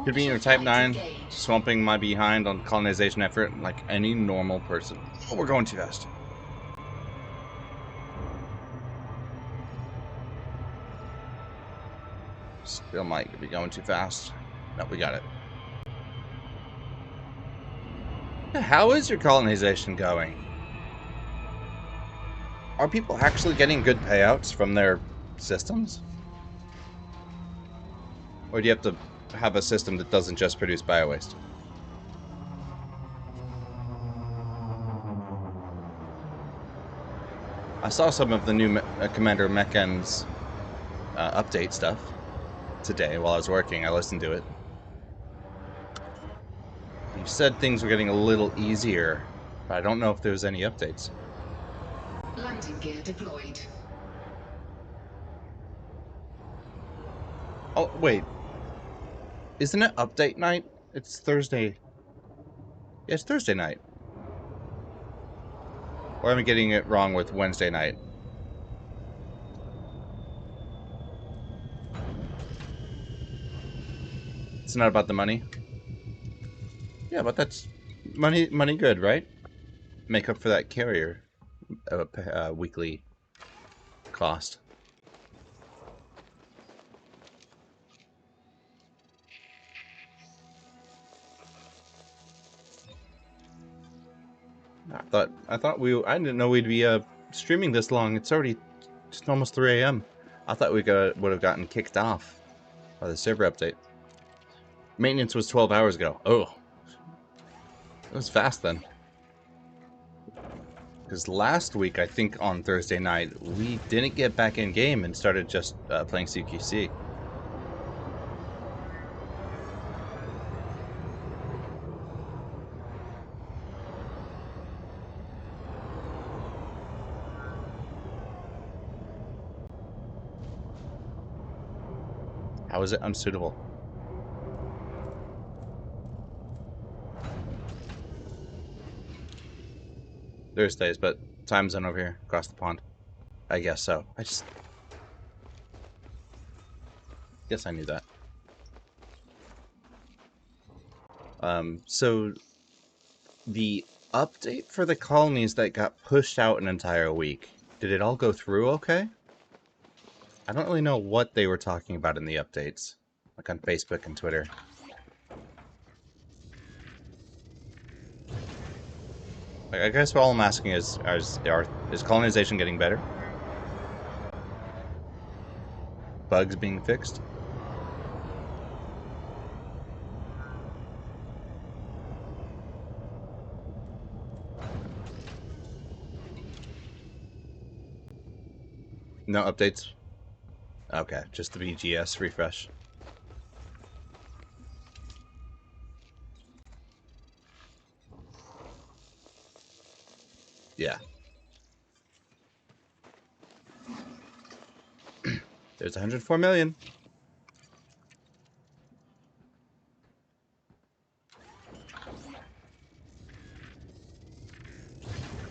Convenient Type 9, swamping my behind on colonization effort like any normal person. Oh, we're going too fast. Still might be going too fast. No, we got it. How is your colonization going? Are people actually getting good payouts from their systems? Or do you have to have a system that doesn't just produce biowaste? I saw some of the new Commander Mechan's update stuff today while I was working. I listened to it. You said things were getting a little easier, but I don't know if there was any updates. Landing gear deployed. Oh, wait. Isn't it update night? It's Thursday. Yeah, it's Thursday night. Or am I getting it wrong with Wednesday night? It's not about the money? Yeah, but that's money good, right? Make up for that carrier weekly cost. I didn't know we'd be streaming this long. It's already just almost 3 a.m. I thought we would have gotten kicked off by the server update. Maintenance was 12 hours ago. Oh, it was fast then. Because last week, I think on Thursday night, we didn't get back in game and started just playing CQC. How is it unsuitable? Thursdays, but time zone over here, across the pond. I guess so. I guess I knew that. So the update for the colonies that got pushed out an entire week, did it all go through okay? I don't really know what they were talking about in the updates, like on Facebook and Twitter. Like, I guess all I'm asking is colonization getting better? Bugs being fixed? No updates? Okay, just the BGS refresh. Yeah. There's 104 million.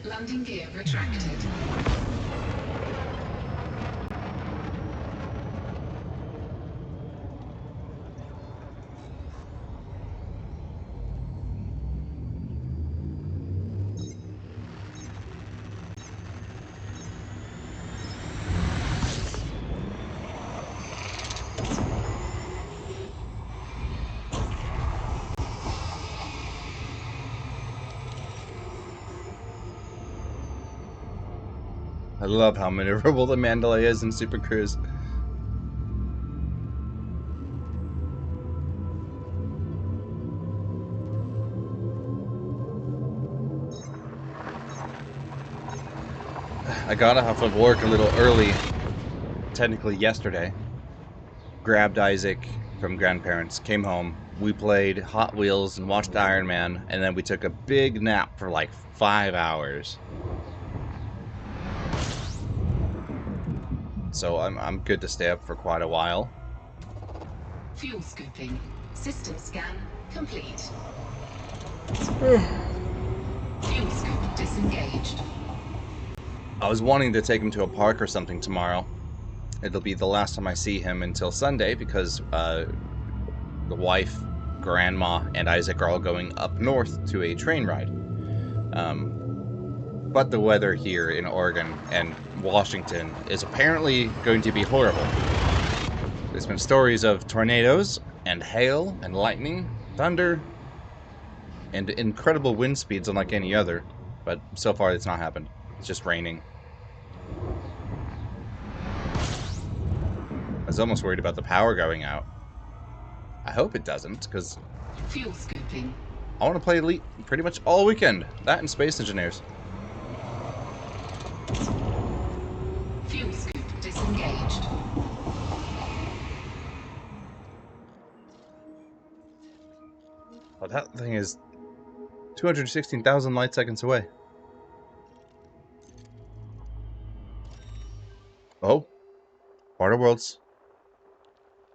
Landing gear retracted. I love how maneuverable the Mandalay is in Super Cruise. I got off of work a little early, technically yesterday. Grabbed Isaac from grandparents, came home. We played Hot Wheels and watched Iron Man, and then we took a big nap for like 5 hours. So I'm good to stay up for quite a while. Fuel scooping. System scan complete. Fuel scoop disengaged. I was wanting to take him to a park or something tomorrow. It'll be the last time I see him until Sunday because the wife Grandma and Isaac are all going up north to a train ride. But the weather here in Oregon and Washington is apparently going to be horrible. There's been stories of tornadoes and hail and lightning, thunder, and incredible wind speeds unlike any other. But so far it's not happened. It's just raining. I was almost worried about the power going out. I hope it doesn't, because Fuel scooping. I want to play Elite pretty much all weekend. That and Space Engineers. Fuel scoop disengaged. Well, that thing is 216,000 light seconds away. Oh, Water Worlds.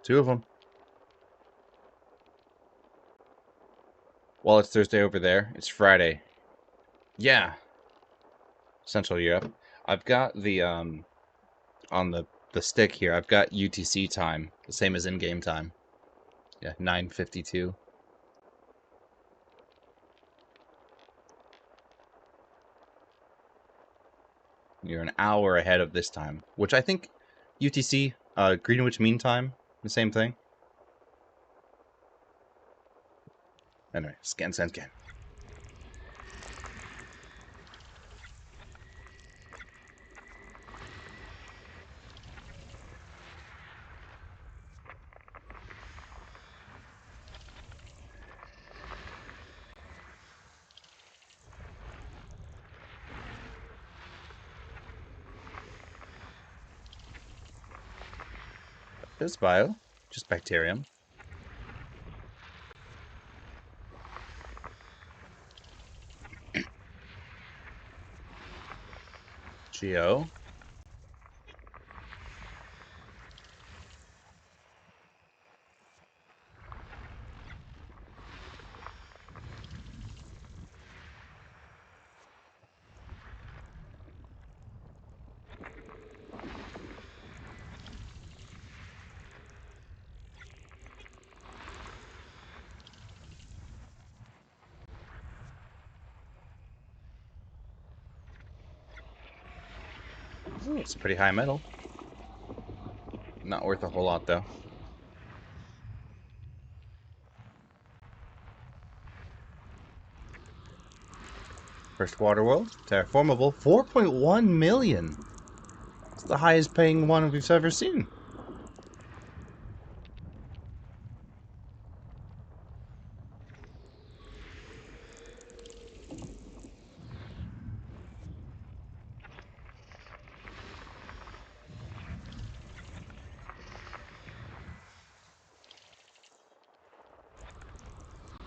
2 of them. Well, it's Thursday over there. It's Friday. Yeah. Central Europe. I've got the, on the stick here, I've got UTC time. The same as in-game time. Yeah, 9:52. You're an hour ahead of this time. Which I think UTC, Greenwich Mean Time, the same thing. Anyway, scan. This bio, just bacterium. Geo. Ooh, it's pretty high metal. Not worth a whole lot, though. First water world, Terraformable, 4.1 million. It's the highest paying one we've ever seen.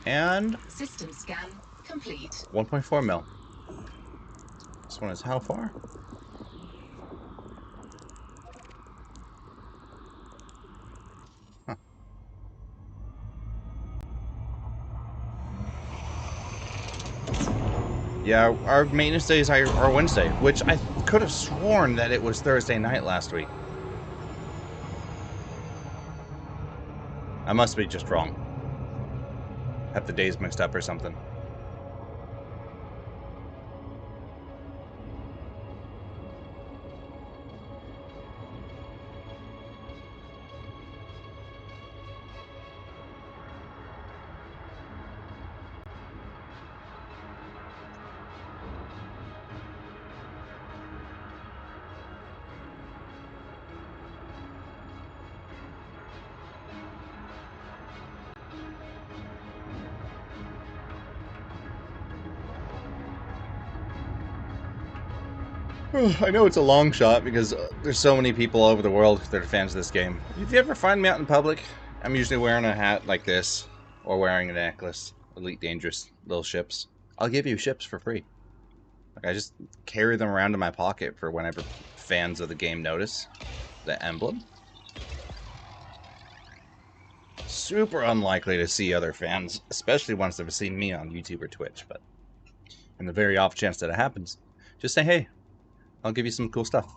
And System scan complete. 1.4 mil. This one is how far? Huh. Yeah, our maintenance days are Wednesday, which I could have sworn that it was Thursday night last week. I must be just wrong. Have the days mixed up or something. I know it's a long shot because there's so many people all over the world that are fans of this game. If you ever find me out in public, I'm usually wearing a hat like this or wearing a necklace. Elite Dangerous little ships. I'll give you ships for free. Like, I just carry them around in my pocket for whenever fans of the game notice the emblem. Super unlikely to see other fans, especially ones that have seen me on YouTube or Twitch, but in the very off chance that it happens, just say, hey, I'll give you some cool stuff.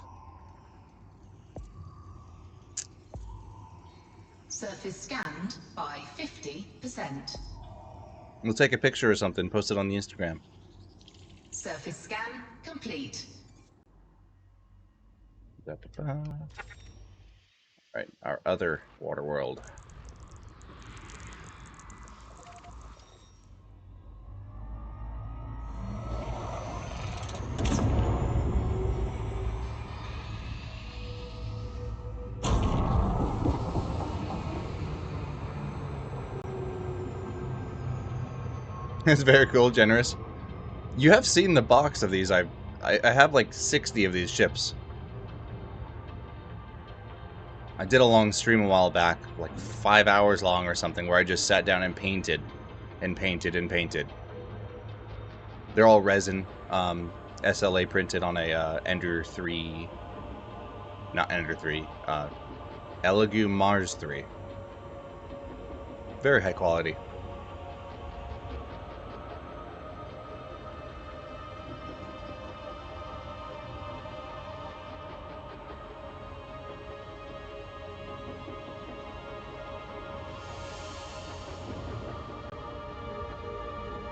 Surface scanned by 50%. We'll take a picture or something, post it on the Instagram. Surface scan complete. Right, our other water world. It's very cool, generous. You have seen the box of these. I have like 60 of these ships. I did a long stream a while back, like 5 hours long or something, where I just sat down and painted, and painted, and painted. They're all resin, SLA printed on a Ender 3, not Ender 3, Elegoo Mars 3. Very high quality.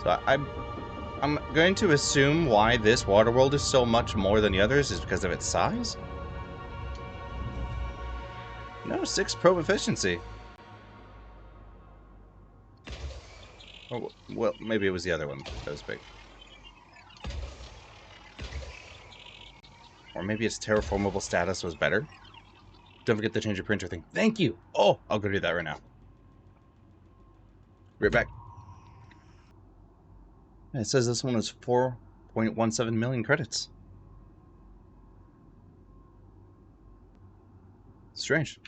So I'm going to assume why this water world is so much more than the others is because of its size? No, 6 probe efficiency. Oh, well, maybe it was the other one that was big. Or maybe its terraformable status was better. Don't forget to change your printer thing. Thank you! Oh, I'll go do that right now. Right back. It says this one is 4.17 million credits. Strange.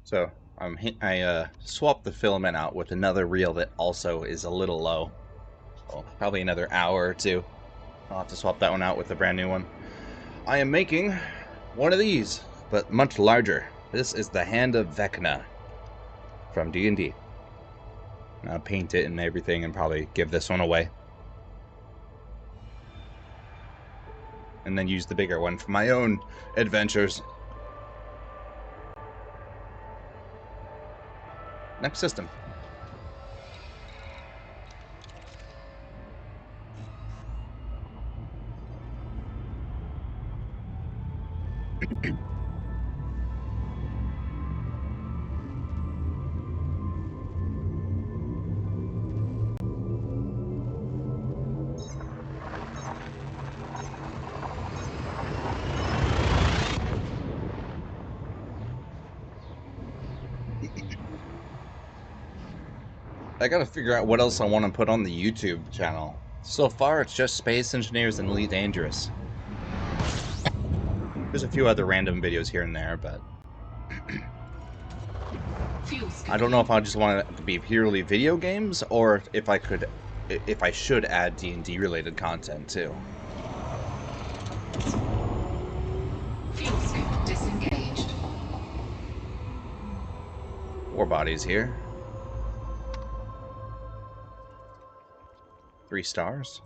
So I swapped the filament out with another reel that also is a little low. Oh, probably another hour or two. I'll have to swap that one out with a brand new one. I am making one of these, but much larger. This is the Hand of Vecna from D&D. I'll paint it and everything and probably give this one away. And then use the bigger one for my own adventures. Next system. I gotta figure out what else I want to put on the YouTube channel. So far, it's just Space Engineers and Elite Dangerous. There's a few other random videos here and there, but I don't know if I just want it to be purely video games, or if I should add D&D related content too. Fuel scoop disengaged. War bodies here. 3 stars.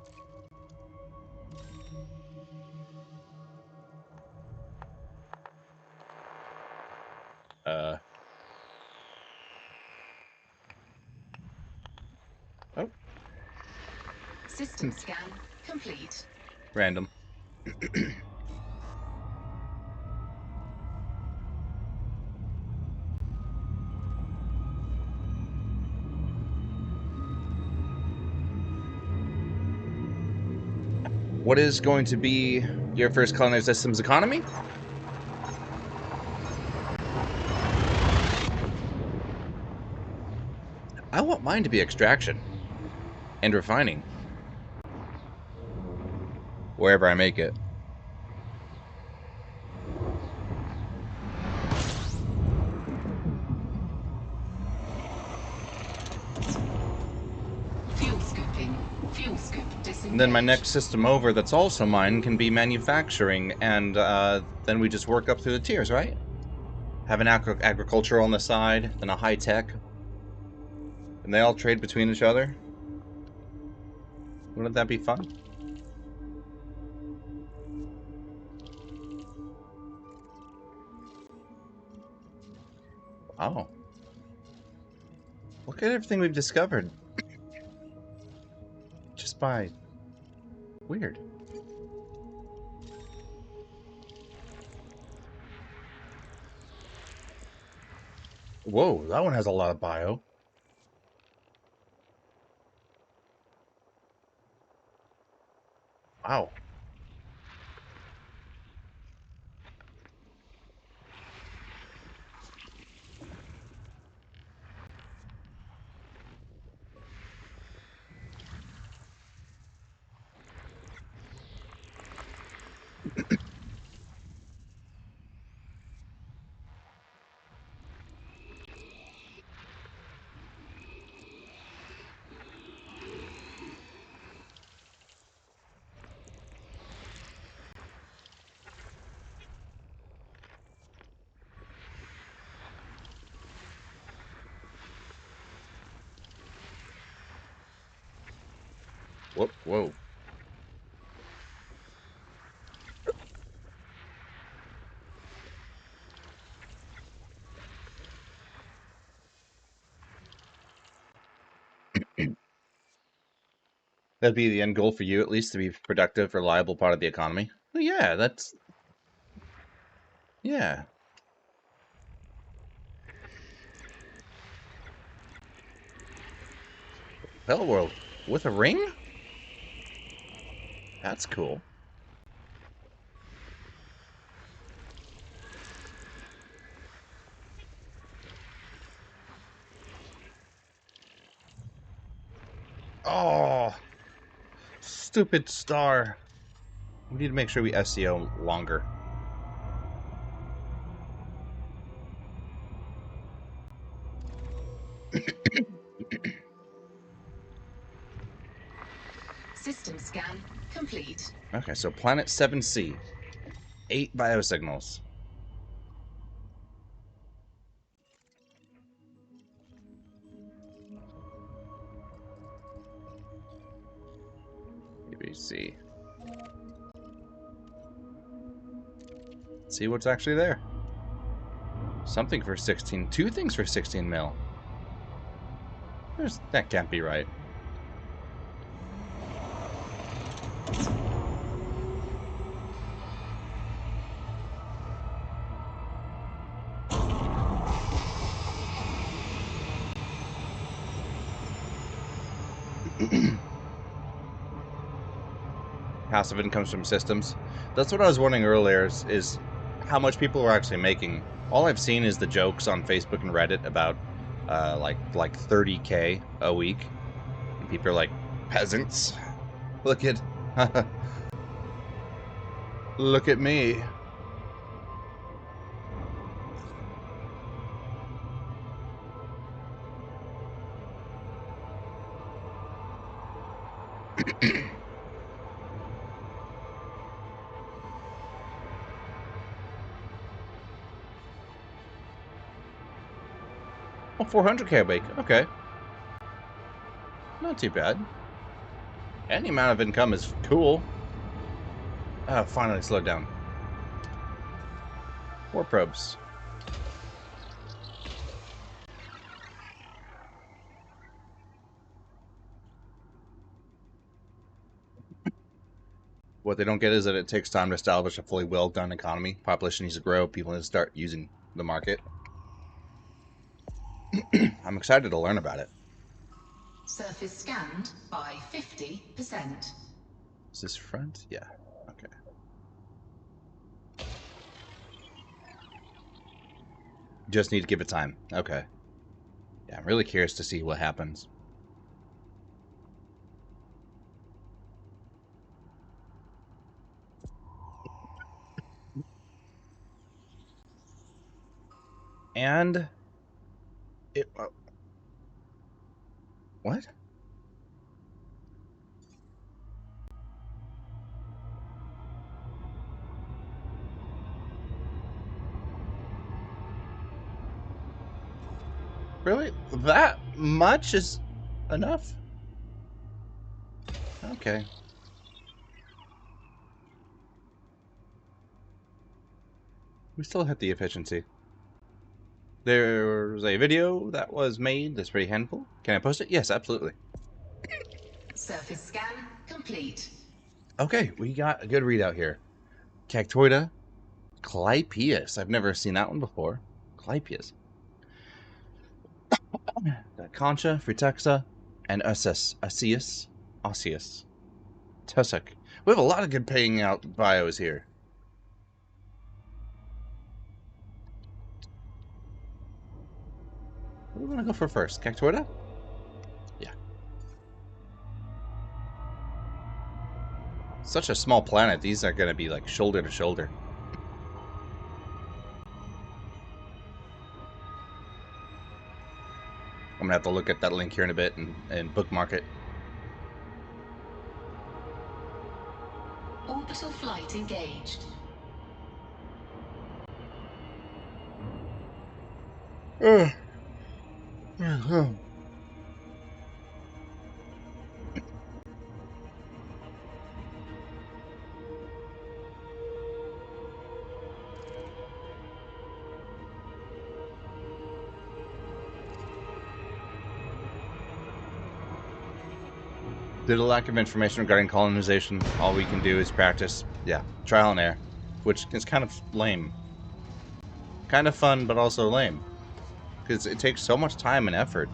Oh. System scan complete. Random. What is going to be your first culinary systems economy? I want mine to be extraction and refining. Wherever I make it. Fuel scooping. Fuel scoop disengaged. And then my next system over that's also mine can be manufacturing, and then we just work up through the tiers, right? Have an agricultural on the side, then a high-tech. And they all trade between each other. Wouldn't that be fun? Oh. Look at everything we've discovered. Just by... Weird. Whoa, that one has a lot of bio. Wow. Whoa, whoa. That'd be the end goal for you, at least, to be a productive, reliable part of the economy. Well, yeah, that's... Yeah. Hell World. With a ring? That's cool. Oh! Stupid star. We need to make sure we SEO longer. System scan complete. Okay, so Planet 7C. 8 biosignals. ABC. See what's actually there. Something for 16. 2 things for 16 mil. That can't be right. Passive incomes from systems. That's what I was wondering earlier, is how much people are actually making. All I've seen is the jokes on Facebook and Reddit about like 30K a week. And people are like, peasants. Look at look at me. Oh, 400K a week. Okay. Not too bad. Any amount of income is cool. Oh, finally slowed down. 4 probes. What they don't get is that it takes time to establish a fully well-done economy. Population needs to grow. People need to start using the market. I'm excited to learn about it. Surface scanned by 50%. Is this front? Yeah. Okay. Just need to give it time. Okay. Yeah, I'm really curious to see what happens. And it... what? Really? That much is enough? Okay. We still hit the efficiency. There's a video that was made that's pretty handful. Can I post it? Yes, absolutely. Surface scan complete. Okay, we got a good readout here. Cactoida Clypeus. I've never seen that one before. Clypeus. Got Concha, Fritexa, and Osseus. Tussock. We have a lot of good paying out bios here. What do we want to go for first? Cactoida? Yeah. Such a small planet. These are going to be like shoulder to shoulder. I'm going to have to look at that link here in a bit and bookmark it. Orbital flight engaged. Due to lack of information regarding colonization, all we can do is practice, trial and error, which is kind of lame. Kind of fun, but also lame. Because it takes so much time and effort.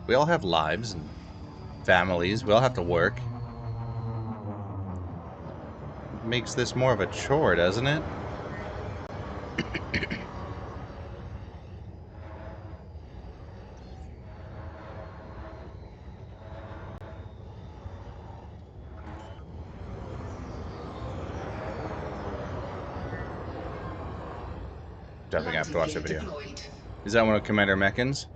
We all have lives and families. We all have to work. It makes this more of a chore, doesn't it? Definitely have to watch the video. Deployed. Is that one of Commander Mekkin's?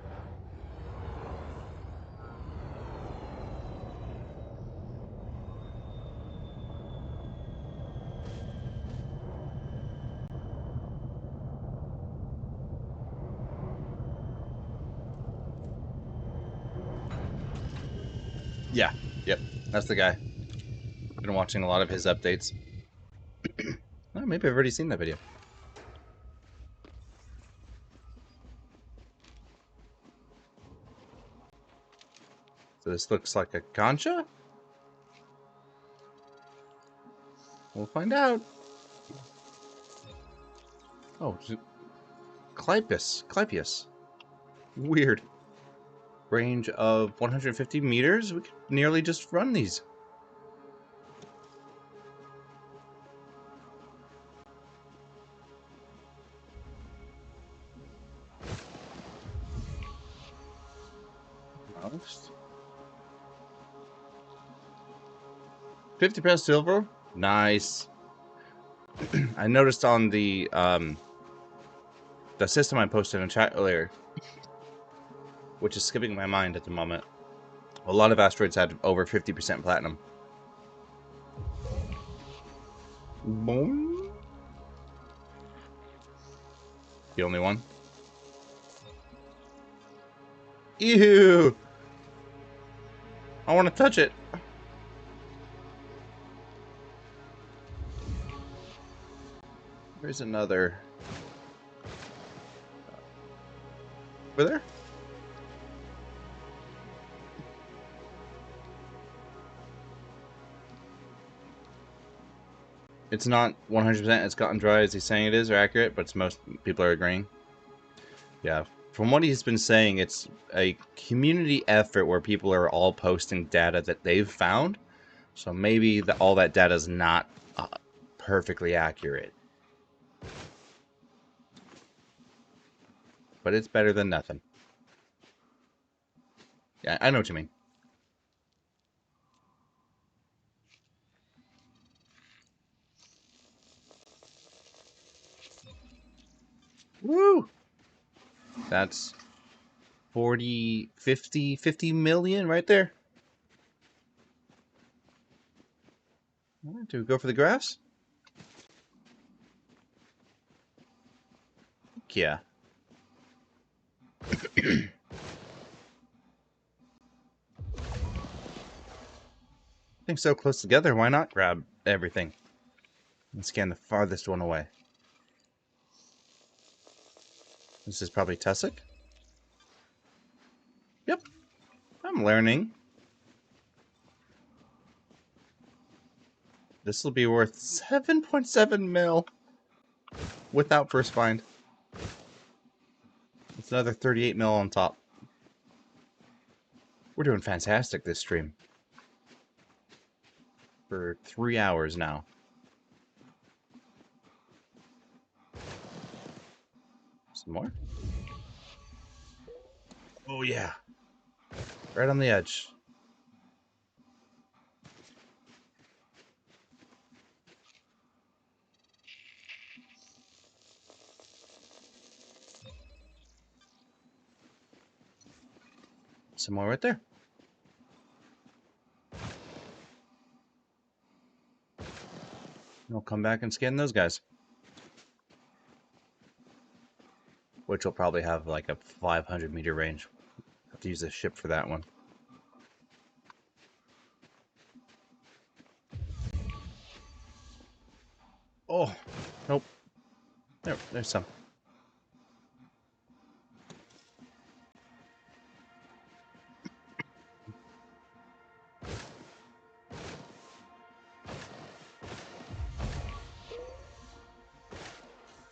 Yeah, yep, that's the guy. Been watching a lot of his updates. Oh, maybe I've already seen that video. So this looks like a concha? We'll find out. Oh, Clypeus. Weird. Range of 150 meters? We could nearly just run these. Most. 50 pounds silver. Nice. I noticed on the system I posted in chat earlier, which is skipping my mind at the moment, a lot of asteroids had over 50% platinum. Boom. The only one. Ew! I want to touch it. There's another. Over there? It's not 100% as cut and dry as he's saying it is, or accurate, but most people are agreeing. Yeah. From what he's been saying, it's a community effort where people are all posting data that they've found. So maybe all that data is not perfectly accurate. But it's better than nothing. Yeah, I know what you mean. Woo! That's 50 million right there. Do we go for the graphs? Yeah. Things so close together, why not grab everything and scan the farthest one away? This is probably Tussock. Yep, I'm learning. This will be worth 7.7 mil without first find. It's another 38 mil on top. We're doing fantastic this stream. For 3 hours now. Some more? Oh yeah. Right on the edge. Some more right there. We'll come back and scan those guys. Which will probably have like a 500 meter range. Have to use a ship for that one. Oh, nope. There's some.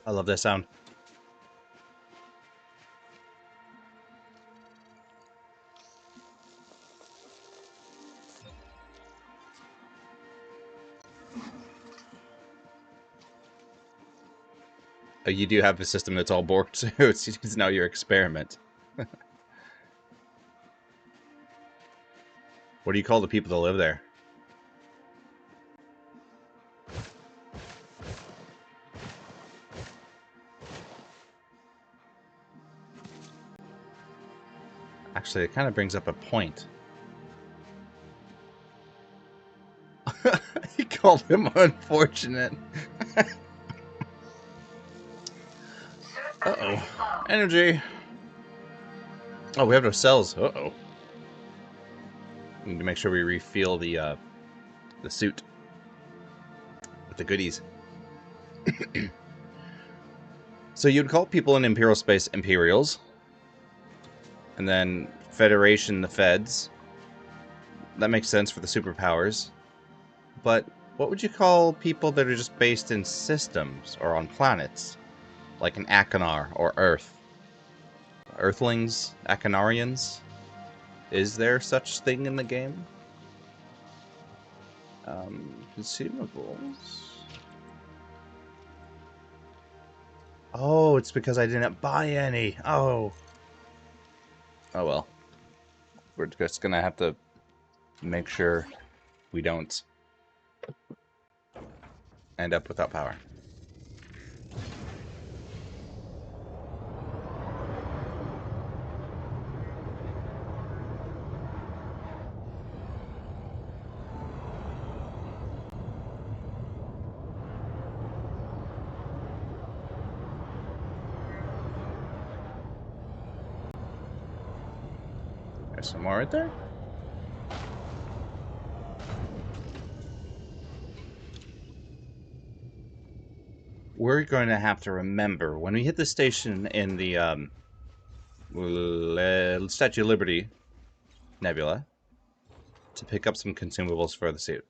I love that sound. You do have a system that's all borked, so it's now your experiment. What do you call the people that live there? Actually, it kind of brings up a point. He called him unfortunate. Uh-oh. Energy. Oh, we have no cells. Uh-oh. We need to make sure we refill the suit with the goodies. So you'd call people in Imperial space Imperials. And then Federation the Feds. That makes sense for the superpowers. But what would you call people that are just based in systems or on planets? Like an Achenar or Earth? Earthlings? Achenarians? Is there such thing in the game? Consumables. Oh, it's because I didn't buy any. Oh. Oh well. We're just gonna have to make sure we don't end up without power. There's some more right there. We're going to have to remember when we hit the station in the Statue of Liberty Nebula to pick up some consumables for the suit.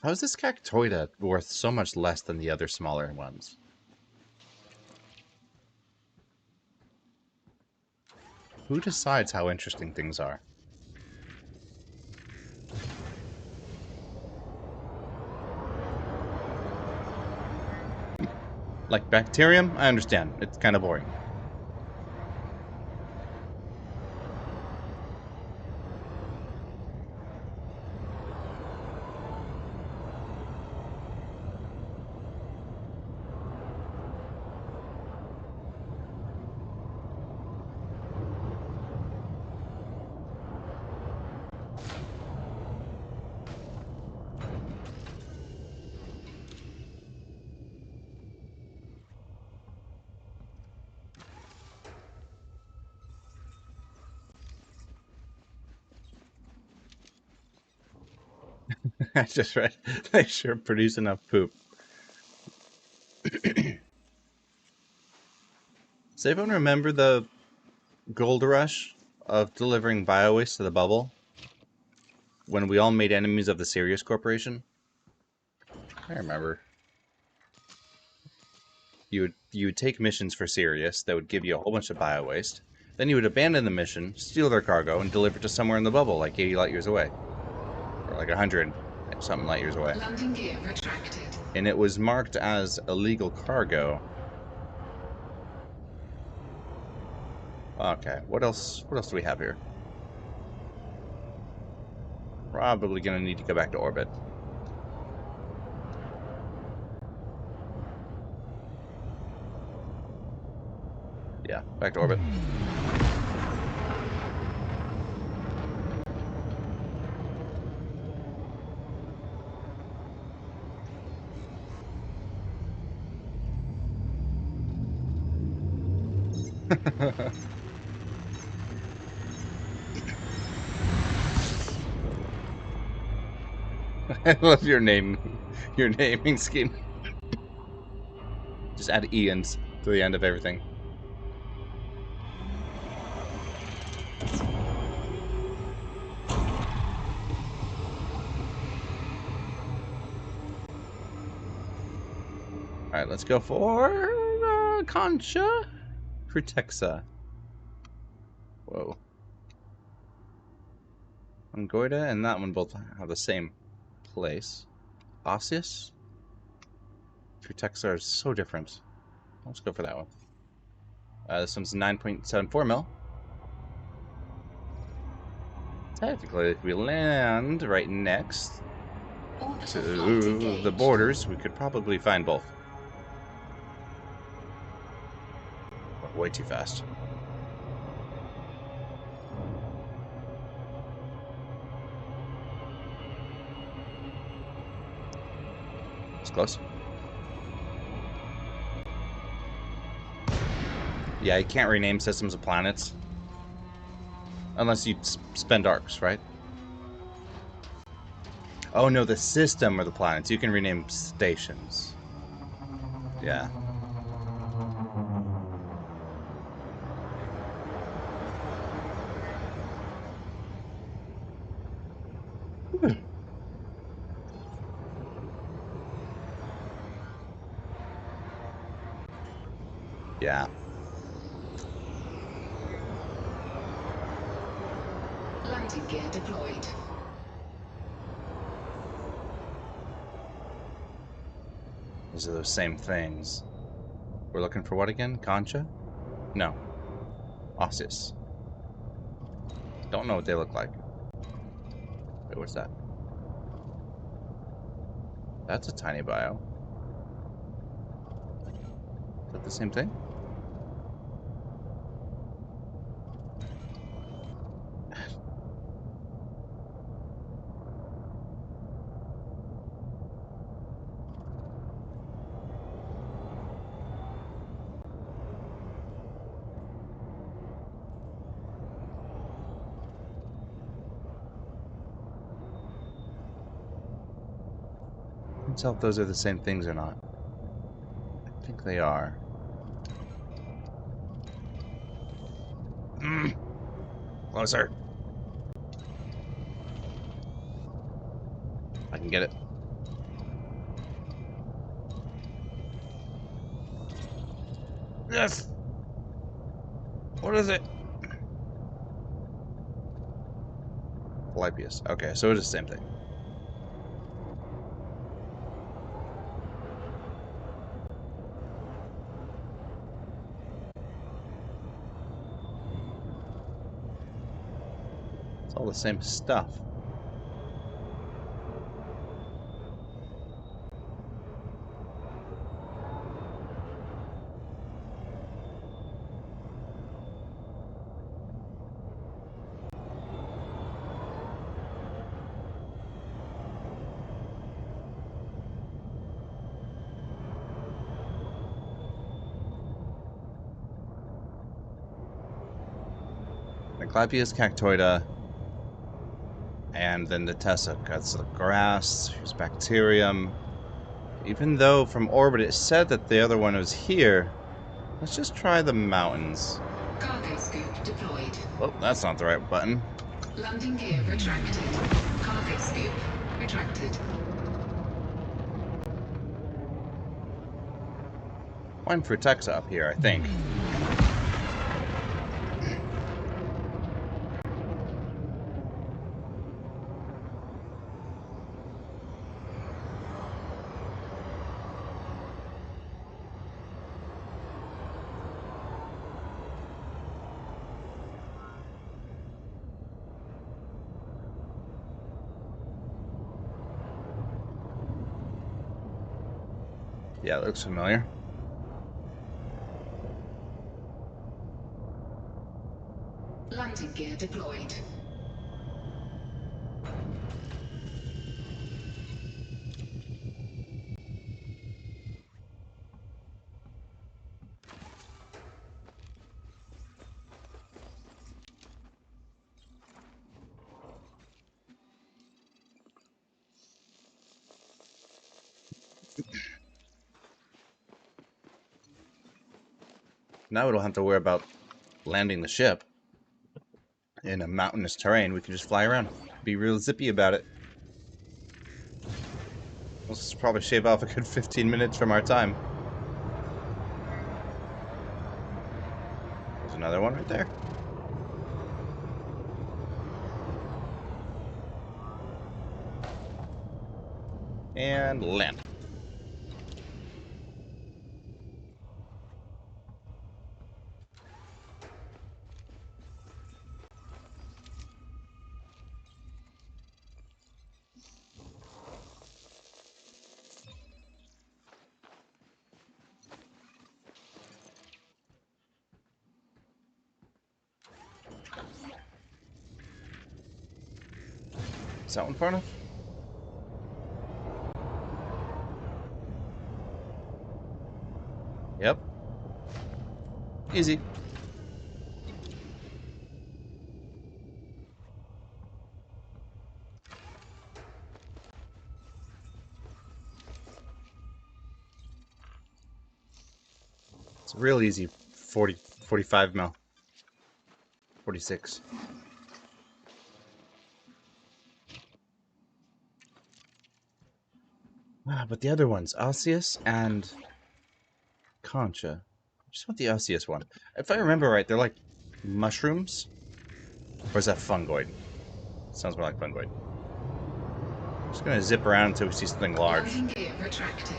How is this cactoida worth so much less than the other smaller ones? Who decides how interesting things are? Like bacterium, I understand. It's kind of boring. I just read they sure produce enough poop. Does everyone remember the gold rush of delivering biowaste to the bubble? When we all made enemies of the Sirius Corporation? I remember. You would take missions for Sirius that would give you a whole bunch of biowaste. Then you would abandon the mission, steal their cargo, and deliver it to somewhere in the bubble, like 80 light years away. Or like 100 something light years away. Landing gear retracted. And it was marked as illegal cargo. Okay, what else do we have here? Probably gonna need to go back to orbit. Yeah, back to orbit. I love your naming scheme. Just add Ian's to the end of everything. Alright, let's go for Concha Crutexa. Whoa. Angoida and that one both have the same place. Osseous? Crutexa are so different. Let's go for that one. This one's 9.74 mil. Technically, if we land right next to the borders, we could probably find both. But way too fast. It's close. Yeah, you can't rename systems of planets. Unless you spend arcs, right? Oh no, the system or the planets. You can rename stations. Yeah. Yeah. Landing gear deployed. These are those same things. We're looking for what again? Concha? No. Osseous. Don't know what they look like. Wait, what's that? That's a tiny bio. Is that the same thing? I can't tell if those are the same things or not. I think they are. Closer. I can get it. Yes! What is it? Polypius. Okay, so it is the same thing. It's all the same stuff. Cyclopeus cactoida And then the Tessa cuts the grass, here's bacterium. Even though from orbit it said that the other one was here, let's just try the mountains. Cargo scoop deployed. Oh, that's not the right button. Landing gear retracted. Cargo scoop retracted. One for Texa up here, I think. Yeah, it looks familiar. Landing gear deployed. Now we don't have to worry about landing the ship in a mountainous terrain. We can just fly around. Be real zippy about it. Let's probably shave off a good 15 minutes from our time. There's another one right there. And land. Is that one far enough? Yep. Easy. It's real easy. 40, 45 mil. 46. Ah, but the other ones, Osseous and Concha. I just want the Osseous one. If I remember right, they're like mushrooms? Or is that fungoid? Sounds more like fungoid. Just gonna zip around until we see something large. Landing gear retracted.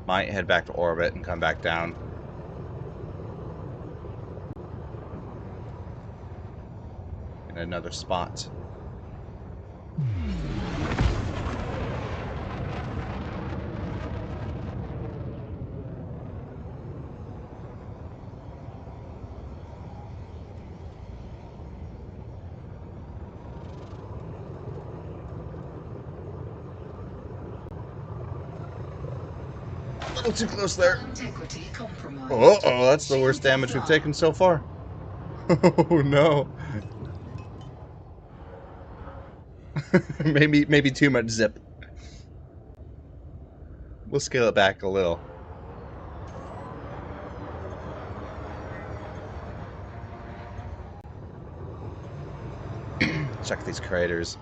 Might head back to orbit and come back down. In another spot. A little too close there. Integrity compromised. Uh-oh, that's the worst damage we've taken so far. Oh no. maybe too much zip. We'll scale it back a little. Check these craters.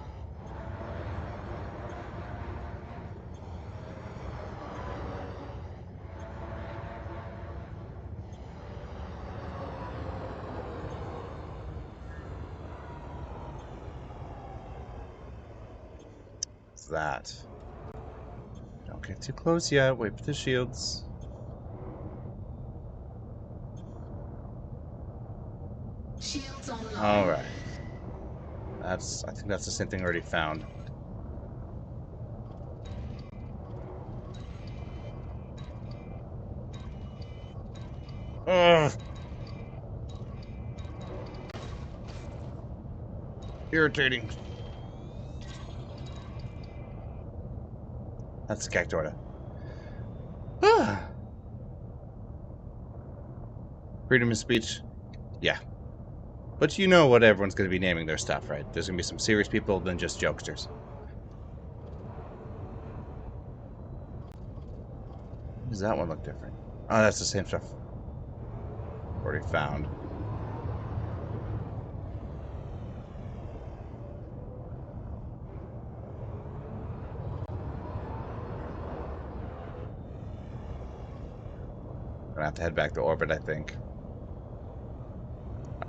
What's that? Don't get too close yet. Wait for the shields. Shields online. Alright. I think that's the same thing I already found. Ugh. Irritating. That's the Cactorda. Freedom of speech? Yeah. But you know what everyone's going to be naming their stuff, right? There's going to be some serious people than just jokesters. Why does that one look different? Oh, that's the same stuff. Already found. Gonna have to head back to orbit, I think.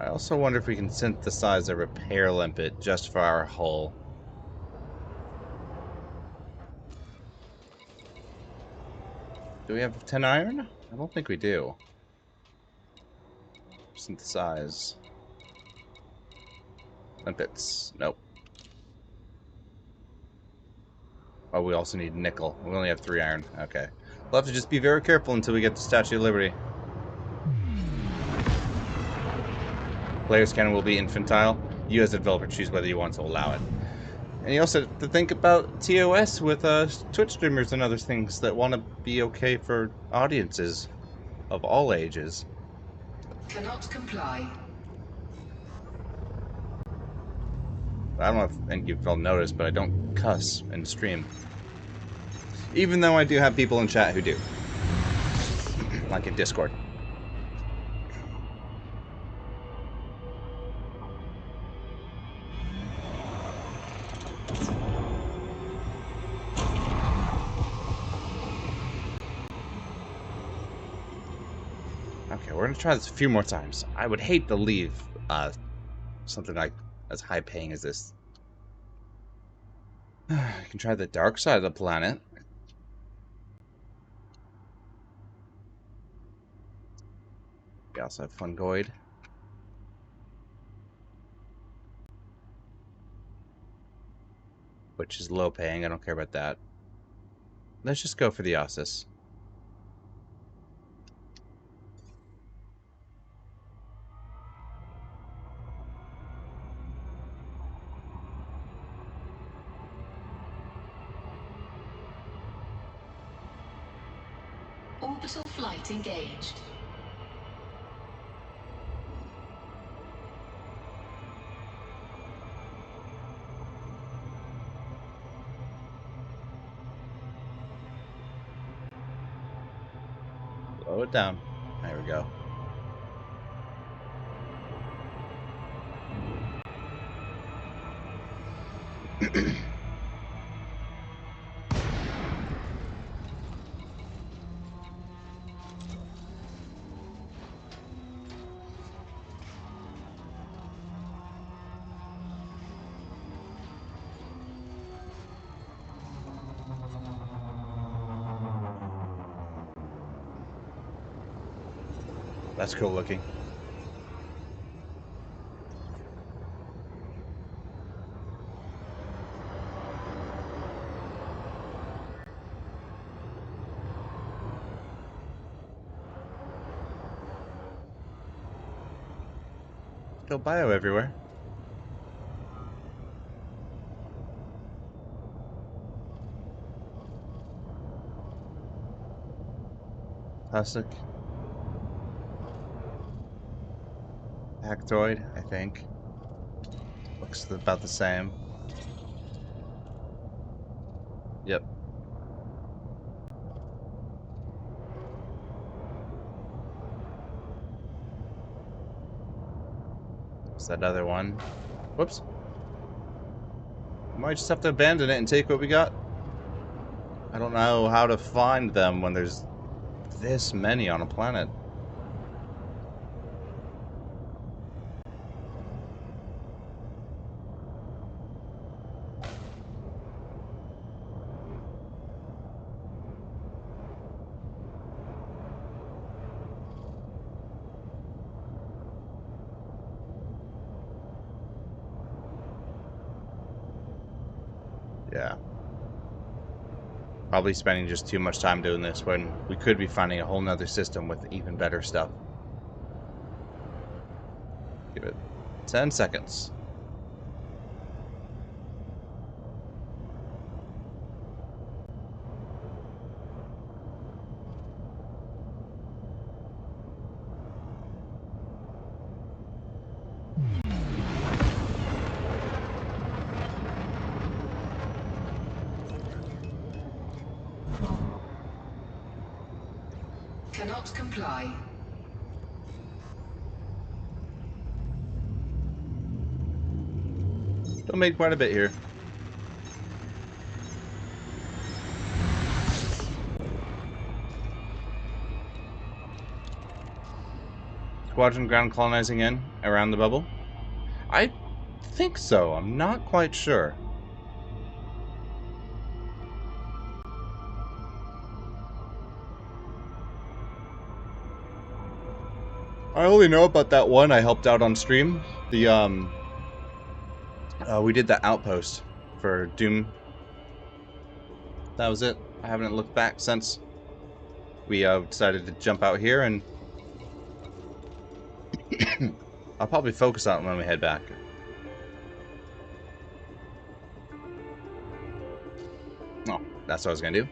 I also wonder if we can synthesize a repair limpet just for our hull. Do we have 10 iron? I don't think we do. Synthesize. Limpets. Nope. Oh, we also need nickel. We only have 3 iron. Okay. We'll have to just be very careful until we get to Statue of Liberty. Player's cannon will be infantile. You as a developer choose whether you want to allow it. And you also have to think about TOS with Twitch streamers and other things that want to be okay for audiences of all ages. Cannot comply. I don't know if any of you've all noticed, but I don't cuss in stream. Even though I do have people in chat who do. Like in Discord. Okay, we're gonna try this a few more times. I would hate to leave something like as high paying as this. I can try the dark side of the planet. We also have fungoid. Which is low paying, I don't care about that. Let's just go for the Ossus. Orbital flight engaged. Slow it down. There we go. That's cool looking. Still bio everywhere. Plastic. Factoid, I think. Looks about the same. Yep. It's that other one. Whoops. Might just have to abandon it and take what we got. I don't know how to find them when there's this many on a planet. Yeah. Probably spending just too much time doing this when we could be finding a whole nother system with even better stuff. Give it 10 seconds. Cannot comply. Still made quite a bit here. Squadron ground colonizing in around the bubble? I think so. I'm not quite sure. I only know about that one I helped out on stream. The we did that outpost for Doom. That was it. I haven't looked back since we decided to jump out here, and I'll probably focus on it when we head back. Oh, that's what I was gonna do.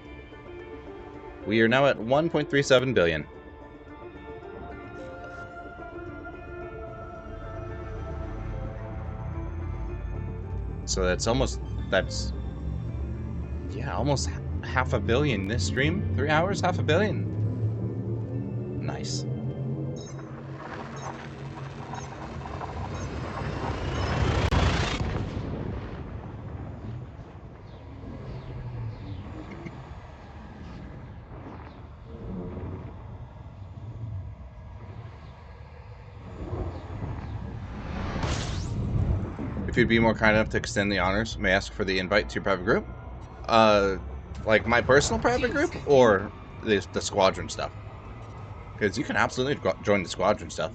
We are now at 1.37 billion. So that's almost, yeah, almost half a billion this stream. 3 hours, half a billion. Nice. If you'd be more kind enough to extend the honors, may I ask for the invite to your private group? Like my personal private group, or the squadron stuff? Because you can absolutely join the squadron stuff.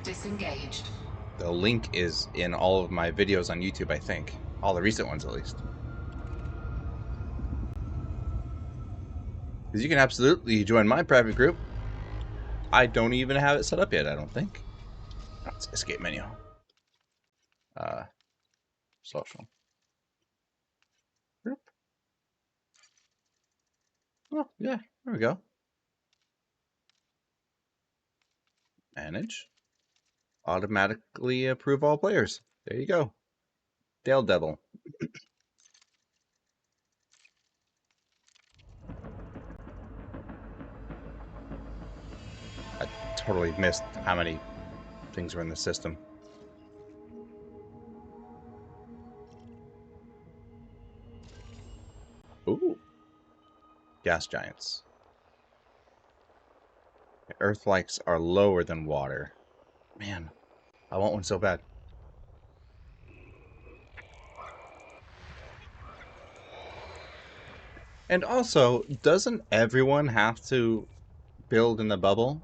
Disengaged. The link is in all of my videos on YouTube, I think. All the recent ones, at least. Because you can absolutely join my private group. I don't even have it set up yet, I don't think. That's escape menu. Social. Group. Oh, yeah, there we go. Manage. Automatically approve all players. There you go. Dale Devil. I totally missed how many things were in the system. Ooh. Gas giants. Earth likes are lower than water. Man, I want one so bad. And also, doesn't everyone have to build in the bubble?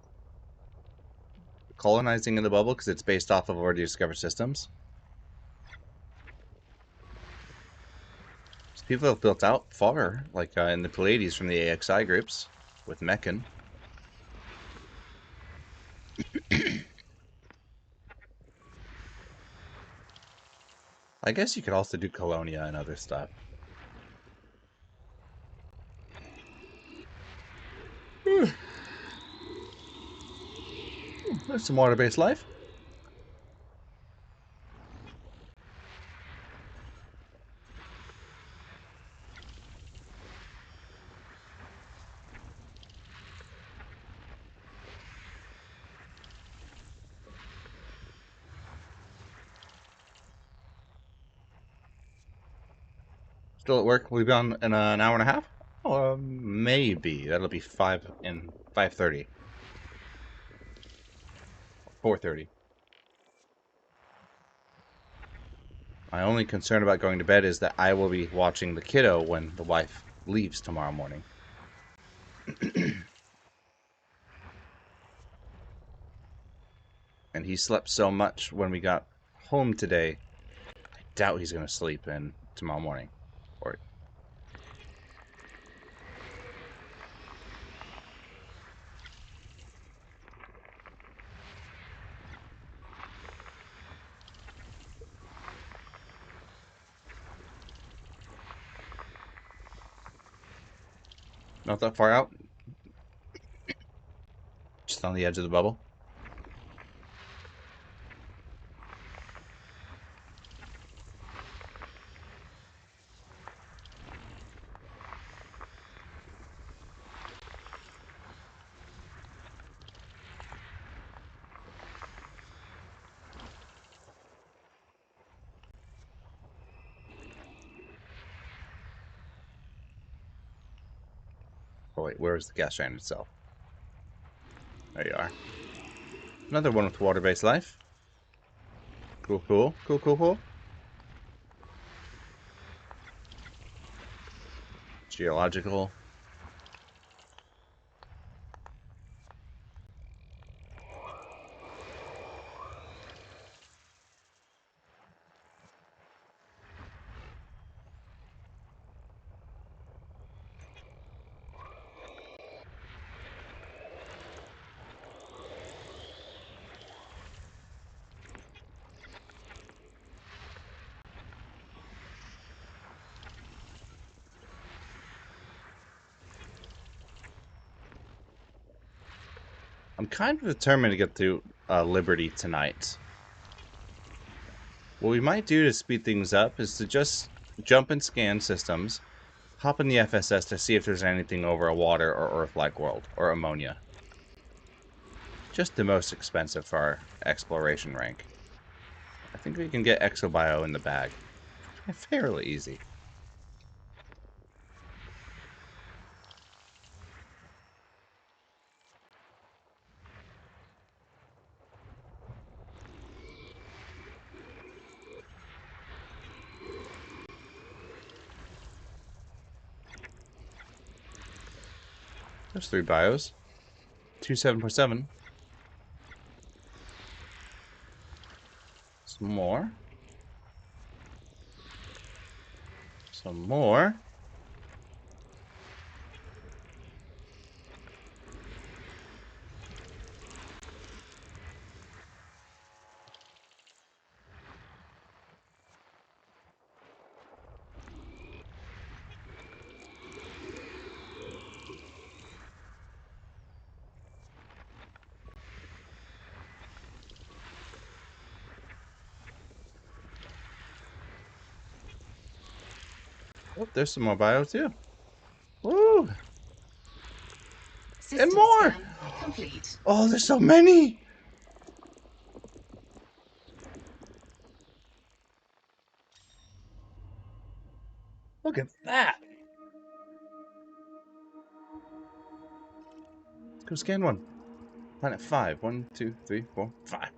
Colonizing in the bubble, because it's based off of already discovered systems? So people have built out far, like in the Pleiades from the AXI groups, with Meccan. I guess you could also do Colonia and other stuff. There's some water-based life. Still at work. We'll be on in an hour and a half? Oh, maybe. That'll be 5:30. 4:30. My only concern about going to bed is that I will be watching the kiddo when the wife leaves tomorrow morning. And he slept so much when we got home today, I doubt he's going to sleep in tomorrow morning. Or not that far out. Just on the edge of the bubble. Oh wait, where is the gas giant itself? There you are. Another one with water-based life. Cool, cool, cool, cool, cool. Geological. I'm kind of determined to get to Liberty tonight. What we might do to speed things up is to just jump and scan systems, hop in the FSS to see if there's anything over a water or Earth-like world, or ammonia. Just the most expensive for our exploration rank. I think we can get Exobio in the bag. Fairly easy. There's 3 bios. 2 7.7. Some more. Some more. Oh, there's some more bio too. Woo! System And more! scan complete. Oh, there's so many! Look at that! Let's go scan one. Planet 5. 1, 2, 3, 4, 5.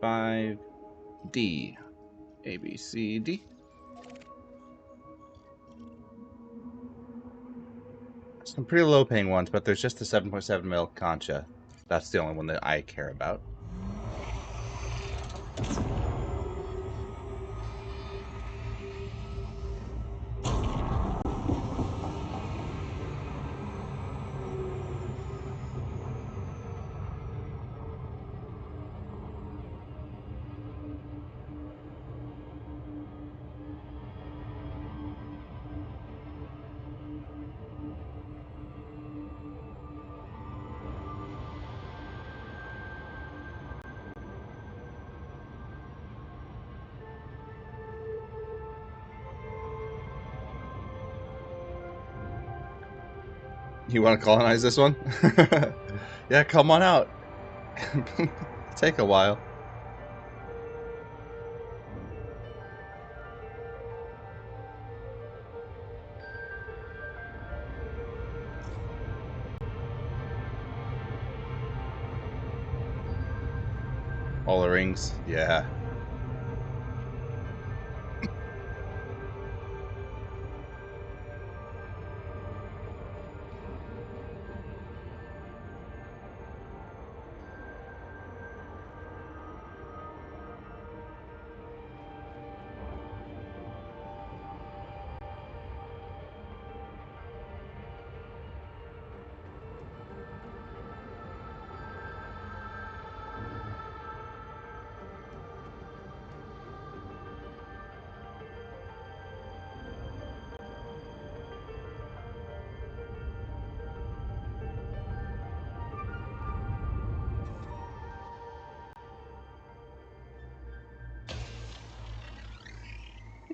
5D. A, B, C, D. Some pretty low paying ones, but there's just the 7.7 mil concha. That's the only one that I care about. You want to colonize this one? Yeah, come on out. Take a while. All the rings, yeah.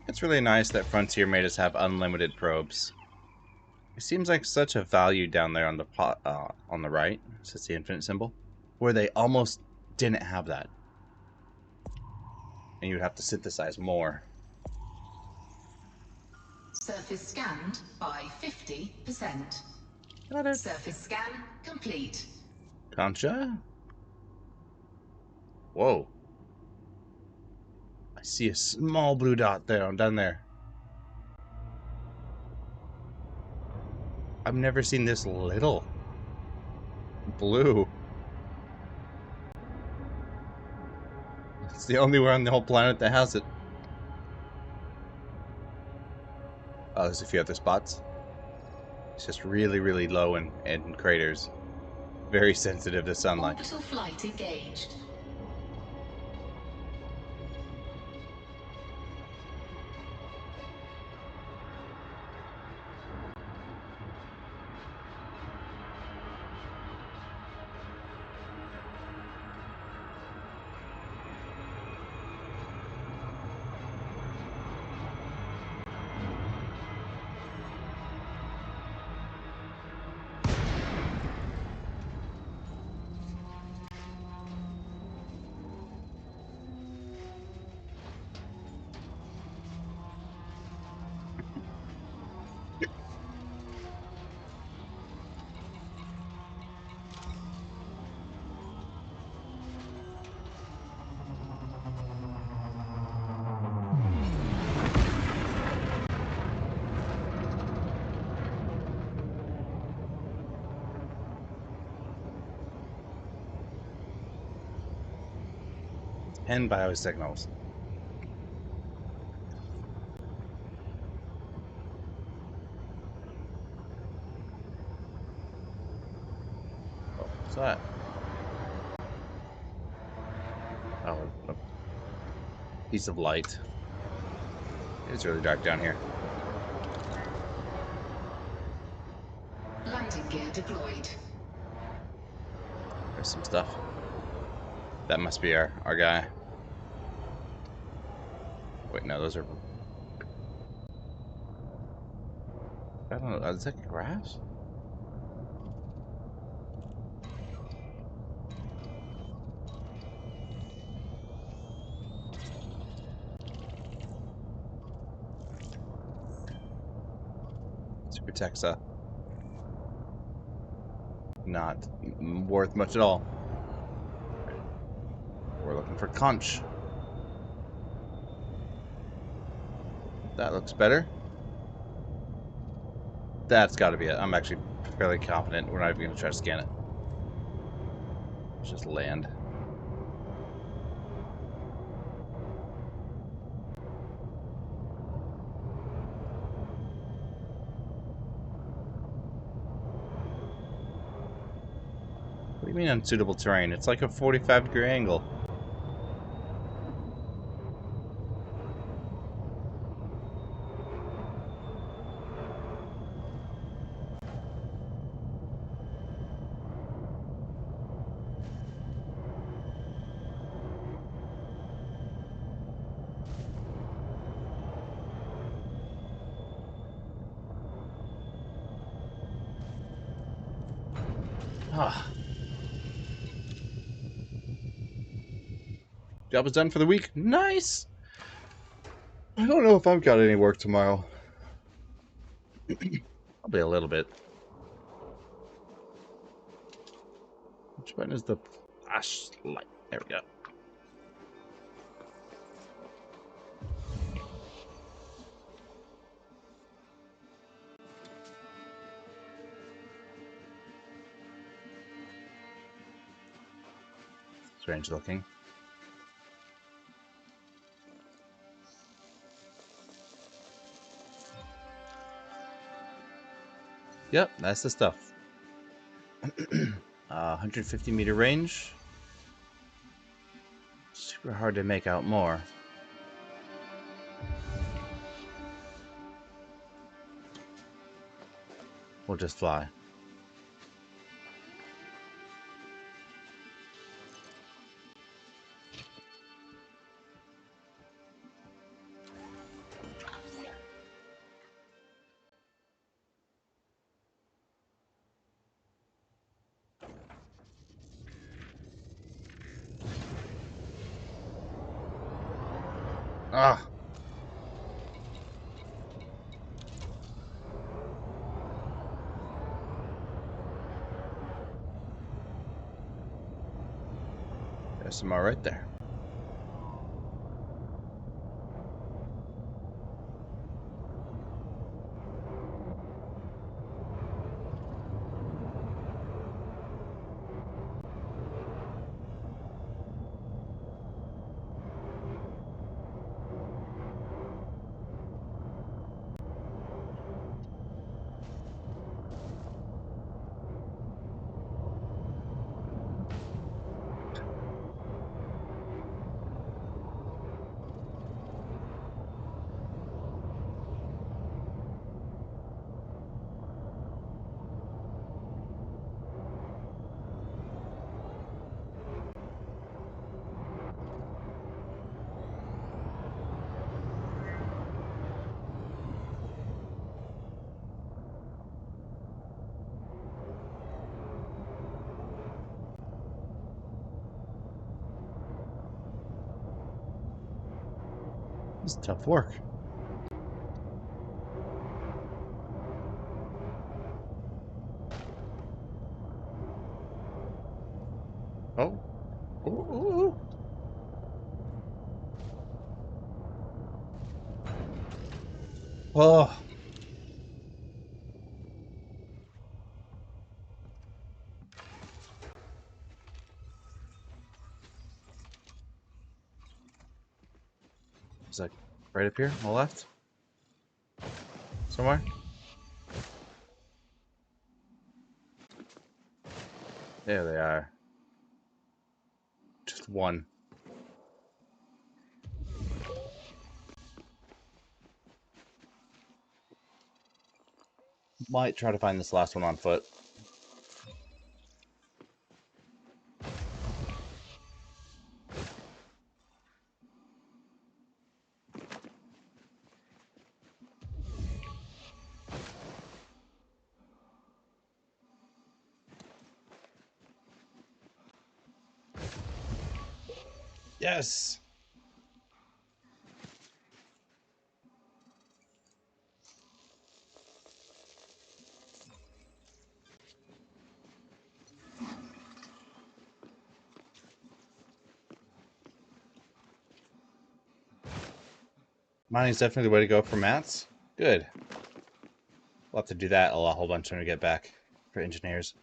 It's really nice that Frontier made us have unlimited probes. It seems like such a value down there on the right, it's the infinite symbol, where they almost didn't have that, and you'd have to synthesize more. Surface scanned by 50%. Got it. Surface scan complete. Concha? Whoa. I see a small blue dot there, down there. I've never seen this little blue. It's the only one on the whole planet that has it. Oh, there's a few other spots. It's just really, really low in craters. Very sensitive to sunlight. Orbital flight engaged. And biosignals. Oh, what's that? Oh, a piece of light. It's really dark down here. Landing gear deployed. There's some stuff. That must be our guy. Wait, no, those are... I don't know, is that grass? Super Texa. Not worth much at all. We're looking for conch. That looks better. That's got to be it. I'm actually fairly confident we're not even going to try to scan it. It's just land. What do you mean unsuitable terrain? It's like a 45-degree angle. Ah. Job is done for the week. Nice! I don't know if I've got any work tomorrow. Probably a little bit. Which button is the flashlight? There we go. Strange looking. Yep, that's the stuff. 150-meter range. Super hard to make out more. We'll just fly. Ah! SMR right there. This is tough work. Oh. Ooh, ooh, ooh. Oh. Is that right up here on the left? Somewhere? There they are. Just one. Might try to find this last one on foot. Yes! Mining's definitely the way to go for mats. Good. We'll have to do that a whole bunch when we get back for engineers.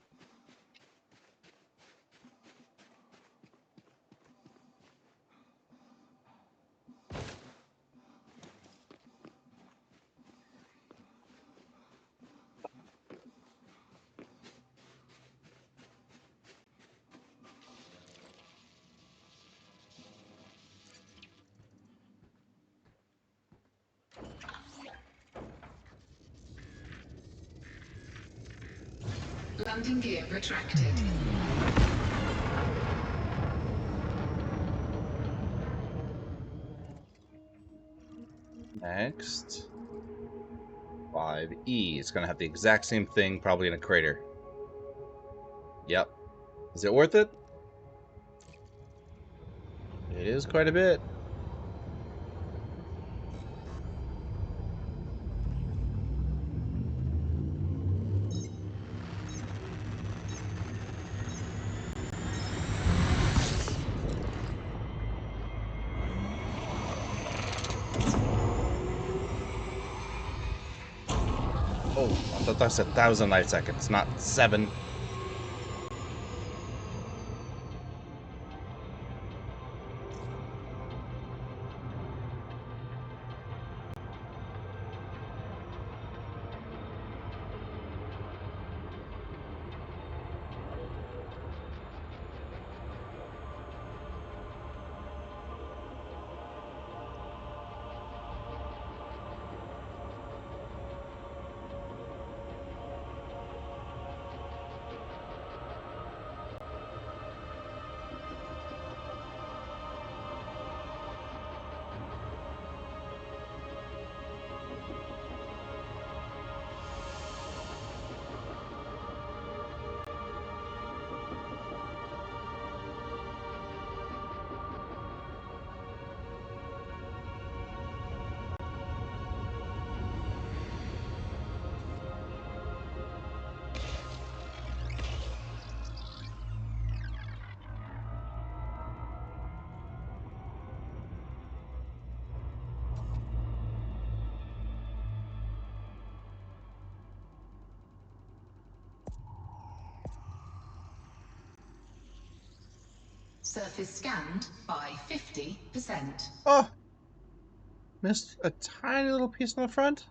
Landing gear retracted. Next. 5E. It's going to have the exact same thing, probably in a crater. Yep. Is it worth it? It is quite a bit. Oh, I thought that's 1,000 light seconds, not 7. Surface scanned by 50%. Oh! Missed a tiny little piece on the front.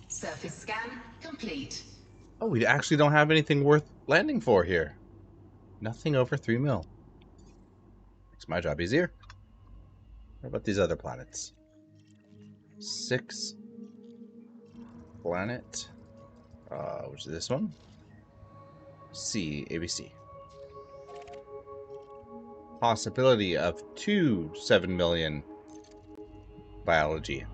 Surface scan complete. Oh, we actually don't have anything worth landing for here. Nothing over 3 mil. Makes my job easier. What about these other planets? 6 planet. Which is this one? C, ABC. Possibility of 2 7 million biology.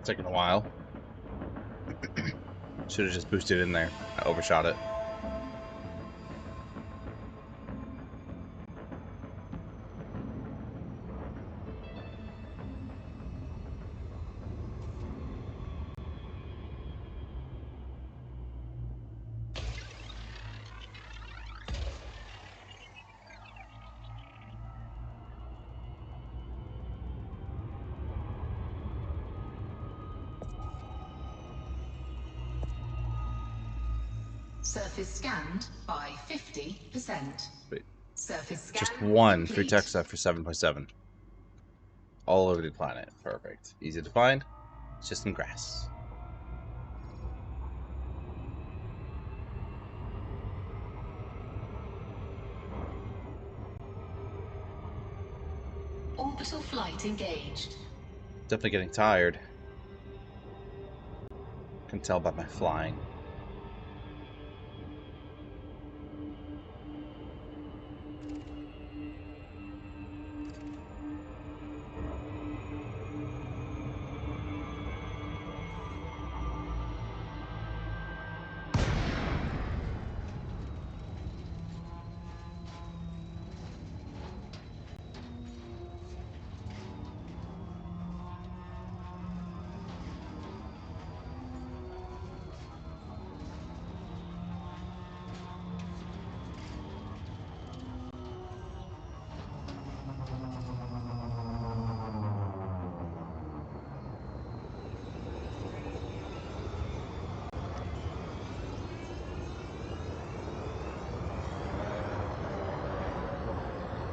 Taking a while. Should have just boosted in there. I overshot it. Surface scanned by 50%. Wait. Surface scan Just one complete. free tech stuff for 7.7. All over the planet. Perfect. Easy to find. It's just some grass. Orbital flight engaged. Definitely getting tired. Can tell by my flying.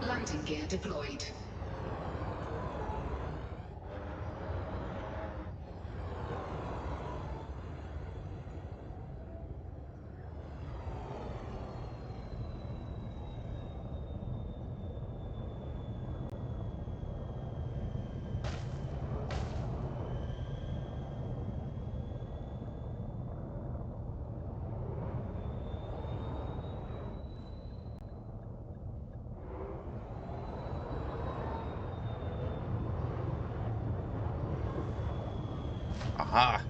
Landing gear deployed. Aha!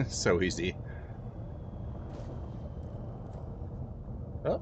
So easy. Oh.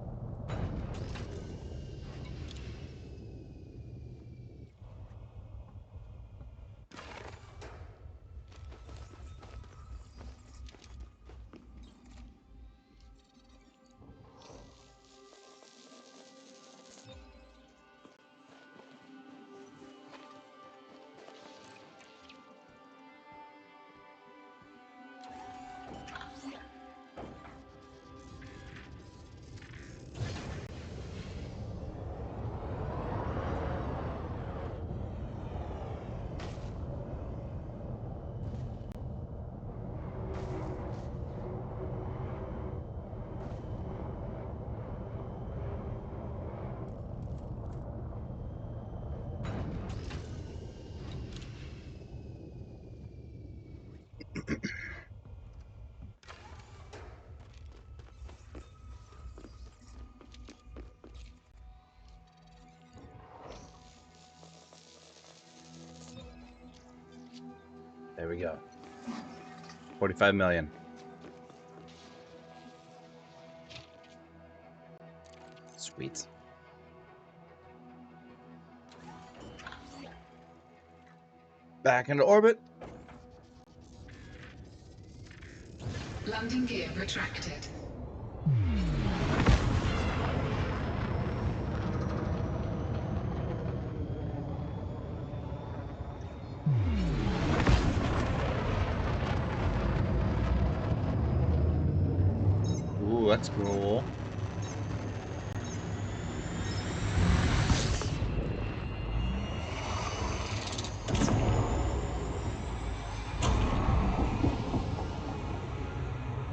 There we go. 45 million. Sweet. Back into orbit. Landing gear retracted. Ooh, that's cool.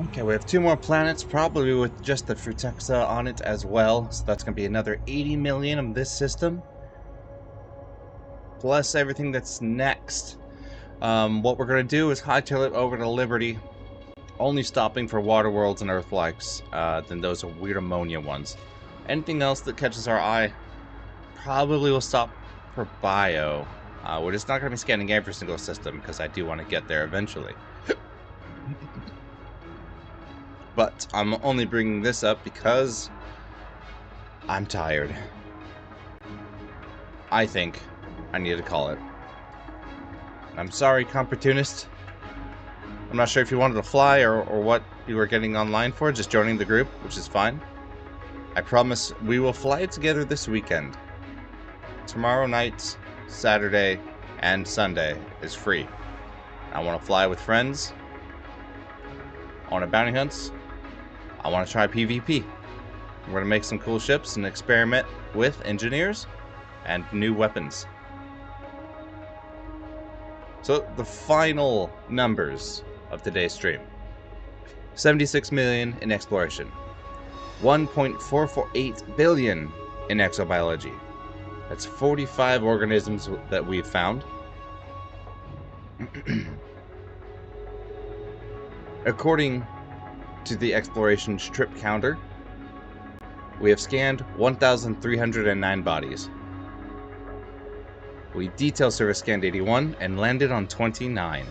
Okay, we have 2 more planets, probably with just the Frutexa on it as well. So that's going to be another 80 million of this system. Plus everything that's next. What we're going to do is hightail it over to Liberty, only stopping for water worlds and Earthlikes, then those are weird ammonia ones. Anything else that catches our eye, probably will stop for bio. We're just not going to be scanning every single system, because I do want to get there eventually. But I'm only bringing this up because I'm tired. I think I need to call it. I'm sorry, Comportunist. I'm not sure if you wanted to fly or what you were getting online for, just joining the group, which is fine. I promise we will fly together this weekend. Tomorrow night, Saturday, and Sunday is free. I want to fly with friends. I want to bounty hunts. I want to try PvP. We're going to make some cool ships and experiment with engineers and new weapons. So the final numbers of today's stream. 76 million in exploration. 1.448 billion in exobiology. That's 45 organisms that we've found. According to the exploration's trip counter, we have scanned 1,309 bodies. We detail service scanned 81 and landed on 29.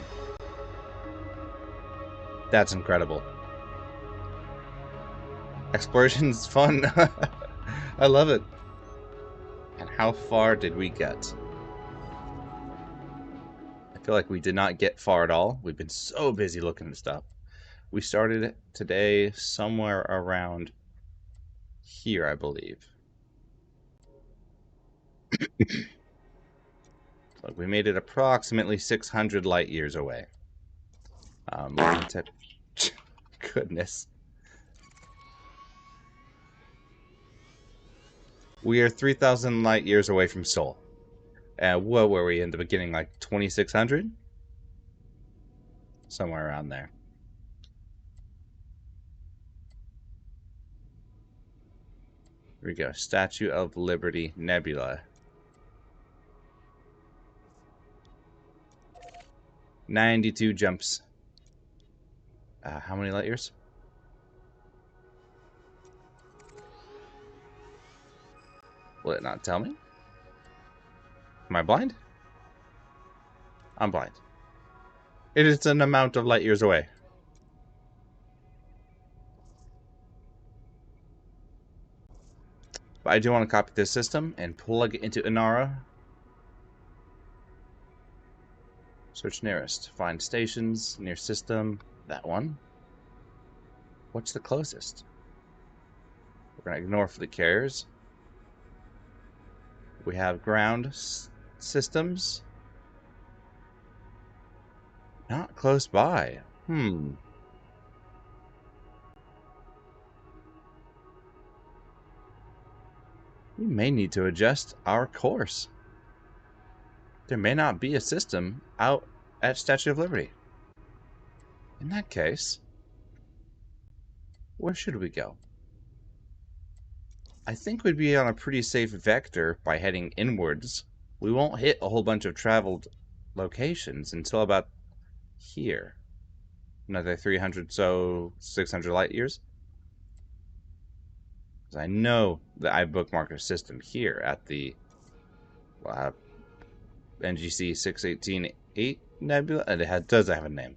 That's incredible. Exploration's fun. I love it. And how far did we get? I feel like we did not get far at all. We've been so busy looking at stuff. We started today somewhere around here, I believe. So we made it approximately 600 light years away. Goodness. We are 3,000 light years away from Sol. What were we in the beginning, like 2,600? Somewhere around there. Here we go. Statue of Liberty Nebula. 92 jumps. How many light years? Will it not tell me? Am I blind? I'm blind. It is an amount of light years away. But I do want to copy this system and plug it into Inara. Search nearest. Find stations, near system. That one. What's the closest? We're going to ignore fleet carriers. We have ground systems. Not close by. We may need to adjust our course. There may not be a system out at Statue of Liberty. In that case, where should we go? I think we'd be on a pretty safe vector by heading inwards. We won't hit a whole bunch of traveled locations until about here. Another 300, so 600 light years. Because I know that I bookmarked a system here at the NGC 6188 nebula, and it does have a name.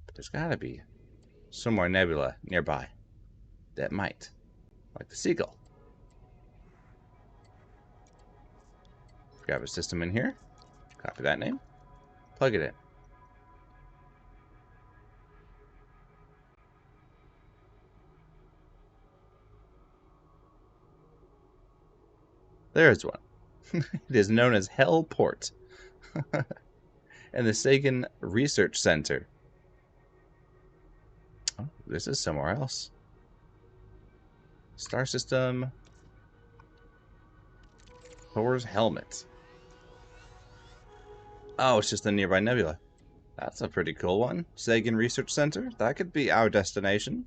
But there's gotta be some more nebula nearby that might, like the Seagull. Grab a system in here, copy that name, plug it in. There's one. It is known as Hellport. And the Sagan Research Center. Oh, this is somewhere else. Star System. Thor's Helmet. Oh, it's just a nearby nebula. That's a pretty cool one. Sagan Research Center. That could be our destination.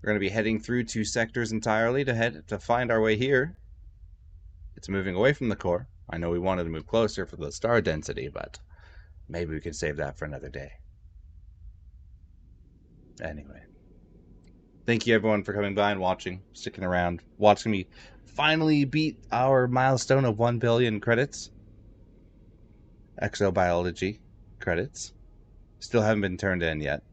We're going to be heading through 2 sectors entirely to find our way here. It's moving away from the core. I know we wanted to move closer for the star density, but maybe we can save that for another day. Anyway. Thank you everyone for coming by and watching, sticking around, watching me finally beat our milestone of 1 billion credits. Exobiology credits. Still haven't been turned in yet.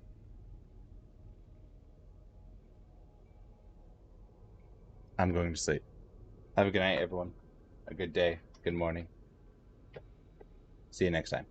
I'm going to sleep. Have a good night, everyone. A good day. Good morning. See you next time.